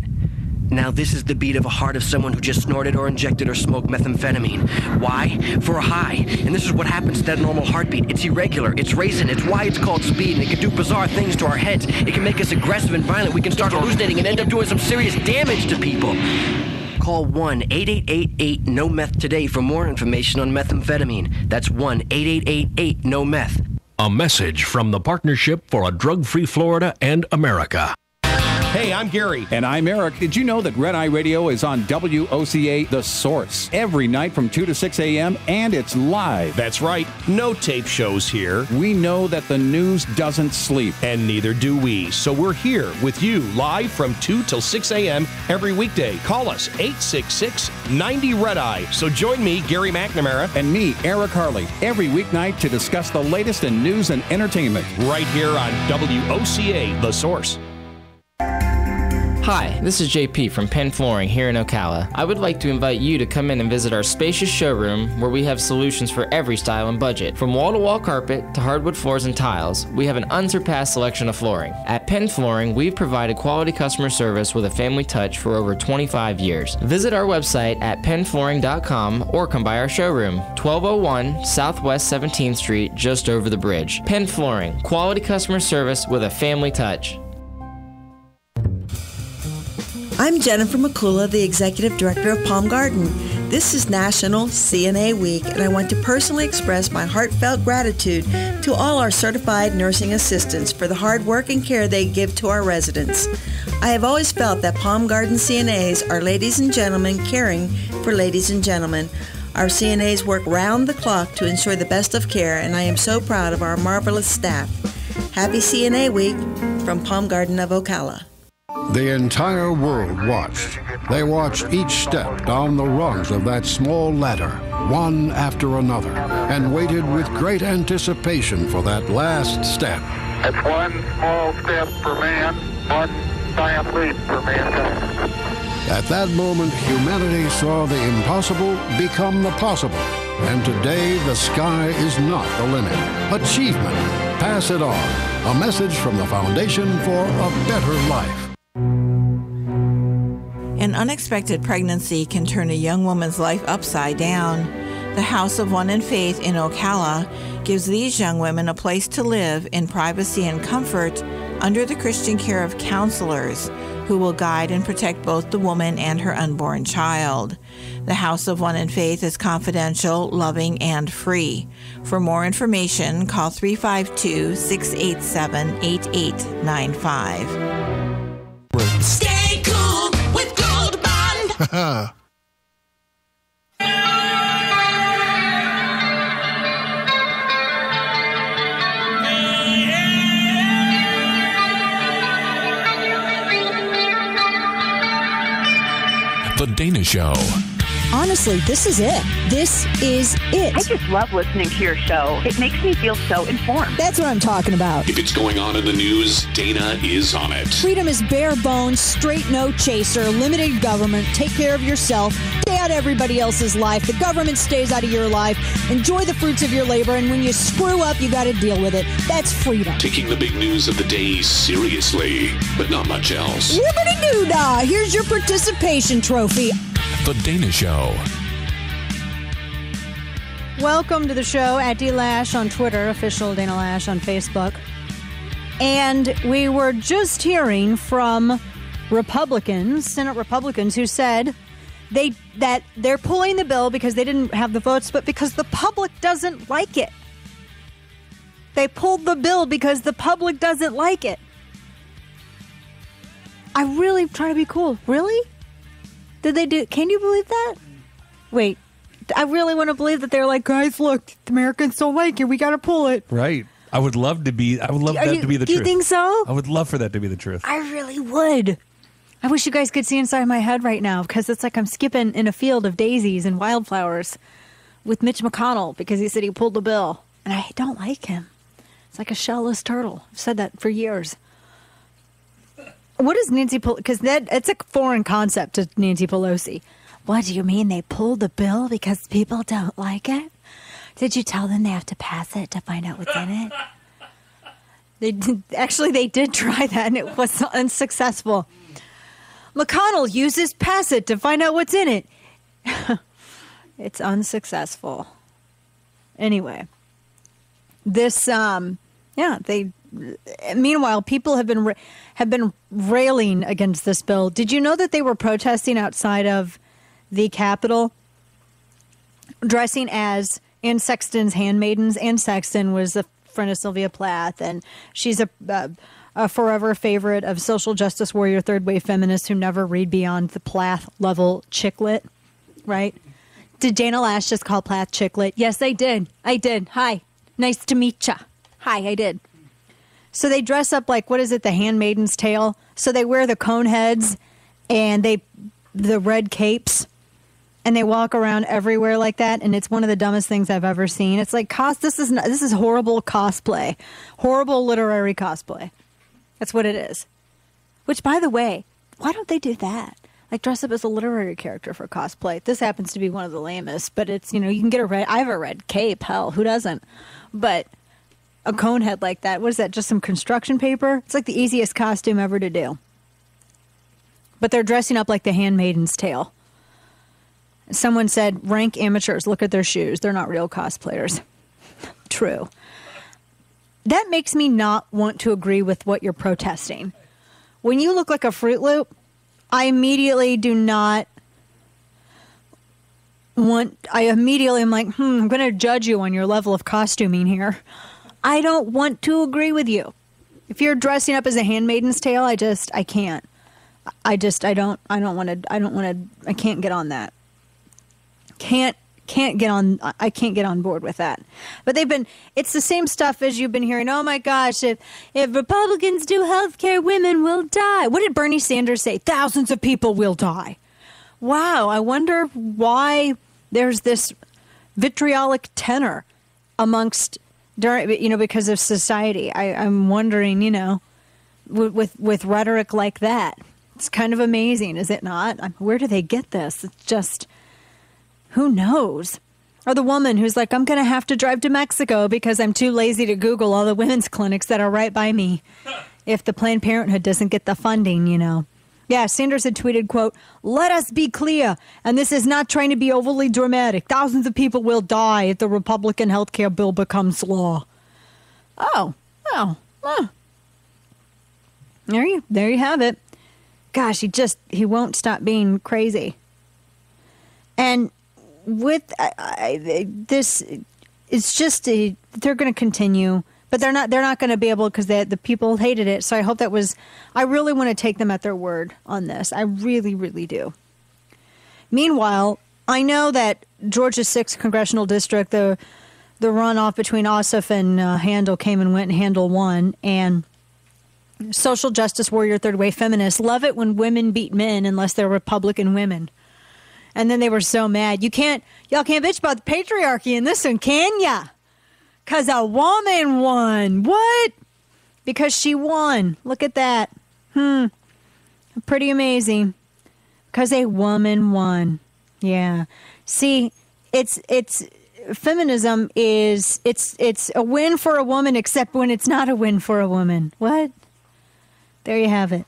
Now this is the beat of a heart of someone who just snorted or injected or smoked methamphetamine. Why? For a high. And this is what happens to that normal heartbeat. It's irregular, it's racing, it's why it's called speed, and it can do bizarre things to our heads. It can make us aggressive and violent. We can start hallucinating and end up doing some serious damage to people. Call 1-888-8-NO-METH today for more information on methamphetamine. That's 1-888-8-NO-METH. A message from the Partnership for a Drug-Free Florida and America. Hey, I'm Gary. And I'm Eric. Did you know that Red Eye Radio is on WOCA The Source every night from 2 to 6 a.m. and it's live? That's right. No tape shows here. We know that the news doesn't sleep. And neither do we. So we're here with you live from 2 till 6 a.m. every weekday. Call us 866-90-RED-EYE. So join me, Gary McNamara. And me, Eric Harley, every weeknight to discuss the latest in news and entertainment. Right here on WOCA The Source. Hi, this is JP from Penn Flooring here in Ocala. I would like to invite you to come in and visit our spacious showroom where we have solutions for every style and budget. From wall-to-wall carpet to hardwood floors and tiles, we have an unsurpassed selection of flooring. At Penn Flooring, we've provided quality customer service with a family touch for over 25 years. Visit our website at pennflooring.com or come by our showroom, 1201 Southwest 17th Street, just over the bridge. Penn Flooring, quality customer service with a family touch. I'm Jennifer McCullough, the Executive Director of Palm Garden. This is National CNA Week, and I want to personally express my heartfelt gratitude to all our certified nursing assistants for the hard work and care they give to our residents. I have always felt that Palm Garden CNAs are ladies and gentlemen caring for ladies and gentlemen. Our CNAs work round the clock to ensure the best of care, and I am so proud of our marvelous staff. Happy CNA Week from Palm Garden of Ocala. The entire world watched. They watched each step down the rungs of that small ladder, one after another, and waited with great anticipation for that last step. It's one small step for man, one giant leap for mankind. At that moment, humanity saw the impossible become the possible. And today, the sky is not the limit. Achievement. Pass it on. A message from the Foundation for a Better Life. An unexpected pregnancy can turn a young woman's life upside down. The House of One in Faith in Ocala gives these young women a place to live in privacy and comfort under the Christian care of counselors who will guide and protect both the woman and her unborn child. The House of One in Faith is confidential, loving, and free. For more information, call 352-687-8895. Stay cool with Gold Bond. The Dana Show. Honestly, this is it. This is it. I just love listening to your show. It makes me feel so informed. That's what I'm talking about. If it's going on in the news, Dana is on it. Freedom is bare bones, straight no chaser, limited government, take care of yourself, stay out of everybody else's life, the government stays out of your life, enjoy the fruits of your labor, and when you screw up, you got to deal with it. That's freedom. Taking the big news of the day seriously, but not much else. Yippity-doo-dah! Here's your participation trophy. The Dana Show. Welcome to the show at D-Lash on Twitter, official Dana Lash on Facebook. And we were just hearing from Republicans, Senate Republicans, who said that they're pulling the bill because they didn't have the votes, but because the public doesn't like it. They pulled the bill because the public doesn't like it. I really try to be cool. Really? Did they do? Can you believe that? Wait, I really want to believe that they're like, guys, look, the Americans don't like it. We got to pull it. Right. I would love that to be the truth. You think so? I would love for that to be the truth. I really would. I wish you guys could see inside my head right now, because it's like I'm skipping in a field of daisies and wildflowers with Mitch McConnell because he said he pulled the bill. And I don't like him. It's like a shellless turtle. I've said that for years. What is Nancy Pelosi? Because it's a foreign concept to Nancy Pelosi. What do you mean they pulled the bill because people don't like it? Did you tell them they have to pass it to find out what's in it? They did try that, and it was unsuccessful. McConnell uses pass it to find out what's in it. It's unsuccessful. Anyway, this meanwhile, people have been railing against this bill. Did you know that they were protesting outside of the Capitol, dressing as Anne Sexton's handmaidens? Anne Sexton was a friend of Sylvia Plath, and she's a forever favorite of social justice warrior, third wave feminists who never read beyond the Plath level chick lit, right? Did Dana Lash just call Plath chick lit? Yes, I did. Hi. Nice to meet ya. Hi, I did. So they dress up like, what is it, the Handmaid's Tale? So they wear the cone heads and the red capes, and they walk around everywhere like that, and it's one of the dumbest things I've ever seen. It's like this is horrible cosplay, horrible literary cosplay. That's what it is. Which, by the way, why don't they do that? Like dress up as a literary character for cosplay. This happens to be one of the lamest, but it's, you can get I have a red cape. Hell, who doesn't? But a cone head like that, what is that, just some construction paper? It's like the easiest costume ever to do. But they're dressing up like the Handmaid's Tale. Someone said, rank amateurs, look at their shoes. They're not real cosplayers. True. That makes me not want to agree with what you're protesting. When you look like a Fruit Loop, I immediately do not want, I'm like, I'm going to judge you on your level of costuming here. I don't want to agree with you. If you're dressing up as a Handmaid's Tale, I can't. I can't get on that. I can't get on board with that. But it's the same stuff as you've been hearing. Oh my gosh, if Republicans do health care, women will die. What did Bernie Sanders say? Thousands of people will die. Wow, I wonder why there's this vitriolic tenor amongst, because of society. I'm wondering, with rhetoric like that. It's kind of amazing, is it not? Where do they get this? It's just, who knows? Or the woman who's like, I'm going to have to drive to Mexico because I'm too lazy to Google all the women's clinics that are right by me if the Planned Parenthood doesn't get the funding, Yeah, Sanders had tweeted, quote, let us be clear, and this is not trying to be overly dramatic. Thousands of people will die if the Republican health care bill becomes law. Oh. There you have it. Gosh, he won't stop being crazy. And with this, it's just they're going to continue, but they're not going to be able, because the people hated it. So I hope I really want to take them at their word on this. I really, really do. Meanwhile, I know that Georgia's 6th congressional district, the runoff between Ossoff and Handel came and went, and Handel won. And social justice warrior, third wave feminists love it when women beat men unless they're Republican women. And then they were so mad. Y'all can't bitch about the patriarchy in this one, can ya? Because a woman won. What? Because she won. Look at that. Pretty amazing. Because a woman won. Yeah. See, it's feminism is it's a win for a woman, except when it's not a win for a woman. What? There you have it.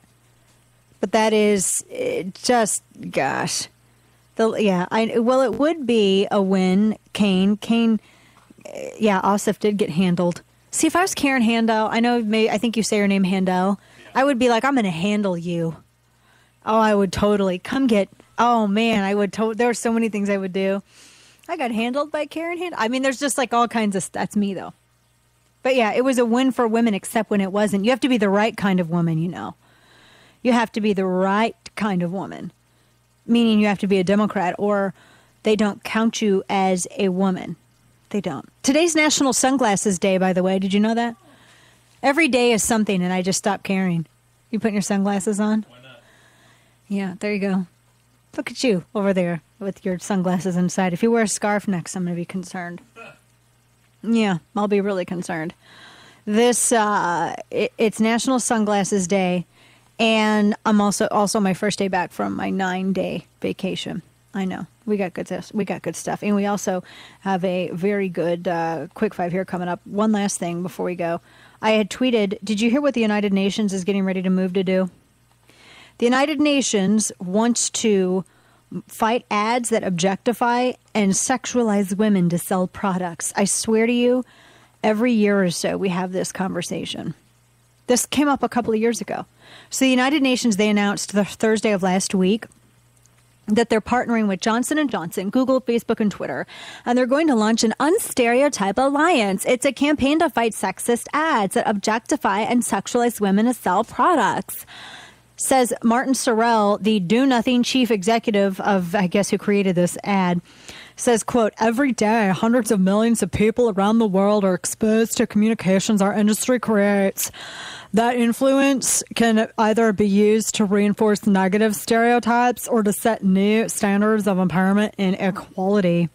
But that is just, gosh. It would be a win, Kane. Ossoff did get handled. See, if I was Karen Handel, I think you say her name Handel, I would be like, I'm going to handle you. Oh, I would totally. Oh, man, there were so many things I would do. I got handled by Karen Handel. I mean, there's just like all kinds of, that's me though. But yeah, it was a win for women, except when it wasn't. You have to be the right kind of woman, You have to be the right kind of woman. Meaning you have to be a Democrat, or they don't count you as a woman. They don't. Today's National Sunglasses Day, by the way. Did you know that? Every day is something, and I just stopped caring. You putting your sunglasses on? Why not? Yeah, there you go. Look at you over there with your sunglasses inside. If you wear a scarf next, I'm going to be concerned. Yeah, I'll be really concerned. It's National Sunglasses Day. And I'm also my first day back from my 9-day vacation. I know. We got good stuff. And we also have a very good quick 5 here coming up. One last thing before we go. I had tweeted, did you hear what the United Nations is getting ready to move to do? The United Nations wants to fight ads that objectify and sexualize women to sell products. I swear to you, every year or so we have this conversation. This came up a couple of years ago. So the United Nations, they announced the Thursday of last week that they're partnering with Johnson & Johnson, Google, Facebook, and Twitter, and they're going to launch an Unstereotype Alliance. It's a campaign to fight sexist ads that objectify and sexualize women to sell products. Says Martin Sorrell, the do-nothing chief executive of, I guess, who created this ad, says, quote, every day, hundreds of millions of people around the world are exposed to communications our industry creates. That influence can either be used to reinforce negative stereotypes or to set new standards of empowerment and equality.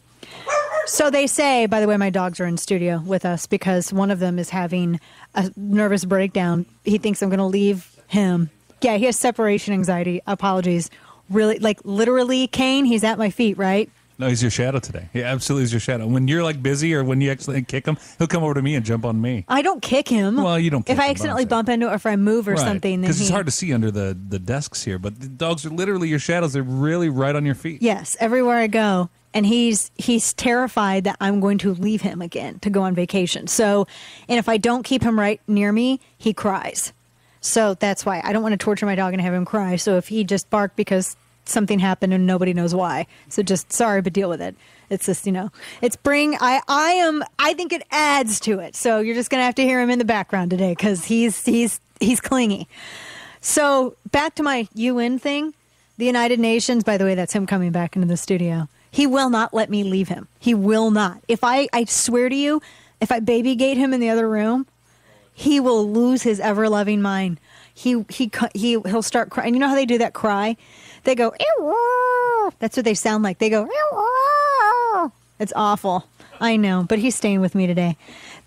So they say, by the way, my dogs are in studio with us because one of them is having a nervous breakdown. He thinks I'm going to leave him. Yeah, he has separation anxiety. Apologies. Really, like literally, Kane, he's at my feet, right? No, he's your shadow today. He absolutely is your shadow. When you're like busy or when you accidentally kick him, he'll come over to me and jump on me. I don't kick him. Well, you don't kick him. If I accidentally bump into it or if I move or something, then because it's hard to see under the desks here. But the dogs are literally your shadows. They're really right on your feet. Yes, everywhere I go. And he's terrified that I'm going to leave him again to go on vacation. So, and if I don't keep him right near me, he cries. So that's why I don't want to torture my dog and have him cry. So if he just barked because something happened and nobody knows why. So just sorry, but deal with it. It's just, it's I think it adds to it. So you're just going to have to hear him in the background today because he's clingy. So back to my UN thing, the United Nations, by the way, that's him coming back into the studio. He will not let me leave him. He will not. If I swear to you, if I baby gate him in the other room, he will lose his ever-loving mind. He'll start crying. You know how they do that cry? They go, ew. That's what they sound like. They go, ew. It's awful. I know, but he's staying with me today.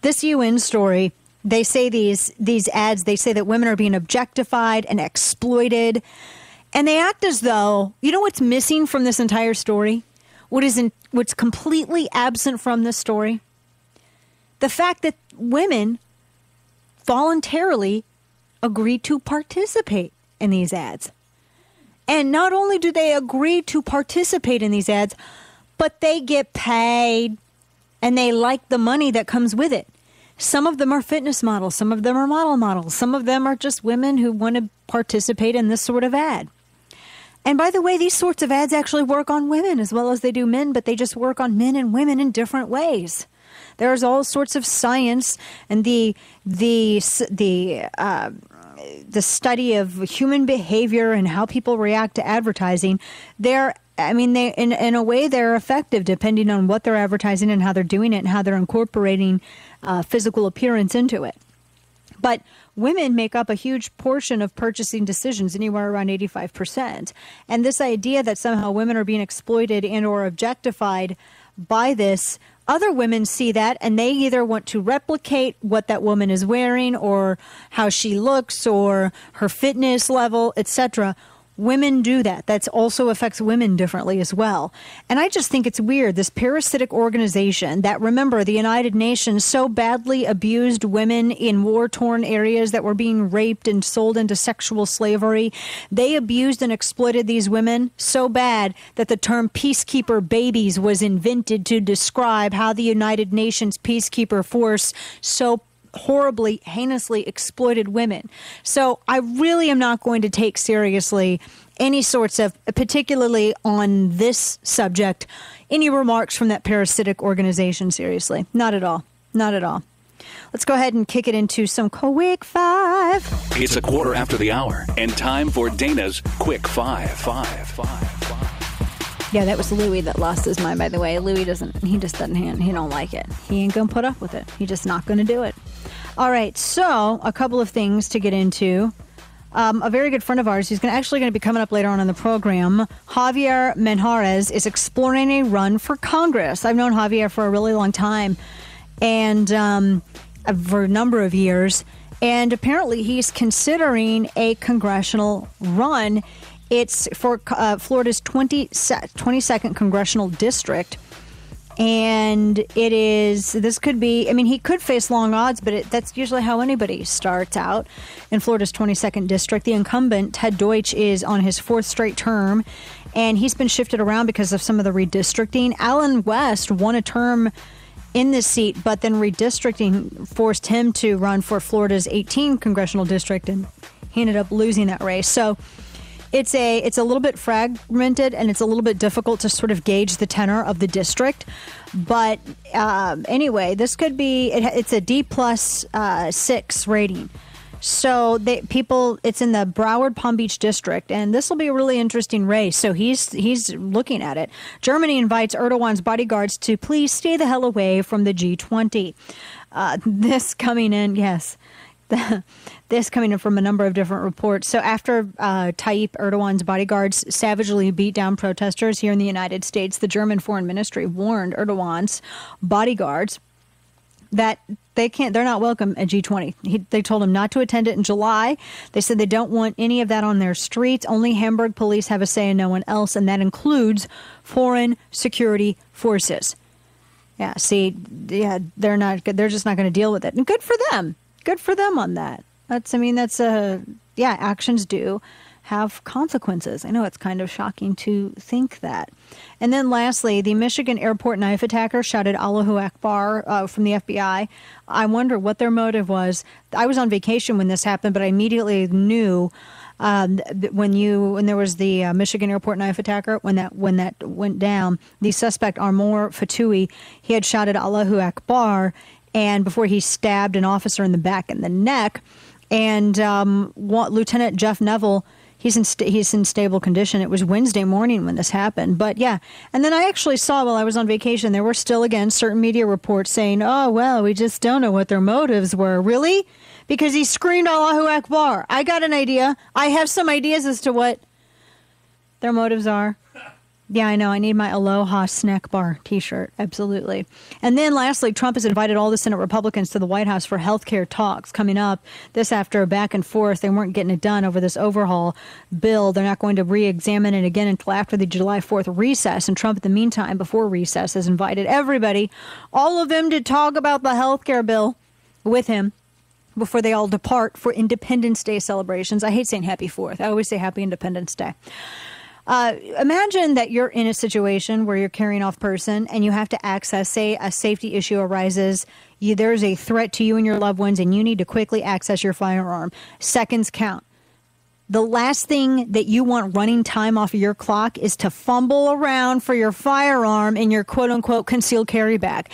This UN story, they say these ads, they say that women are being objectified and exploited. And they act as though, you know what's missing from this entire story? What's completely absent from this story? The fact that women voluntarily agree to participate in these ads. And not only do they agree to participate in these ads, but they get paid and they like the money that comes with it. Some of them are fitness models. Some of them are models. Some of them are just women who want to participate in this sort of ad. And by the way, these sorts of ads actually work on women as well as they do men, but they just work on men and women in different ways. There's all sorts of science and the study of human behavior and how people react to advertising. In a way, they're effective depending on what they're advertising and how they're doing it and how they're incorporating physical appearance into it. But women make up a huge portion of purchasing decisions, anywhere around 85%. And this idea that somehow women are being exploited and or objectified by this, other women see that and they either want to replicate what that woman is wearing or how she looks or her fitness level, etc. Women do that. That also affects women differently as well. And I just think it's weird. This parasitic organization that, remember, the United Nations so badly abused women in war-torn areas that were being raped and sold into sexual slavery. They abused and exploited these women so bad that the term peacekeeper babies was invented to describe how the United Nations peacekeeper force so horribly, heinously exploited women. So I really am not going to take seriously any sorts of, particularly on this subject, any remarks from that parasitic organization seriously. Not at all. Not at all. Let's go ahead and kick it into some Quick Five. It's a quarter after the hour and time for Dana's Quick Five. Yeah, that was Louie that lost his mind, by the way. Louie he don't like it. He ain't going to put up with it. He's just not going to do it. All right, so a couple of things to get into. A very good friend of ours, who's actually going to be coming up later on in the program, Javier Menjarez, is exploring a run for Congress. I've known Javier for a really long time, and for a number of years, and apparently he's considering a congressional run. It's for Florida's 22nd congressional district. And this could be, he could face long odds, but that's usually how anybody starts out in Florida's 22nd district. The incumbent, Ted Deutsch, is on his fourth straight term, and he's been shifted around because of some of the redistricting. Alan West won a term in this seat, but then redistricting forced him to run for Florida's 18th congressional district, and he ended up losing that race. So it's a little bit fragmented, and it's a little bit difficult to sort of gauge the tenor of the district. But anyway, this could be, it's a D+6 rating. So it's in the Broward Palm Beach district, and this will be a really interesting race. So he's looking at it. Germany invites Erdogan's bodyguards to please stay the hell away from the G20. This coming in, yes. This coming in from a number of different reports. So after Tayyip Erdogan's bodyguards savagely beat down protesters here in the United States, the German Foreign Ministry warned Erdogan's bodyguards that they're not welcome at G20. They told him not to attend it in July. They said they don't want any of that on their streets. Only Hamburg police have a say and no one else, and that includes foreign security forces. Yeah, see, they're just not going to deal with it. And good for them. Good for them on that. Actions do have consequences. I know it's kind of shocking to think that. And then lastly, the Michigan airport knife attacker shouted Allahu Akbar from the FBI. I wonder what their motive was. I was on vacation when this happened, but I immediately knew when there was the Michigan airport knife attacker, when that went down, the suspect Armor Fatoui, he had shouted Allahu Akbar, and before he stabbed an officer in the back and the neck. And Lieutenant Jeff Neville, he's in stable condition. It was Wednesday morning when this happened. But yeah, and then I actually saw while I was on vacation, there were still, again, certain media reports saying, oh, well, we just don't know what their motives were. Really? Because he screamed Allahu Akbar. I got an idea. I have some ideas as to what their motives are. Yeah, I know. I need my Aloha snack bar T-shirt. Absolutely. And then lastly, Trump has invited all the Senate Republicans to the White House for health care talks coming up. This after a back and forth. They weren't getting it done over this overhaul bill. They're not going to re-examine it again until after the July 4th recess. And Trump, in the meantime, before recess, has invited everybody, all of them, to talk about the health care bill with him before they all depart for Independence Day celebrations. I hate saying Happy 4th. I always say Happy Independence Day. Imagine that you're in a situation where you're carrying off person and you have to access, say a safety issue arises. There's a threat to you and your loved ones and you need to quickly access your firearm. Seconds count. The last thing that you want running time off of your clock is to fumble around for your firearm in your quote-unquote concealed carry bag.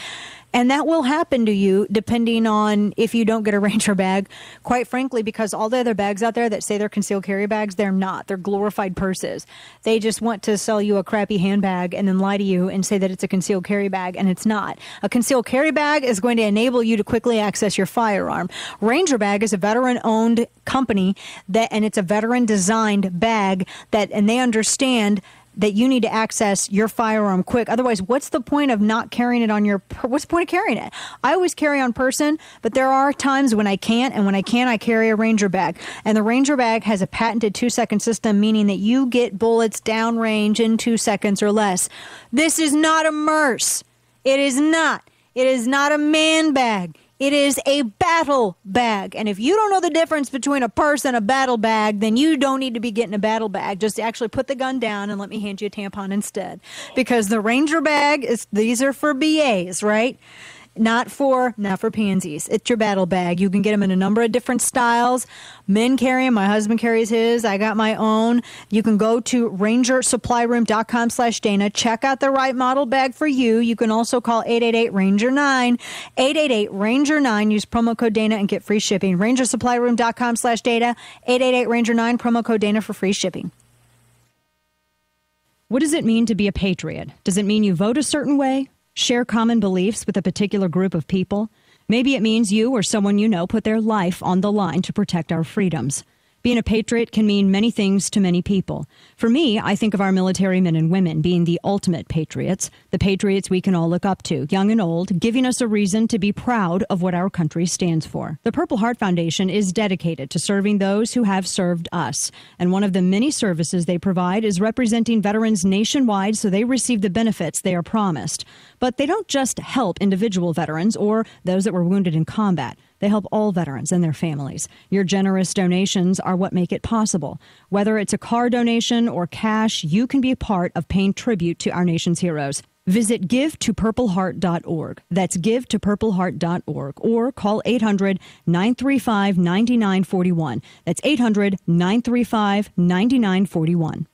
And that will happen to you depending on if you don't get a Ranger bag. Quite frankly, because all the other bags out there that say they're concealed carry bags, they're not. They're glorified purses. They just want to sell you a crappy handbag and then lie to you and say that it's a concealed carry bag, and it's not. A concealed carry bag is going to enable you to quickly access your firearm. Ranger Bag is a veteran-owned company, and it's a veteran-designed bag and they understand that you need to access your firearm quick. Otherwise, what's the point of not carrying it on what's the point of carrying it? I always carry on person, but there are times when I can't, and when I can, I carry a Ranger bag. And the Ranger bag has a patented 2-second system, meaning that you get bullets downrange in 2 seconds or less. This is not a MERS. It is not. It is not a man bag. It is a battle bag. And if you don't know the difference between a purse and a battle bag, then you don't need to be getting a battle bag. Just actually put the gun down and let me hand you a tampon instead. Because the Ranger bag, these are for BAs, right? Not for pansies. It's your battle bag. You can get them in a number of different styles. Men carry them. My husband carries his. I got my own. You can go to rangersupplyroom.com/Dana. Check out the right model bag for you. You can also call 888-RANGER-9. 888-RANGER-9. Use promo code Dana and get free shipping. rangersupplyroom.com/Dana. 888-RANGER-9. Promo code Dana for free shipping. What does it mean to be a patriot? Does it mean you vote a certain way? Share common beliefs with a particular group of people? Maybe it means you or someone you know put their life on the line to protect our freedoms. Being a patriot can mean many things to many people. For me, I think of our military men and women being the ultimate patriots, the patriots we can all look up to, young and old, giving us a reason to be proud of what our country stands for. The Purple Heart Foundation is dedicated to serving those who have served us, and one of the many services they provide is representing veterans nationwide so they receive the benefits they are promised. But they don't just help individual veterans or those that were wounded in combat. They help all veterans and their families. Your generous donations are what make it possible. Whether it's a car donation or cash, you can be a part of paying tribute to our nation's heroes. Visit givetopurpleheart.org. That's givetopurpleheart.org. Or call 800-935-9941. That's 800-935-9941.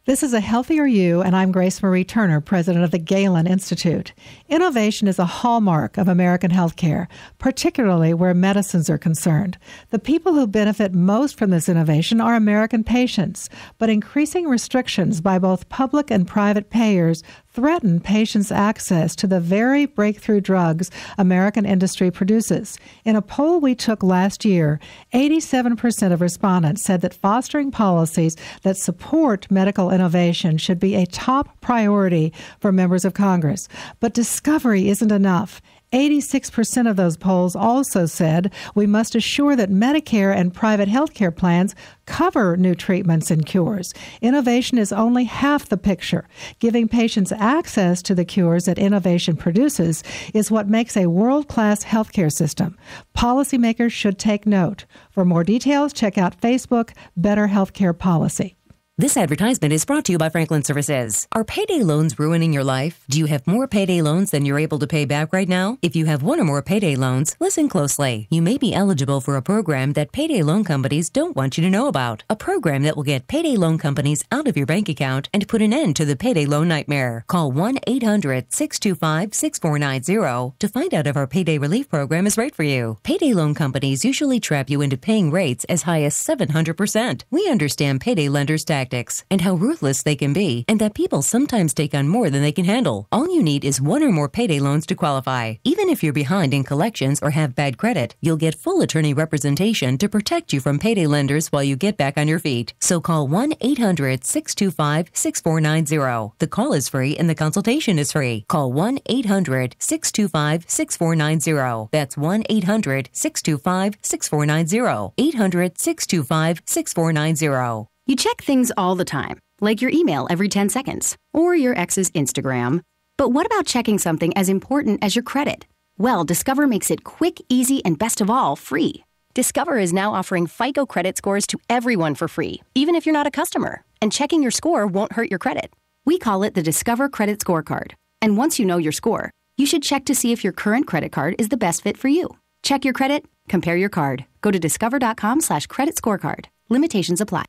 This is A Healthier You, and I'm Grace Marie Turner, president of the Galen Institute. Innovation is a hallmark of American healthcare, particularly where medicines are concerned. The people who benefit most from this innovation are American patients, but increasing restrictions by both public and private payers threaten patients' access to the very breakthrough drugs American industry produces. In a poll we took last year, 87% of respondents said that fostering policies that support medical innovation should be a top priority for members of Congress. But discovery isn't enough. 86% of those polls also said we must assure that Medicare and private health care plans cover new treatments and cures. Innovation is only half the picture. Giving patients access to the cures that innovation produces is what makes a world-class healthcare system. Policymakers should take note. For more details, check out Facebook Better Healthcare Policy. This advertisement is brought to you by Franklin Services. Are payday loans ruining your life? Do you have more payday loans than you're able to pay back right now? If you have one or more payday loans, listen closely. You may be eligible for a program that payday loan companies don't want you to know about. A program that will get payday loan companies out of your bank account and put an end to the payday loan nightmare. Call 1-800-625-6490 to find out if our payday relief program is right for you. Payday loan companies usually trap you into paying rates as high as 700%. We understand payday lenders' tactics and how ruthless they can be, and that people sometimes take on more than they can handle. All you need is one or more payday loans to qualify. Even if you're behind in collections or have bad credit, you'll get full attorney representation to protect you from payday lenders while you get back on your feet. So call 1-800-625-6490. The call is free and the consultation is free. Call 1-800-625-6490. That's 1-800-625-6490. 800-625-6490. You check things all the time, like your email every 10 seconds, or your ex's Instagram. But what about checking something as important as your credit? Well, Discover makes it quick, easy, and best of all, free. Discover is now offering FICO credit scores to everyone for free, even if you're not a customer. And checking your score won't hurt your credit. We call it the Discover Credit Scorecard. And once you know your score, you should check to see if your current credit card is the best fit for you. Check your credit, compare your card. Go to discover.com/credit scorecard. Limitations apply.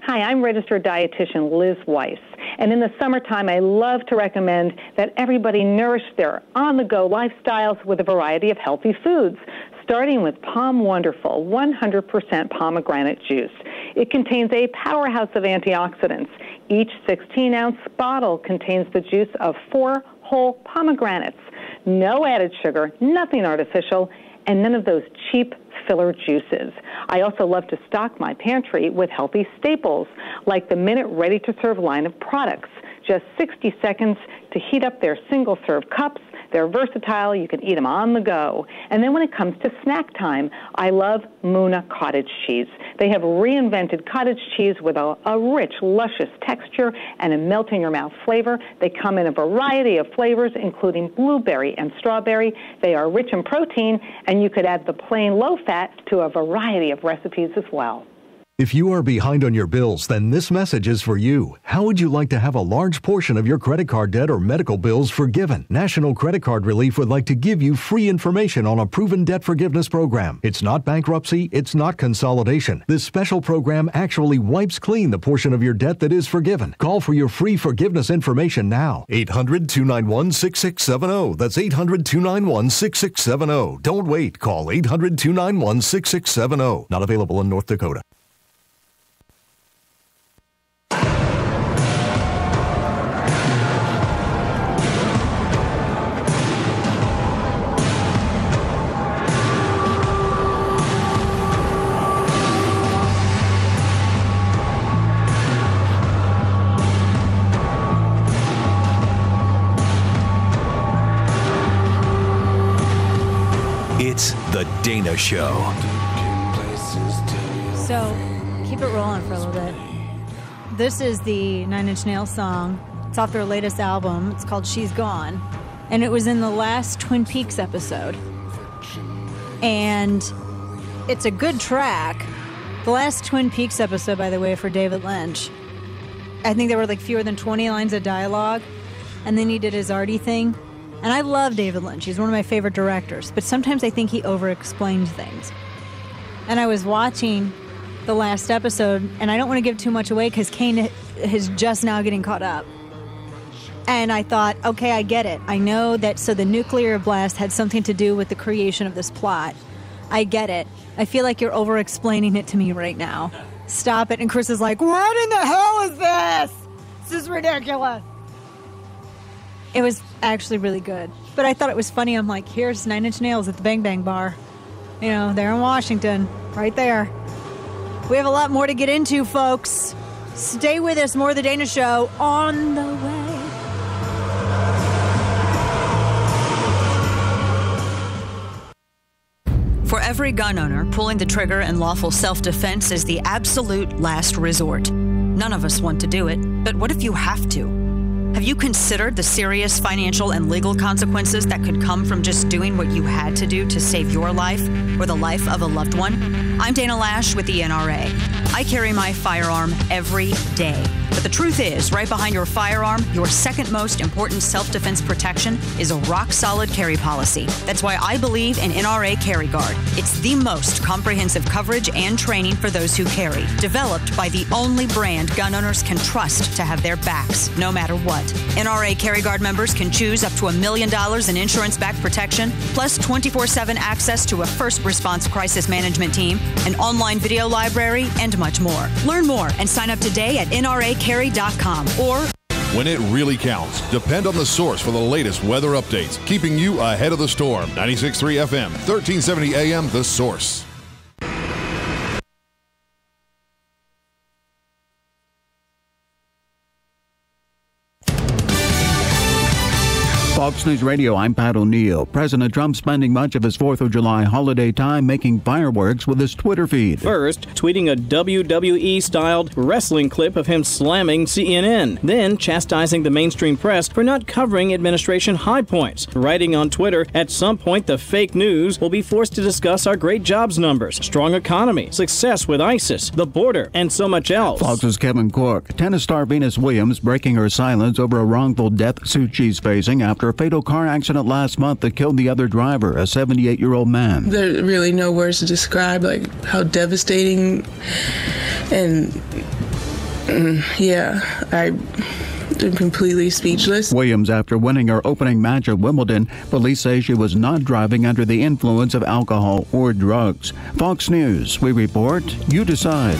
Hi, I'm registered dietitian Liz Weiss. And in the summertime, I love to recommend that everybody nourish their on-the-go lifestyles with a variety of healthy foods, starting with Palm Wonderful 100% pomegranate juice. It contains a powerhouse of antioxidants. Each 16-ounce bottle contains the juice of 4 whole pomegranates. No added sugar, nothing artificial, and none of those cheap filler juices. I also love to stock my pantry with healthy staples, like the Minute ready-to-serve line of products. Just 60 seconds to heat up their single-serve cups. They're versatile. You can eat them on the go. And then when it comes to snack time, I love Muna cottage cheese. They have reinvented cottage cheese with a rich, luscious texture and a melt-in-your-mouth flavor. They come in a variety of flavors, including blueberry and strawberry. They are rich in protein, and you could add the plain low-fat to a variety of recipes as well. If you are behind on your bills, then this message is for you. How would you like to have a large portion of your credit card debt or medical bills forgiven? National Credit Card Relief would like to give you free information on a proven debt forgiveness program. It's not bankruptcy, it's not consolidation. This special program actually wipes clean the portion of your debt that is forgiven. Call for your free forgiveness information now. 800-291-6670. That's 800-291-6670. Don't wait. Call 800-291-6670. Not available in North Dakota. It's The Dana Show. So, keep it rolling for a little bit. This is the 9 Inch Nails song. It's off their latest album. It's called She's Gone. And it was in the last Twin Peaks episode. And it's a good track. The last Twin Peaks episode, by the way, for David Lynch. I think there were like fewer than 20 lines of dialogue. And then he did his arty thing. And I love David Lynch. He's one of my favorite directors. But sometimes I think he over-explains things. And I was watching the last episode, and I don't want to give too much away because Kane is just now getting caught up. And I thought, okay, I get it. I know that so the nuclear blast had something to do with the creation of this plot. I get it. I feel like you're over-explaining it to me right now. Stop it. And Chris is like, what in the hell is this? This is ridiculous. It was actually really good. But I thought it was funny. I'm like, here's 9 Inch Nails at the Bang Bang Bar. You know, there in Washington. Right there. We have a lot more to get into, folks. Stay with us. More of The Dana Show on the way. For every gun owner, pulling the trigger in lawful self-defense is the absolute last resort. None of us want to do it, but what if you have to? Have you considered the serious financial and legal consequences that could come from just doing what you had to do to save your life or the life of a loved one? I'm Dana Lash with the NRA. I carry my firearm every day. But the truth is, right behind your firearm, your second most important self-defense protection is a rock-solid carry policy. That's why I believe in NRA Carry Guard. It's the most comprehensive coverage and training for those who carry, developed by the only brand gun owners can trust to have their backs, no matter what. NRA Carry Guard members can choose up to $1 million in insurance-backed protection, plus 24/7 access to a first response crisis management team, an online video library, and much more. Learn more and sign up today at nracarry.com or when it really counts, depend on The Source for the latest weather updates, keeping you ahead of the storm. 96.3 FM, 1370 AM, The Source. Fox News Radio, I'm Pat O'Neill. President Trump spending much of his 4th of July holiday time making fireworks with his Twitter feed. First, tweeting a WWE-styled wrestling clip of him slamming CNN. Then, chastising the mainstream press for not covering administration high points. Writing on Twitter, at some point the fake news will be forced to discuss our great jobs numbers, strong economy, success with ISIS, the border, and so much else. Fox's Kevin Cook. Tennis star Venus Williams breaking her silence over a wrongful death suit she's facing after a fatal car accident last month that killed the other driver, a 78-year-old man. There are really no words to describe how devastating and I'm completely speechless. Williams, after winning her opening match at Wimbledon, police say she was not driving under the influence of alcohol or drugs. Fox News, we report, you decide.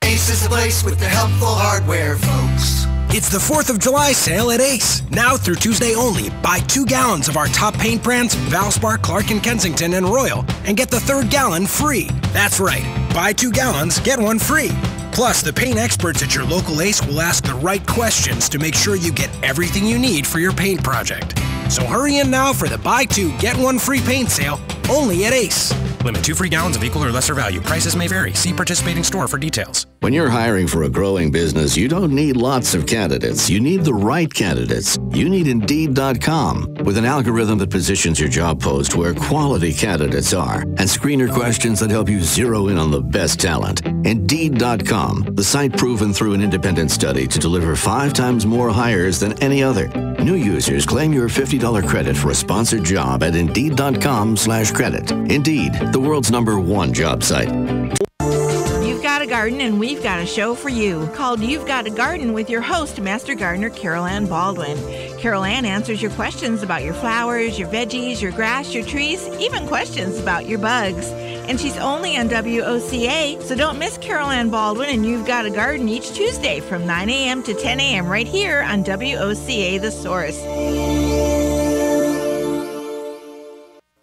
Ace is the place with the helpful hardware, folks. It's the 4th of July sale at Ace. Now through Tuesday only, buy 2 gallons of our top paint brands, Valspar, Clark & Kensington, and Royal, and get the 3rd gallon free. That's right. Buy 2 gallons, get 1 free. Plus, the paint experts at your local Ace will ask the right questions to make sure you get everything you need for your paint project. So hurry in now for the buy 2, get 1 free paint sale, only at Ace. Limit 2 free gallons of equal or lesser value. Prices may vary. See participating store for details. When you're hiring for a growing business, you don't need lots of candidates. You need the right candidates. You need Indeed.com. With an algorithm that positions your job post where quality candidates are and screener questions that help you zero in on the best talent. Indeed.com, the site proven through an independent study to deliver 5 times more hires than any other. New users claim your $50 credit for a sponsored job at Indeed.com/credit. Indeed, the world's #1 job site. You've got a garden and we've got a show for you called You've Got a Garden with your host, Master Gardener Carol Ann Baldwin. Carol Ann answers your questions about your flowers, your veggies, your grass, your trees, even questions about your bugs. And she's only on WOCA, so don't miss Carol Ann Baldwin and You've Got a Garden each Tuesday from 9 a.m. to 10 a.m. right here on WOCA The Source.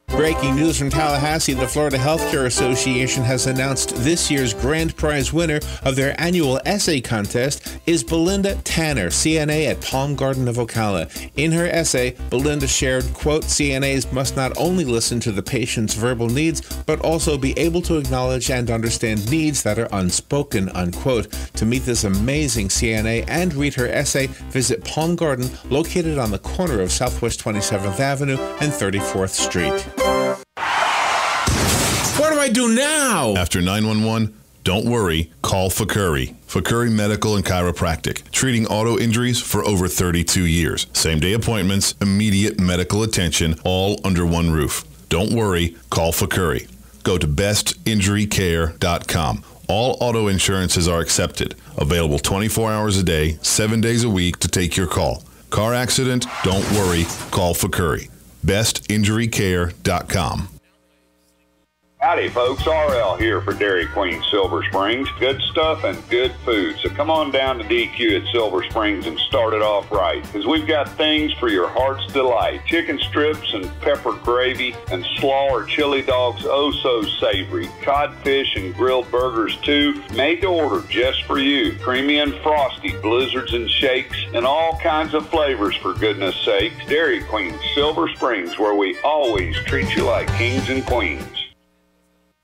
Breaking news from Tallahassee, the Florida Healthcare Association has announced this year's grand prize winner of their annual essay contest is Belinda Tanner, CNA at Palm Garden of Ocala. In her essay, Belinda shared, quote, CNAs must not only listen to the patient's verbal needs, but also be able to acknowledge and understand needs that are unspoken, unquote. To meet this amazing CNA and read her essay, visit Palm Garden, located on the corner of Southwest 27th Avenue and 34th Street. What do I do now? After 911, don't worry, call Fakuri. Fakuri Medical and Chiropractic, treating auto injuries for over 32 years. Same-day appointments, immediate medical attention, all under one roof. Don't worry, call Fakuri. Go to bestinjurycare.com. All auto insurances are accepted. Available 24 hours a day, 7 days a week to take your call. Car accident? Don't worry, call Fakuri. bestinjurycare.com. Howdy, folks. RL here for Dairy Queen Silver Springs. Good stuff and good food. So come on down to DQ at Silver Springs and start it off right, because we've got things for your heart's delight. Chicken strips and pepper gravy and slaw or chili dogs, oh so savory. Codfish and grilled burgers too, made to order just for you. Creamy and frosty, blizzards and shakes, and all kinds of flavors for goodness sakes. Dairy Queen Silver Springs, where we always treat you like kings and queens.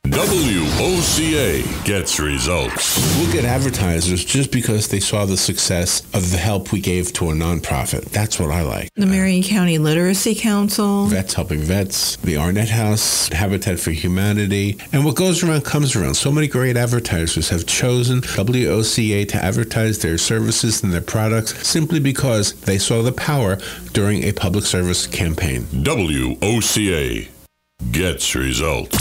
WOCA gets results. We'll get advertisers just because they saw the success of the help we gave to a nonprofit. That's what I like. The Marion County Literacy Council. Vets Helping Vets, the Arnett House, Habitat for Humanity. And what goes around comes around. So many great advertisers have chosen WOCA to advertise their services and their products simply because they saw the power during a public service campaign. WOCA gets results.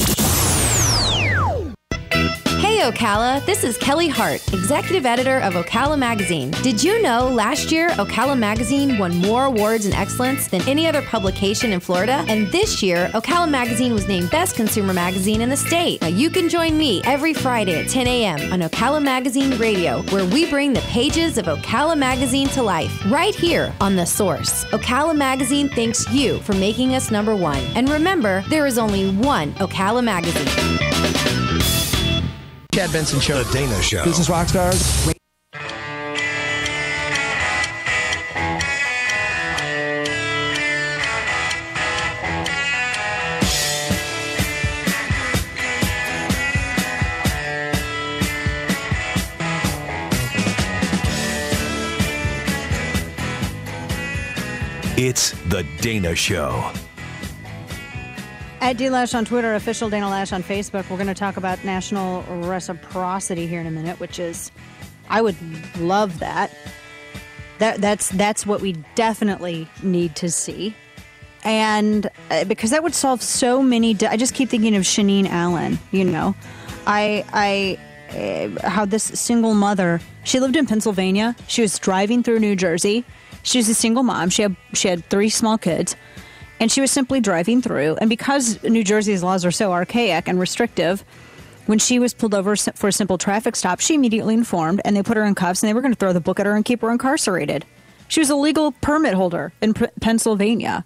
Hey Ocala, this is Kelly Hart, Executive Editor of Ocala Magazine. Did you know last year Ocala Magazine won more awards in excellence than any other publication in Florida? And this year, Ocala Magazine was named Best Consumer Magazine in the state. Now you can join me every Friday at 10 a.m. on Ocala Magazine Radio, where we bring the pages of Ocala Magazine to life, right here on The Source. Ocala Magazine thanks you for making us #1. And remember, there is only one Ocala Magazine. Chad Benson Show. The Dana Show. Business Rockstars. It's The Dana Show. At DLash on Twitter, official Dana Lash on Facebook. We're going to talk about national reciprocity here in a minute, which is, I would love that. That's what we definitely need to see. And because that would solve so many, I just keep thinking of Shanine Allen, how this single mother, she lived in Pennsylvania. She was driving through New Jersey. She was a single mom. She had 3 small kids. And she was simply driving through. And because New Jersey's laws are so archaic and restrictive, when she was pulled over for a simple traffic stop, she immediately informed, and they put her in cuffs, and they were going to throw the book at her and keep her incarcerated. She was a legal permit holder in Pennsylvania.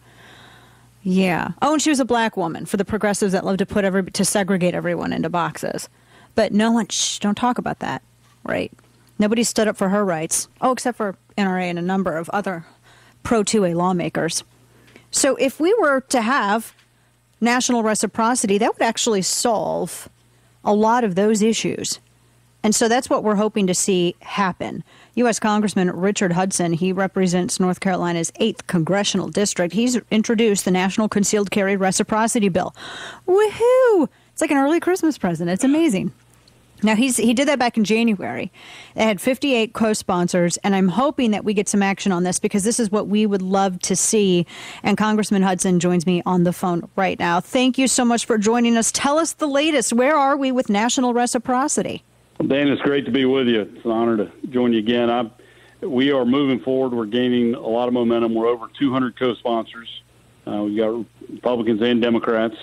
Yeah. Oh, and she was a black woman, for the progressives that love to segregate everyone into boxes. But no one, don't talk about that, right? Nobody stood up for her rights. Oh, except for NRA and a number of other pro-2A lawmakers. So if we were to have national reciprocity, that would actually solve a lot of those issues. And so that's what we're hoping to see happen. U.S. Congressman Richard Hudson, he represents North Carolina's 8th congressional district. He's introduced the National Concealed Carry Reciprocity Bill. Woohoo! It's like an early Christmas present. It's amazing. Now, he did that back in January. It had 58 co-sponsors, and I'm hoping that we get some action on this because this is what we would love to see. And Congressman Hudson joins me on the phone right now. Thank you so much for joining us. Tell us the latest. Where are we with national reciprocity? Well, Dan, it's great to be with you. It's an honor to join you again. We are moving forward. We're gaining a lot of momentum. We're over 200 co-sponsors. We've got Republicans and Democrats.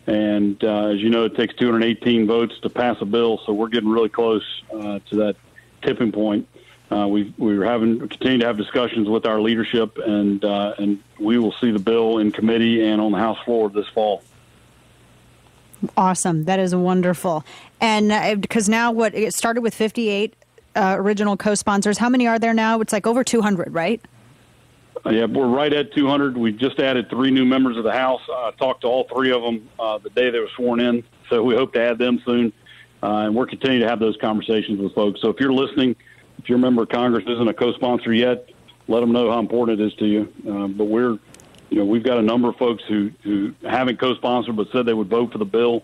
And as you know, it takes 218 votes to pass a bill, so we're getting really close to that tipping point. We're continuing to have discussions with our leadership, and we will see the bill in committee and on the House floor this fall. Awesome. That is wonderful. And because now it started with 58 original co-sponsors. How many are there now? It's like over 200, right? Yeah, we're right at 200. We just added 3 new members of the House. I talked to all 3 of them the day they were sworn in, so we hope to add them soon. And we're continuing to have those conversations with folks. So if you're listening, if your member of Congress isn't a co-sponsor yet, let them know how important it is to you. But we've got a number of folks who haven't co-sponsored but said they would vote for the bill.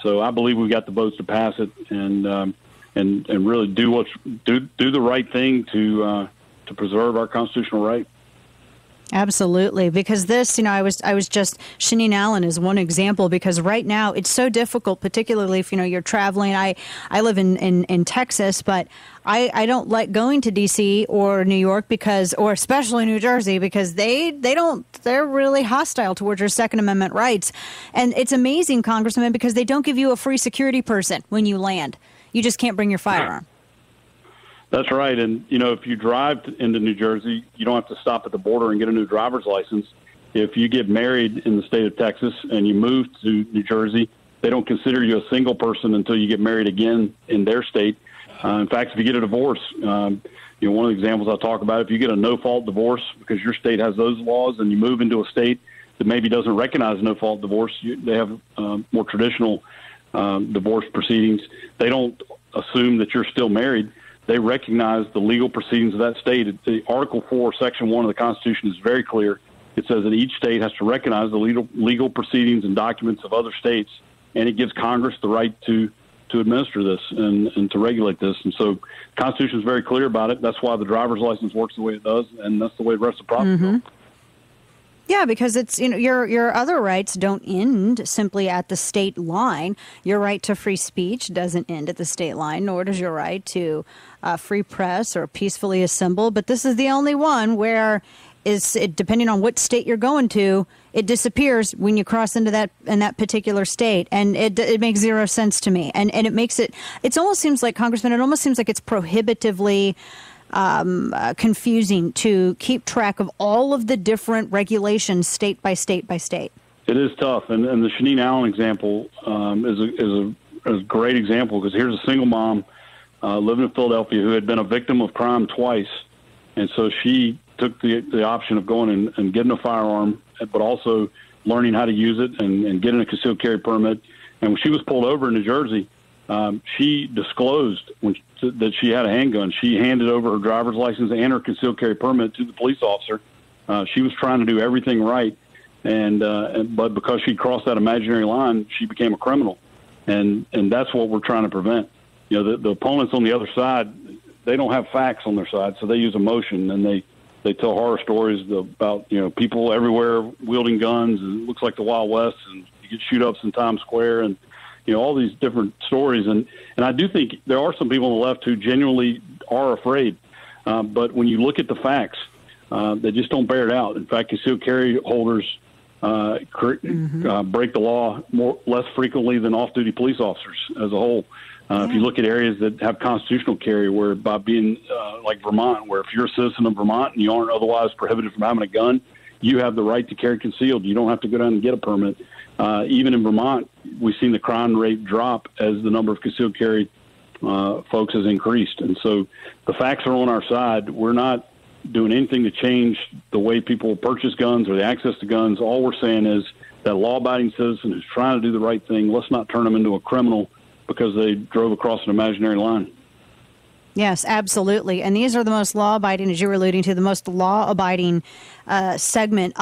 So I believe we've got the votes to pass it and really do the right thing to preserve our constitutional right. Absolutely, because this, I was just, Shanine Allen is one example, because right now it's so difficult, particularly if, you're traveling. I live in Texas, but I don't like going to D.C. or New York or especially New Jersey, because they're really hostile towards your Second Amendment rights. And it's amazing, Congressman, because they don't give you a free security person when you land. You just can't bring your firearm. That's right. And, if you drive into New Jersey, you don't have to stop at the border and get a new driver's license. If you get married in the state of Texas and you move to New Jersey, they don't consider you a single person until you get married again in their state. In fact, if you get a divorce, one of the examples I talk about, if you get a no-fault divorce because your state has those laws and you move into a state that maybe doesn't recognize no-fault divorce, they have more traditional divorce proceedings. They don't assume that you're still married. They recognize the legal proceedings of that state. The Article 4, Section 1 of the Constitution is very clear. It says that each state has to recognize the legal proceedings and documents of other states, and it gives Congress the right to administer this and to regulate this. And so the Constitution is very clear about it. That's why the driver's license works the way it does, and that's the way reciprocity works. Yeah, because it's your other rights don't end simply at the state line. Your right to free speech doesn't end at the state line, nor does your right to free press or peacefully assemble. But this is the only one where depending on what state you're going to, it disappears when you cross into that particular state, and it makes zero sense to me. And it makes it almost seems like, Congressman, it almost seems like it's prohibitively confusing to keep track of all of the different regulations state by state by state. It is tough, and the Shanine Allen example is a great example, because here's a single mom living in Philadelphia who had been a victim of crime twice, and so she took the option of going and getting a firearm, but also learning how to use it and getting a concealed carry permit. And when she was pulled over in New Jersey, she disclosed that she had a handgun. She handed over her driver's license and her concealed carry permit to the police officer She was trying to do everything right, but because she crossed that imaginary line, she became a criminal, and that's what we're trying to prevent. You know, the opponents on the other side, they don't have facts on their side, so they use emotion, and they tell horror stories about, you know, people everywhere wielding guns, and it looks like the Wild West, and you get shoot-ups in Times Square, and, you know, all these different stories. And I do think there are some people on the left who genuinely are afraid. But when you look at the facts, they just don't bear it out. In fact, concealed carry holders break the law less frequently than off-duty police officers as a whole. If you look at areas that have constitutional carry, where by being like Vermont, where if you're a citizen of Vermont and you aren't otherwise prohibited from having a gun, you have the right to carry concealed. You don't have to go down and get a permit. Even in Vermont, we've seen the crime rate drop as the number of concealed carry folks has increased. And so the facts are on our side. We're not doing anything to change the way people purchase guns or the access to guns. All we're saying is that law-abiding citizen who's trying to do the right thing, let's not turn them into a criminal because they drove across an imaginary line. Yes, absolutely. And these are the most law-abiding, as you were alluding to, the most law-abiding segment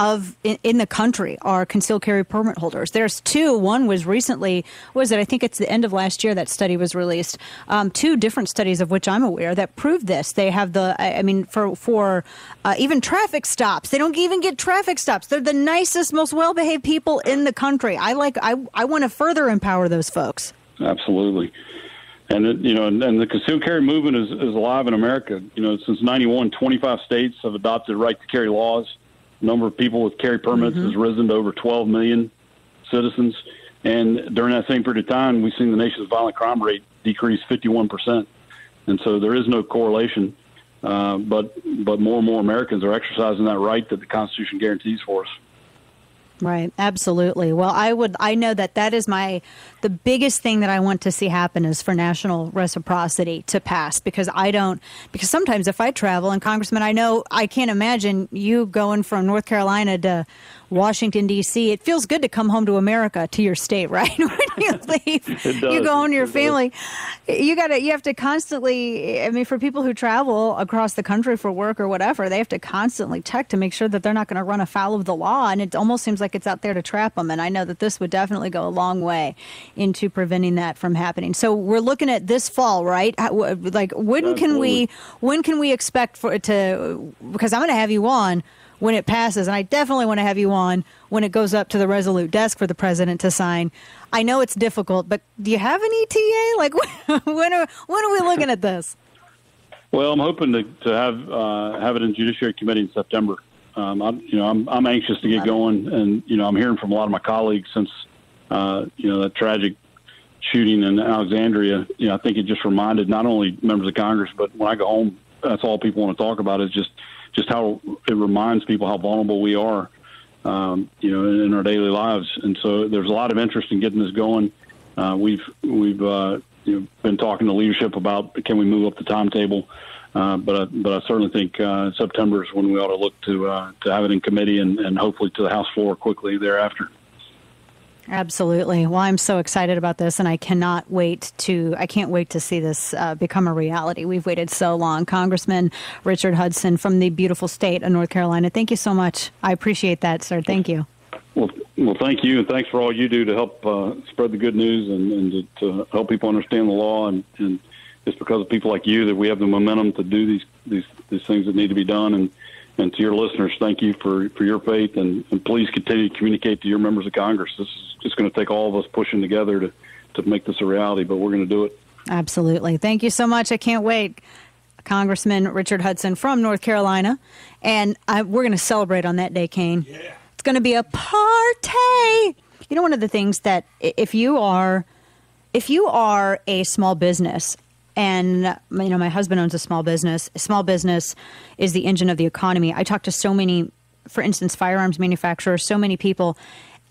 in the country are concealed carry permit holders. There's two. One was recently, I think it's the end of last year that study was released. Two different studies of which I'm aware that prove this. They have for even traffic stops. They don't even get traffic stops. They're the nicest, most well-behaved people in the country. I want to further empower those folks. Absolutely. And, and the concealed carry movement is alive in America. You know, since 91, 25 states have adopted right to carry laws. The number of people with carry permits has risen to over 12 million citizens. And during that same period of time, we've seen the nation's violent crime rate decrease 51%. And so there is no correlation. But more and more Americans are exercising that right that the Constitution guarantees for us. Right. Absolutely. Well, I know that is the biggest thing that I want to see happen is for national reciprocity to pass, because sometimes if I travel, and Congressman, I can't imagine you going from North Carolina to Washington, D.C. It feels good to come home to America, to your state, right? When you leave, you go home to your family. You have to constantly, for people who travel across the country for work or whatever, they have to constantly check to make sure that they're not going to run afoul of the law. And it almost seems like it's out there to trap them. And I know that this would definitely go a long way into preventing that from happening. So we're looking at this fall, right? Like, when can we expect for it to, because I'm going to have you on when it passes, and I definitely want to have you on when it goes up to the Resolute desk for the president to sign. I know it's difficult, but do you have an ETA? Like, when are we looking at this? Well, I'm hoping to have it in Judiciary Committee in September. I'm anxious to get going, and I'm hearing from a lot of my colleagues since that tragic shooting in Alexandria. I think it just reminded not only members of Congress, but when I go home, that's all people want to talk about is just how it reminds people how vulnerable we are, in our daily lives. And so there's a lot of interest in getting this going. We've been talking to leadership about, can we move up the timetable? But I certainly think September is when we ought to look to have it in committee and hopefully to the House floor quickly thereafter. Absolutely. Well, I'm so excited about this, and I can't wait to see this become a reality. We've waited so long. Congressman Richard Hudson from the beautiful state of North Carolina, thank you so much. I appreciate that, sir. Thank you. Well, thank you, and thanks for all you do to help spread the good news and to help people understand the law. And it's because of people like you that we have the momentum to do these things that need to be done. And to your listeners, thank you for your faith, and please continue to communicate to your members of Congress. This is just going to take all of us pushing together to make this a reality, but we're going to do it. Absolutely. Thank you so much. I can't wait. Congressman Richard Hudson from North Carolina, and we're going to celebrate on that day, Kane. Yeah. It's going to be a party. One of the things that if you are a small business, and, my husband owns a small business. A small business is the engine of the economy. I talk to so many, for instance, firearms manufacturers, so many people,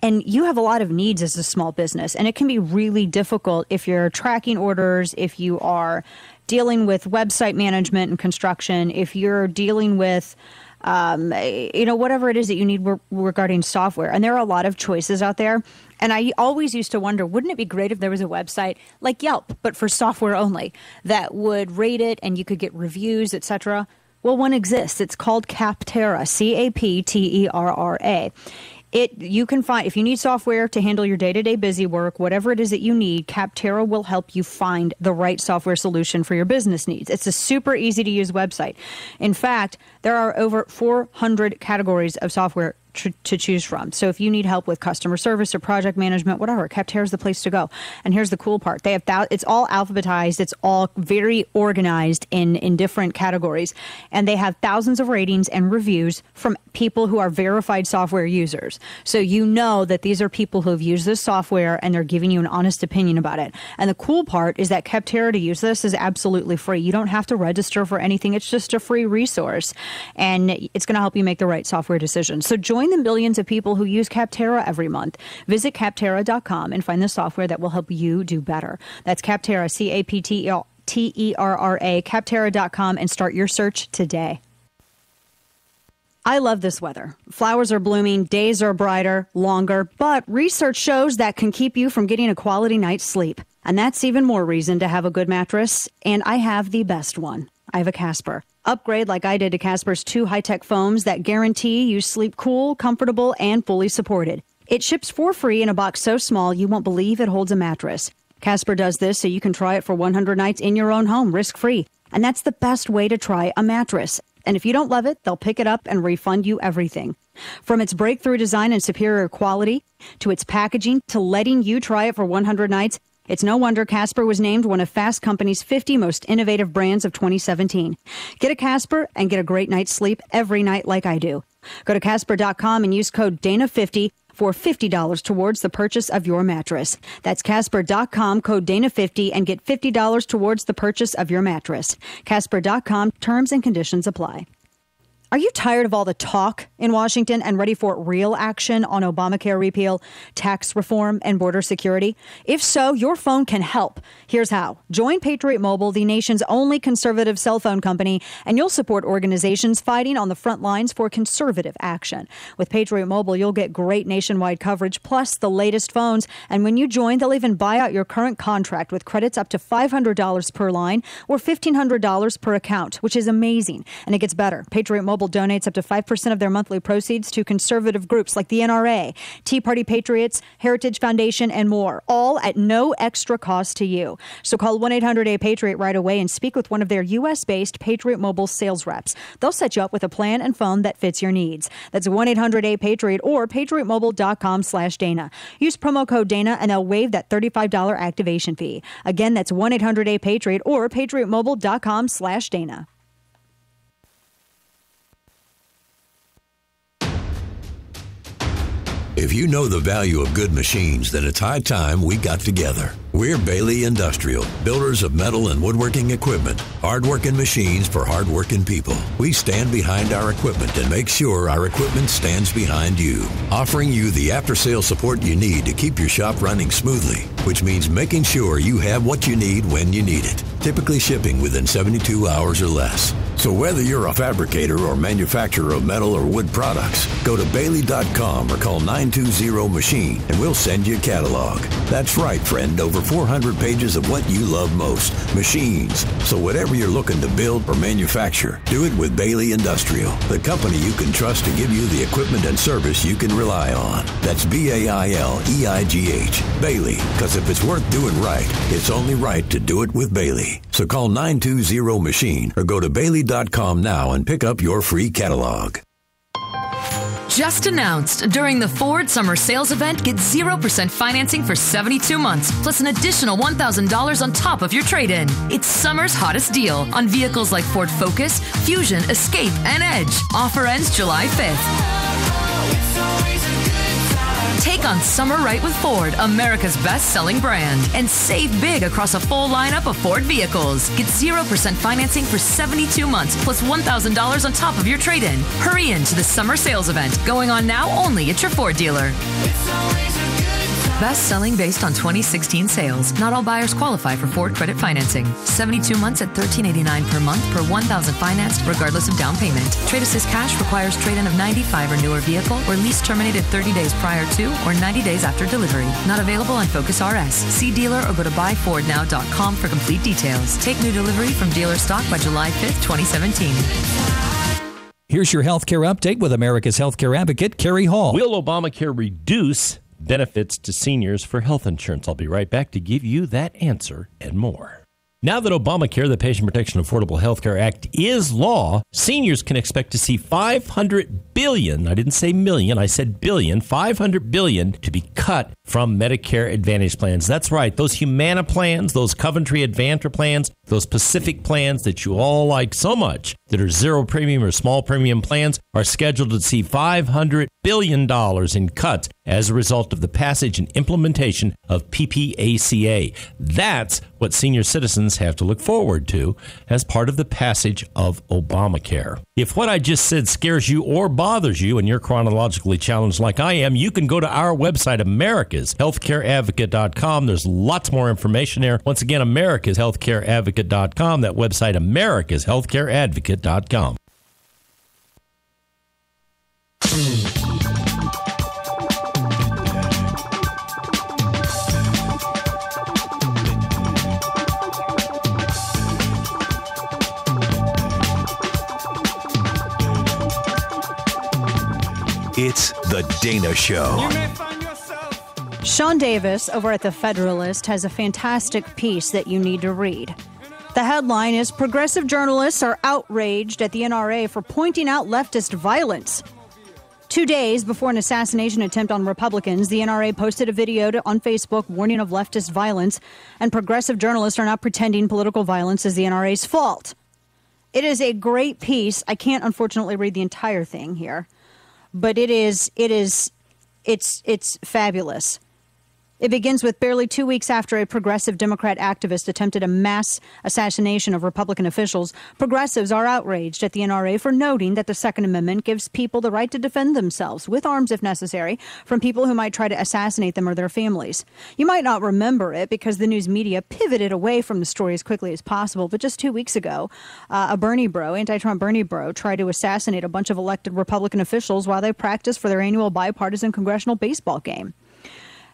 and you have a lot of needs as a small business. And it can be really difficult if you're tracking orders, if you are dealing with website management and construction, if you're dealing with whatever it is that you need regarding software. And there are a lot of choices out there. And I always used to wonder, wouldn't it be great if there was a website like Yelp, but for software only, that would rate it and you could get reviews, etc.? Well, one exists. It's called Capterra, Capterra. You can find, if you need software to handle your day-to-day busy work, whatever it is that you need, Capterra will help you find the right software solution for your business needs. It's a super easy to use website. In fact, there are over 400 categories of software to choose from. So if you need help with customer service or project management, whatever, Capterra is the place to go. And here's the cool part. They have it's all alphabetized. It's all very organized in different categories. And they have thousands of ratings and reviews from people who are verified software users. So you know that these are people who have used this software and they're giving you an honest opinion about it. And the cool part is that Capterra, to use this, is absolutely free. You don't have to register for anything. It's just a free resource. And it's going to help you make the right software decisions. So join the millions of people who use Capterra every month. Visit Capterra.com and find the software that will help you do better. That's Capterra, Capterra, Capterra.com, and start your search today. I love this weather. Flowers are blooming, days are brighter, longer, but research shows that can keep you from getting a quality night's sleep. And that's even more reason to have a good mattress, and I have the best one. I have a Casper. Upgrade like I did to Casper's 2 high-tech foams that guarantee you sleep cool, comfortable, and fully supported. It ships for free in a box so small you won't believe it holds a mattress. Casper does this so you can try it for 100 nights in your own home, risk-free. And that's the best way to try a mattress. And if you don't love it, they'll pick it up and refund you everything. From its breakthrough design and superior quality, to its packaging, to letting you try it for 100 nights, it's no wonder Casper was named one of Fast Company's 50 most innovative brands of 2017. Get a Casper and get a great night's sleep every night like I do. Go to Casper.com and use code Dana50 for $50 towards the purchase of your mattress. That's Casper.com, code Dana50, and get $50 towards the purchase of your mattress. Casper.com, terms and conditions apply. Are you tired of all the talk in Washington and ready for real action on Obamacare repeal, tax reform, and border security? If so, your phone can help. Here's how. Join Patriot Mobile, the nation's only conservative cell phone company, and you'll support organizations fighting on the front lines for conservative action. With Patriot Mobile, you'll get great nationwide coverage, plus the latest phones. And when you join, they'll even buy out your current contract with credits up to $500 per line or $1,500 per account, which is amazing. And it gets better. Patriot Mobile donates up to 5% of their monthly proceeds to conservative groups like the NRA, Tea Party Patriots, Heritage Foundation, and more, all at no extra cost to you. So call 1-800-A-PATRIOT right away and speak with one of their U.S.-based Patriot Mobile sales reps. They'll set you up with a plan and phone that fits your needs. That's 1-800-A-PATRIOT or patriotmobile.com/Dana. Use promo code Dana and they'll waive that $35 activation fee. Again, that's 1-800-A-PATRIOT or patriotmobile.com/Dana. If you know the value of good machines, then it's high time we got together. We're Bailey Industrial, builders of metal and woodworking equipment. Hard-working machines for hard-working people. We stand behind our equipment and make sure our equipment stands behind you. Offering you the after-sale support you need to keep your shop running smoothly, which means making sure you have what you need when you need it. Typically shipping within 72 hours or less. So whether you're a fabricator or manufacturer of metal or wood products, go to Bailey.com or call 920-MACHINE and we'll send you a catalog. That's right, friend, over 400 pages of what you love most, machines. So whatever you're looking to build or manufacture, do it with Bailey Industrial, the company you can trust to give you the equipment and service you can rely on. That's BAILEIGH, Bailey, because if it's worth doing right, it's only right to do it with Bailey. So call 920-MACHINE or go to Bailey.com now and pick up your free catalog. Just announced, during the Ford Summer Sales Event, get 0% financing for 72 months, plus an additional $1,000 on top of your trade-in. It's summer's hottest deal on vehicles like Ford Focus, Fusion, Escape, and Edge. Offer ends July 5th. Take on summer right with Ford, America's best-selling brand, and save big across a full lineup of Ford vehicles. Get 0% financing for 72 months, plus $1,000 on top of your trade-in. Hurry into the Summer Sales Event, going on now only at your Ford dealer. It's always a good time. Best selling based on 2016 sales. Not all buyers qualify for Ford credit financing. 72 months at $13.89 per month per $1,000 financed, regardless of down payment. Trade Assist Cash requires trade-in of 95 or newer vehicle or lease terminated 30 days prior to or 90 days after delivery. Not available on Focus RS. See dealer or go to buyfordnow.com for complete details. Take new delivery from dealer stock by July 5th, 2017. Here's your healthcare update with America's healthcare advocate, Carrie Hall. Will Obamacare reduce benefits to seniors for health insurance? I'll be right back to give you that answer and more. Now that Obamacare, the Patient Protection Affordable Health Care Act, is law, seniors can expect to see $500 billion, I didn't say million, I said billion, $500 billion to be cut from Medicare Advantage plans. That's right, those Humana plans, those Coventry Advantage plans, those Pacific plans that you all like so much, that are zero premium or small premium plans, are scheduled to see $500 billion in cuts as a result of the passage and implementation of PPACA. That's what senior citizens have to look forward to as part of the passage of Obamacare. If what I just said scares you or bothers you and you're chronologically challenged like I am, you can go to our website, americashealthcareadvocate.com. There's lots more information there. Once again, americashealthcareadvocate.com. That website, americashealthcareadvocate.com. It's The Dana Show. Sean Davis over at The Federalist has a fantastic piece that you need to read. The headline is Progressive Journalists Are Outraged at the NRA for Pointing Out Leftist Violence. 2 days before an assassination attempt on Republicans, the NRA posted a video on Facebook warning of leftist violence, and progressive journalists are not pretending political violence is the NRA's fault. It is a great piece. I can't unfortunately read the entire thing here, but it's fabulous. It begins with barely 2 weeks after a progressive Democrat activist attempted a mass assassination of Republican officials. Progressives are outraged at the NRA for noting that the Second Amendment gives people the right to defend themselves, with arms if necessary, from people who might try to assassinate them or their families. You might not remember it because the news media pivoted away from the story as quickly as possible, but just 2 weeks ago, anti-Trump Bernie bro, tried to assassinate a bunch of elected Republican officials while they practiced for their annual bipartisan congressional baseball game.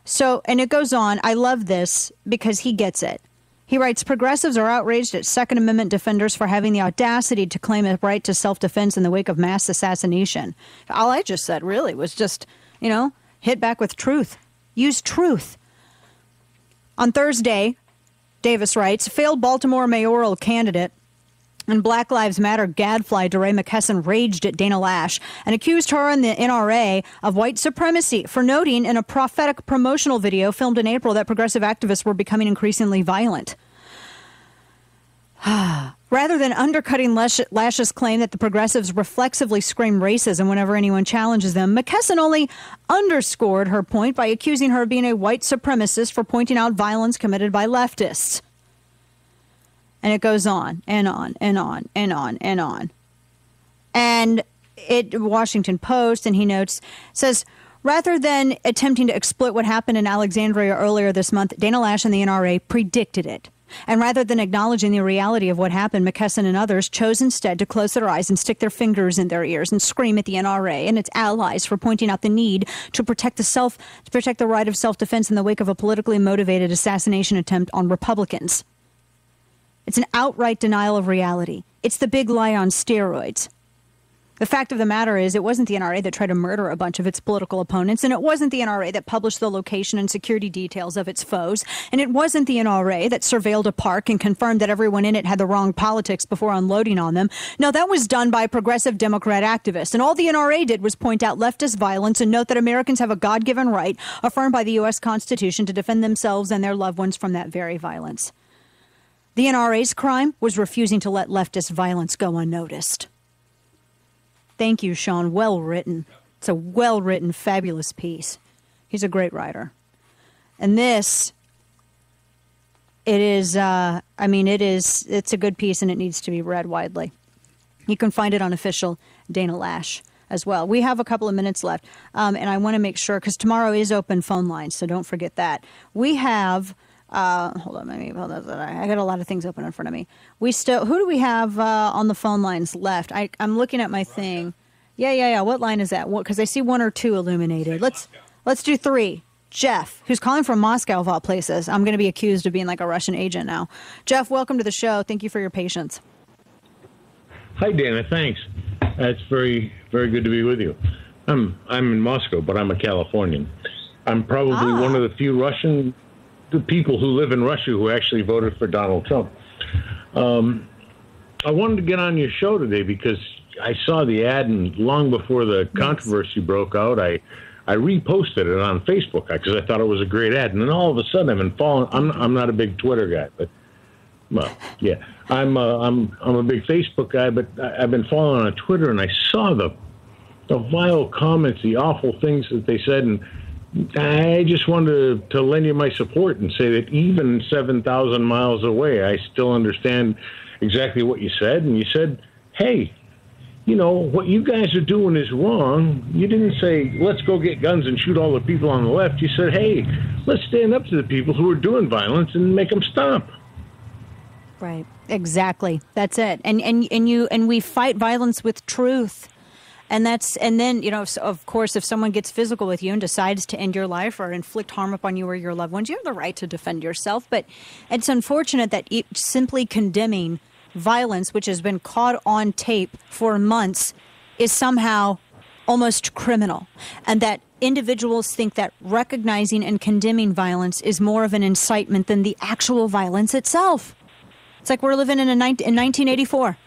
So, and it goes on. I love this because he gets it. He writes, progressives are outraged at Second Amendment defenders for having the audacity to claim a right to self-defense in the wake of mass assassination. All I just said really was just, hit back with truth. Use truth. On Thursday, Davis writes, failed Baltimore mayoral candidate and Black Lives Matter gadfly DeRay McKesson raged at Dana Lash and accused her and the NRA of white supremacy for noting in a prophetic promotional video filmed in April that progressive activists were becoming increasingly violent. Rather than undercutting Lash's claim that the progressives reflexively scream racism whenever anyone challenges them, McKesson only underscored her point by accusing her of being a white supremacist for pointing out violence committed by leftists. And it goes on and on and on and on and on. And Washington Post, and he notes, says, rather than attempting to exploit what happened in Alexandria earlier this month, Dana Lash and the NRA predicted it. And rather than acknowledging the reality of what happened, McKesson and others chose instead to close their eyes and stick their fingers in their ears and scream at the NRA and its allies for pointing out the need to protect the right of self-defense in the wake of a politically motivated assassination attempt on Republicans. It's an outright denial of reality. It's the big lie on steroids. The fact of the matter is it wasn't the NRA that tried to murder a bunch of its political opponents, and it wasn't the NRA that published the location and security details of its foes, and it wasn't the NRA that surveilled a park and confirmed that everyone in it had the wrong politics before unloading on them. No, that was done by progressive Democrat activists, and all the NRA did was point out leftist violence and note that Americans have a God-given right, affirmed by the U.S. Constitution, to defend themselves and their loved ones from that very violence. The NRA's crime was refusing to let leftist violence go unnoticed. Thank you, Sean. Well written. It's a well-written, fabulous piece. He's a great writer. And this, it's a good piece and it needs to be read widely. You can find it on official Dana Lash as well. We have a couple of minutes left, and I want to make sure, because tomorrow is open phone lines, so don't forget that. We have, hold on, I got a lot of things open in front of me. Who do we have on the phone lines left? I'm looking at my thing. Yeah. What line is that? Because I see 1 or 2 illuminated. Let's do 3. Jeff, who's calling from Moscow of all places. I'm going to be accused of being like a Russian agent now. Jeff, welcome to the show. Thank you for your patience. Hi, Dana. Thanks. It's very, very good to be with you. I'm in Moscow, but I'm a Californian. I'm probably one of the few people who live in Russia who actually voted for Donald Trump. I wanted to get on your show today because I saw the ad, and long before the controversy broke out, I reposted it on Facebook because I thought it was a great ad. And then all of a sudden, I've been following. I'm not a big Twitter guy, but yeah, I'm a big Facebook guy. But I've been following on Twitter, and I saw the vile comments, the awful things that they said, and I just wanted to lend you my support and say that even 7,000 miles away, I still understand exactly what you said. And you said, hey, you know, what you guys are doing is wrong. You didn't say, let's go get guns and shoot all the people on the left. You said, hey, let's stand up to the people who are doing violence and make them stop. Right. Exactly. That's it. And we fight violence with truth. And then, you know, of course, if someone gets physical with you and decides to end your life or inflict harm upon you or your loved ones, you have the right to defend yourself. But it's unfortunate that simply condemning violence, which has been caught on tape for months, is somehow almost criminal, and that individuals think that recognizing and condemning violence is more of an incitement than the actual violence itself. It's like we're living in 1984.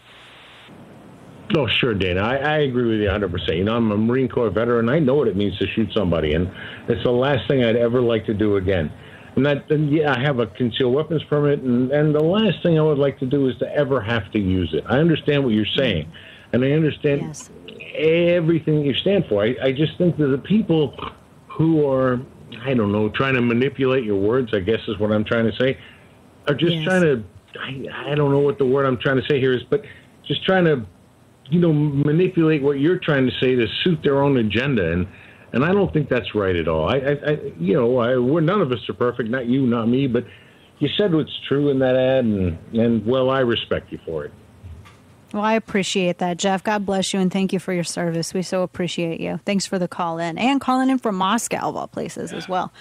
Oh, sure, Dana. I agree with you 100%. You know, I'm a Marine Corps veteran. I know what it means to shoot somebody, and it's the last thing I'd ever like to do again. And yeah, I have a concealed weapons permit, and the last thing I would like to do is to ever have to use it. I understand what you're saying, and I understand everything you stand for. I just think that the people who are, I don't know, trying to manipulate your words, I guess is what I'm trying to say, are just trying to, I don't know what the word I'm trying to say here is, but just trying to, you know, manipulate what you're trying to say to suit their own agenda. And I don't think that's right at all. We're none of us are perfect, not you, not me, but you said what's true in that ad, and well, I respect you for it. Well, I appreciate that, Jeff. God bless you, and thank you for your service. We so appreciate you. Thanks for the call in, and calling in from Moscow, of all places, as well.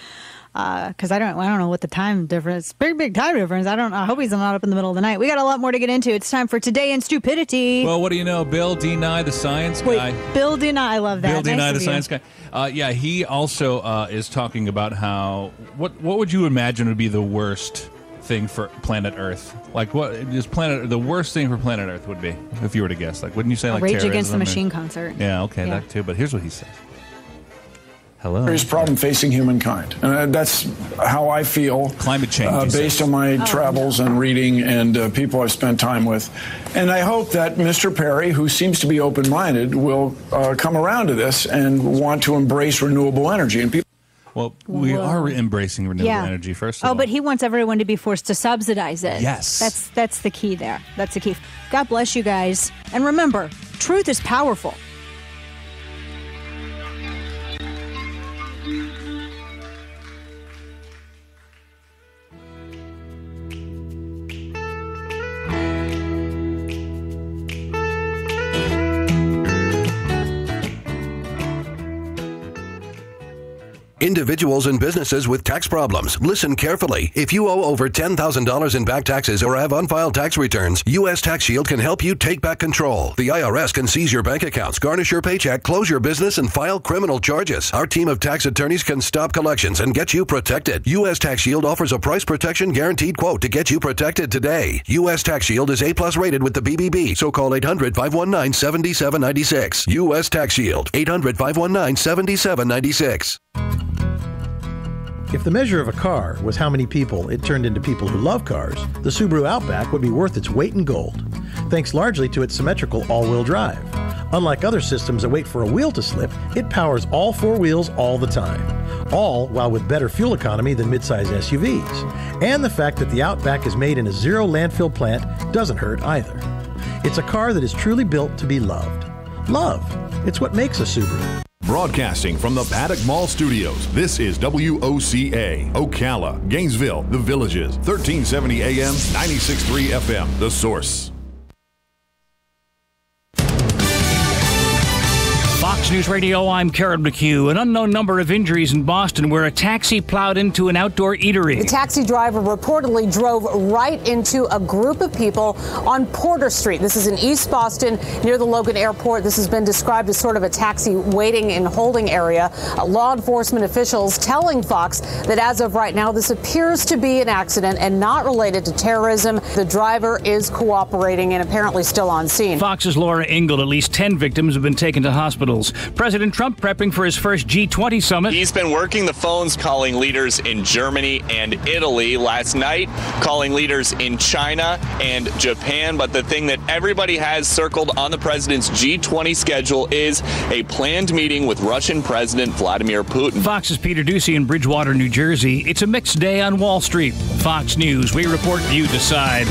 Because I don't know what the time difference. Big time difference. I hope he's not up in the middle of the night. We got a lot more to get into. It's time for Today in Stupidity. Well, what do you know? Bill Deny, the science guy. Bill Deny, I love that. Bill Deny, the science guy. Yeah, he also is talking about how what would you imagine would be the worst thing for planet Earth? Like, what is the worst thing for planet Earth would be, if you were to guess? Like, wouldn't you say like Rage terrorism Against the Machine concert? Yeah, okay, that too. But here's what he says. Hello. Serious problem facing humankind. And that's how I feel. Climate change. Based on my travels and reading and people I've spent time with. And I hope that Mr. Perry, who seems to be open-minded, will come around to this and want to embrace renewable energy. And people. Well, we are embracing renewable energy, first of all. But he wants everyone to be forced to subsidize it. Yes. That's the key there. That's the key. God bless you guys. And remember, truth is powerful. Individuals and businesses with tax problems, listen carefully. If you owe over $10,000 in back taxes or have unfiled tax returns, U.S. Tax Shield can help you take back control. The IRS can seize your bank accounts, garnish your paycheck, close your business, and file criminal charges. Our team of tax attorneys can stop collections and get you protected. U.S. Tax Shield offers a price protection guaranteed quote to get you protected today. U.S. Tax Shield is A+ rated with the BBB, so call 800-519-7796. U.S. Tax Shield, 800-519-7796. If the measure of a car was how many people it turned into people who love cars, the Subaru Outback would be worth its weight in gold, thanks largely to its symmetrical all-wheel drive. Unlike other systems that wait for a wheel to slip, it powers all four wheels all the time, all while with better fuel economy than midsize SUVs. And the fact that the Outback is made in a zero landfill plant doesn't hurt either. It's a car that is truly built to be loved. Love. It's what makes a Subaru. Broadcasting from the Paddock Mall Studios, this is WOCA, Ocala, Gainesville, The Villages, 1370 AM, 96.3 FM, The Source. Fox News Radio, I'm Karen McHugh. An unknown number of injuries in Boston where a taxi plowed into an outdoor eatery. The taxi driver reportedly drove right into a group of people on Porter Street. This is in East Boston near the Logan Airport. This has been described as sort of a taxi waiting and holding area. Law enforcement officials telling Fox that as of right now, this appears to be an accident and not related to terrorism. The driver is cooperating and apparently still on scene. Fox's Laura Ingle, at least 10 victims have been taken to hospitals. President Trump prepping for his first G20 summit. He's been working the phones, calling leaders in Germany and Italy. Last night, calling leaders in China and Japan. But the thing that everybody has circled on the president's G20 schedule is a planned meeting with Russian President Vladimir Putin. Fox's Peter Ducey in Bridgewater, New Jersey. It's a mixed day on Wall Street. Fox News, we report, you decide.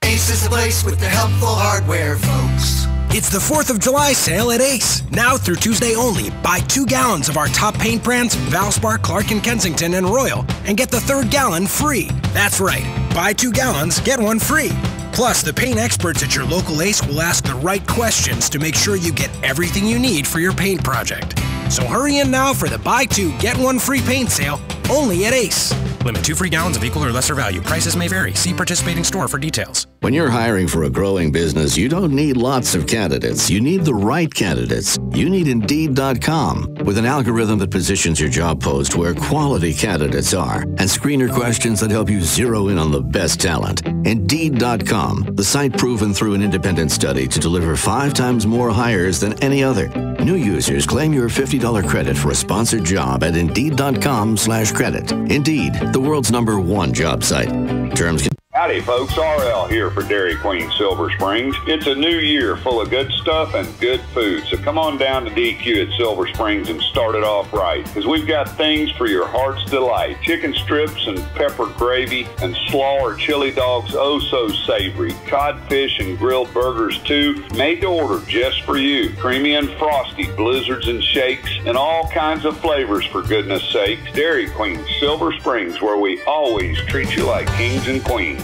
Ace is the place with the helpful hardware, folks. It's the 4th of July sale at Ace. Now through Tuesday only. Buy 2 gallons of our top paint brands, Valspar, Clark & Kensington, and Royal, and get the 3rd gallon free. That's right. Buy 2 gallons, get 1 free. Plus, the paint experts at your local Ace will ask the right questions to make sure you get everything you need for your paint project. So hurry in now for the buy 2, get 1 free paint sale, only at Ace. Limit 2 free gallons of equal or lesser value. Prices may vary. See participating store for details. When you're hiring for a growing business, you don't need lots of candidates. You need the right candidates. You need Indeed.com. With an algorithm that positions your job post where quality candidates are and screener questions that help you zero in on the best talent. Indeed.com, the site proven through an independent study to deliver 5 times more hires than any other. New users claim your $50 credit for a sponsored job at Indeed.com/credit. Indeed, the world's #1 job site. Terms can... Howdy, folks. RL here for Dairy Queen Silver Springs. It's a new year full of good stuff and good food. So come on down to DQ at Silver Springs and start it off right. Because we've got things for your heart's delight. Chicken strips and pepper gravy and slaw or chili dogs, oh so savory. Codfish and grilled burgers too, made to order just for you. Creamy and frosty, blizzards and shakes, and all kinds of flavors for goodness sakes. Dairy Queen Silver Springs, where we always treat you like kings and queens.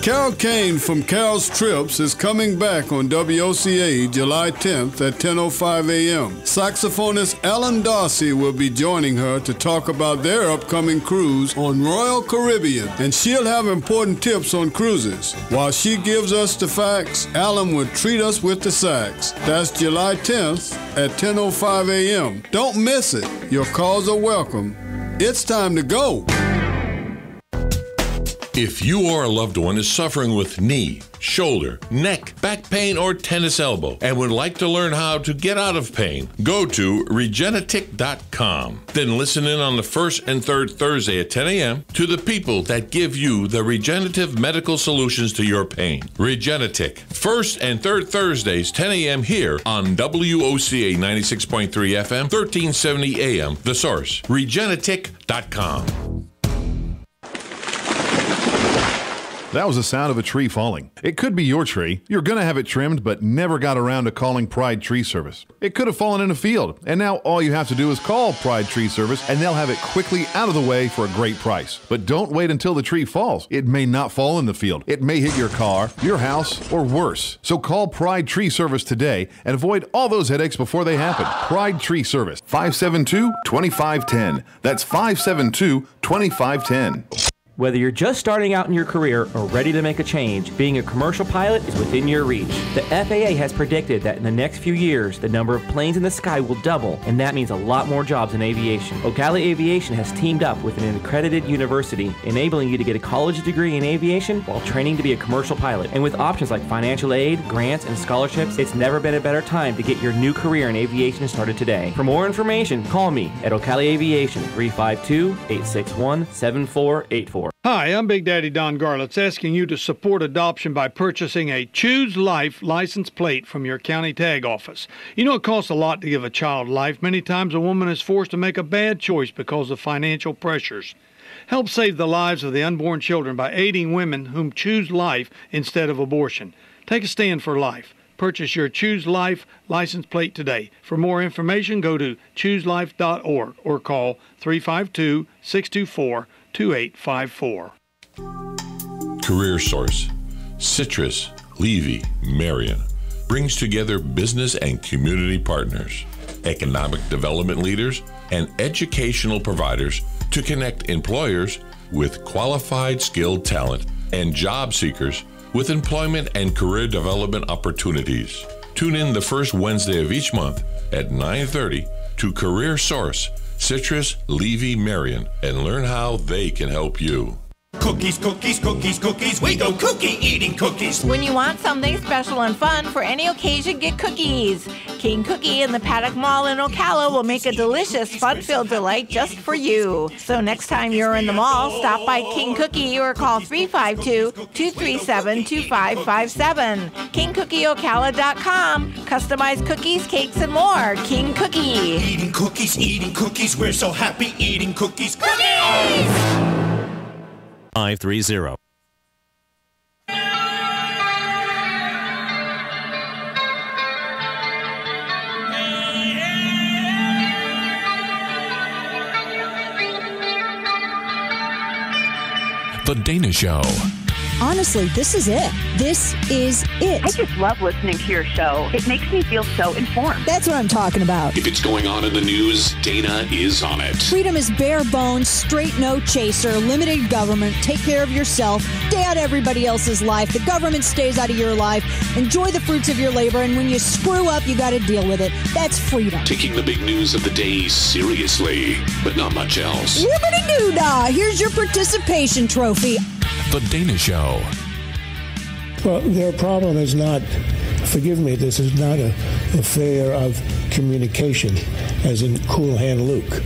Carol Kane from Carol's Trips is coming back on WOCA July 10th at 10:05 a.m. Saxophonist Alan Darcy will be joining her to talk about their upcoming cruise on Royal Caribbean, and she'll have important tips on cruises. While she gives us the facts, Alan will treat us with the sax. That's July 10th at 10:05 a.m. Don't miss it. Your calls are welcome. It's time to go. If you or a loved one is suffering with knee, shoulder, neck, back pain, or tennis elbow and would like to learn how to get out of pain, go to Regenetic.com. Then listen in on the first and third Thursday at 10 a.m. to the people that give you the regenerative medical solutions to your pain. Regenetic, first and third Thursdays, 10 a.m. here on WOCA 96.3 FM, 1370 AM. The Source, Regenetic.com. That was the sound of a tree falling. It could be your tree. You're going to have it trimmed, but never got around to calling Pride Tree Service. It could have fallen in a field, and now all you have to do is call Pride Tree Service, and they'll have it quickly out of the way for a great price. But don't wait until the tree falls. It may not fall in the field. It may hit your car, your house, or worse. So call Pride Tree Service today and avoid all those headaches before they happen. Pride Tree Service, 572-2510. That's 572-2510. Whether you're just starting out in your career or ready to make a change, being a commercial pilot is within your reach. The FAA has predicted that in the next few years, the number of planes in the sky will double, and that means a lot more jobs in aviation. Ocala Aviation has teamed up with an accredited university, enabling you to get a college degree in aviation while training to be a commercial pilot. And with options like financial aid, grants, and scholarships, it's never been a better time to get your new career in aviation started today. For more information, call me at Ocala Aviation, 352-861-7484. Hi, I'm Big Daddy Don Garlitz, asking you to support adoption by purchasing a Choose Life license plate from your county tag office. You know it costs a lot to give a child life. Many times a woman is forced to make a bad choice because of financial pressures. Help save the lives of the unborn children by aiding women whom choose life instead of abortion. Take a stand for life. Purchase your Choose Life license plate today. For more information, go to chooselife.org or call 352-624-2854. Career Source, Citrus, Levy, Marion brings together business and community partners, economic development leaders, and educational providers to connect employers with qualified, skilled talent and job seekers with employment and career development opportunities. Tune in the first Wednesday of each month at 9:30 to Career Source, Citrus, Levy, Marion, and learn how they can help you. Cookies, cookies, cookies, cookies. We go cookie eating cookies. When you want something special and fun for any occasion, get cookies. King Cookie in the Paddock Mall in Ocala will make a delicious, fun-filled delight just for you. So next time you're in the mall, stop by King Cookie or call 352-237-2557. KingCookieOcala.com. Customized cookies, cakes, and more. King Cookie. Eating cookies. We're so happy eating cookies. Cookies! 530. The Dana Show. Honestly, this is it. This is it. I just love listening to your show. It makes me feel so informed. That's what I'm talking about. If it's going on in the news, Dana is on it. Freedom is bare bones, straight no chaser, limited government, take care of yourself, stay out of everybody else's life, the government stays out of your life, enjoy the fruits of your labor, and when you screw up, you got to deal with it. That's freedom. Taking the big news of the day seriously, but not much else. Yippity-doo-dah! Here's your participation trophy. The Dana Show. Well, their problem is not, forgive me, this is not a affair of communication, as in Cool Hand Luke.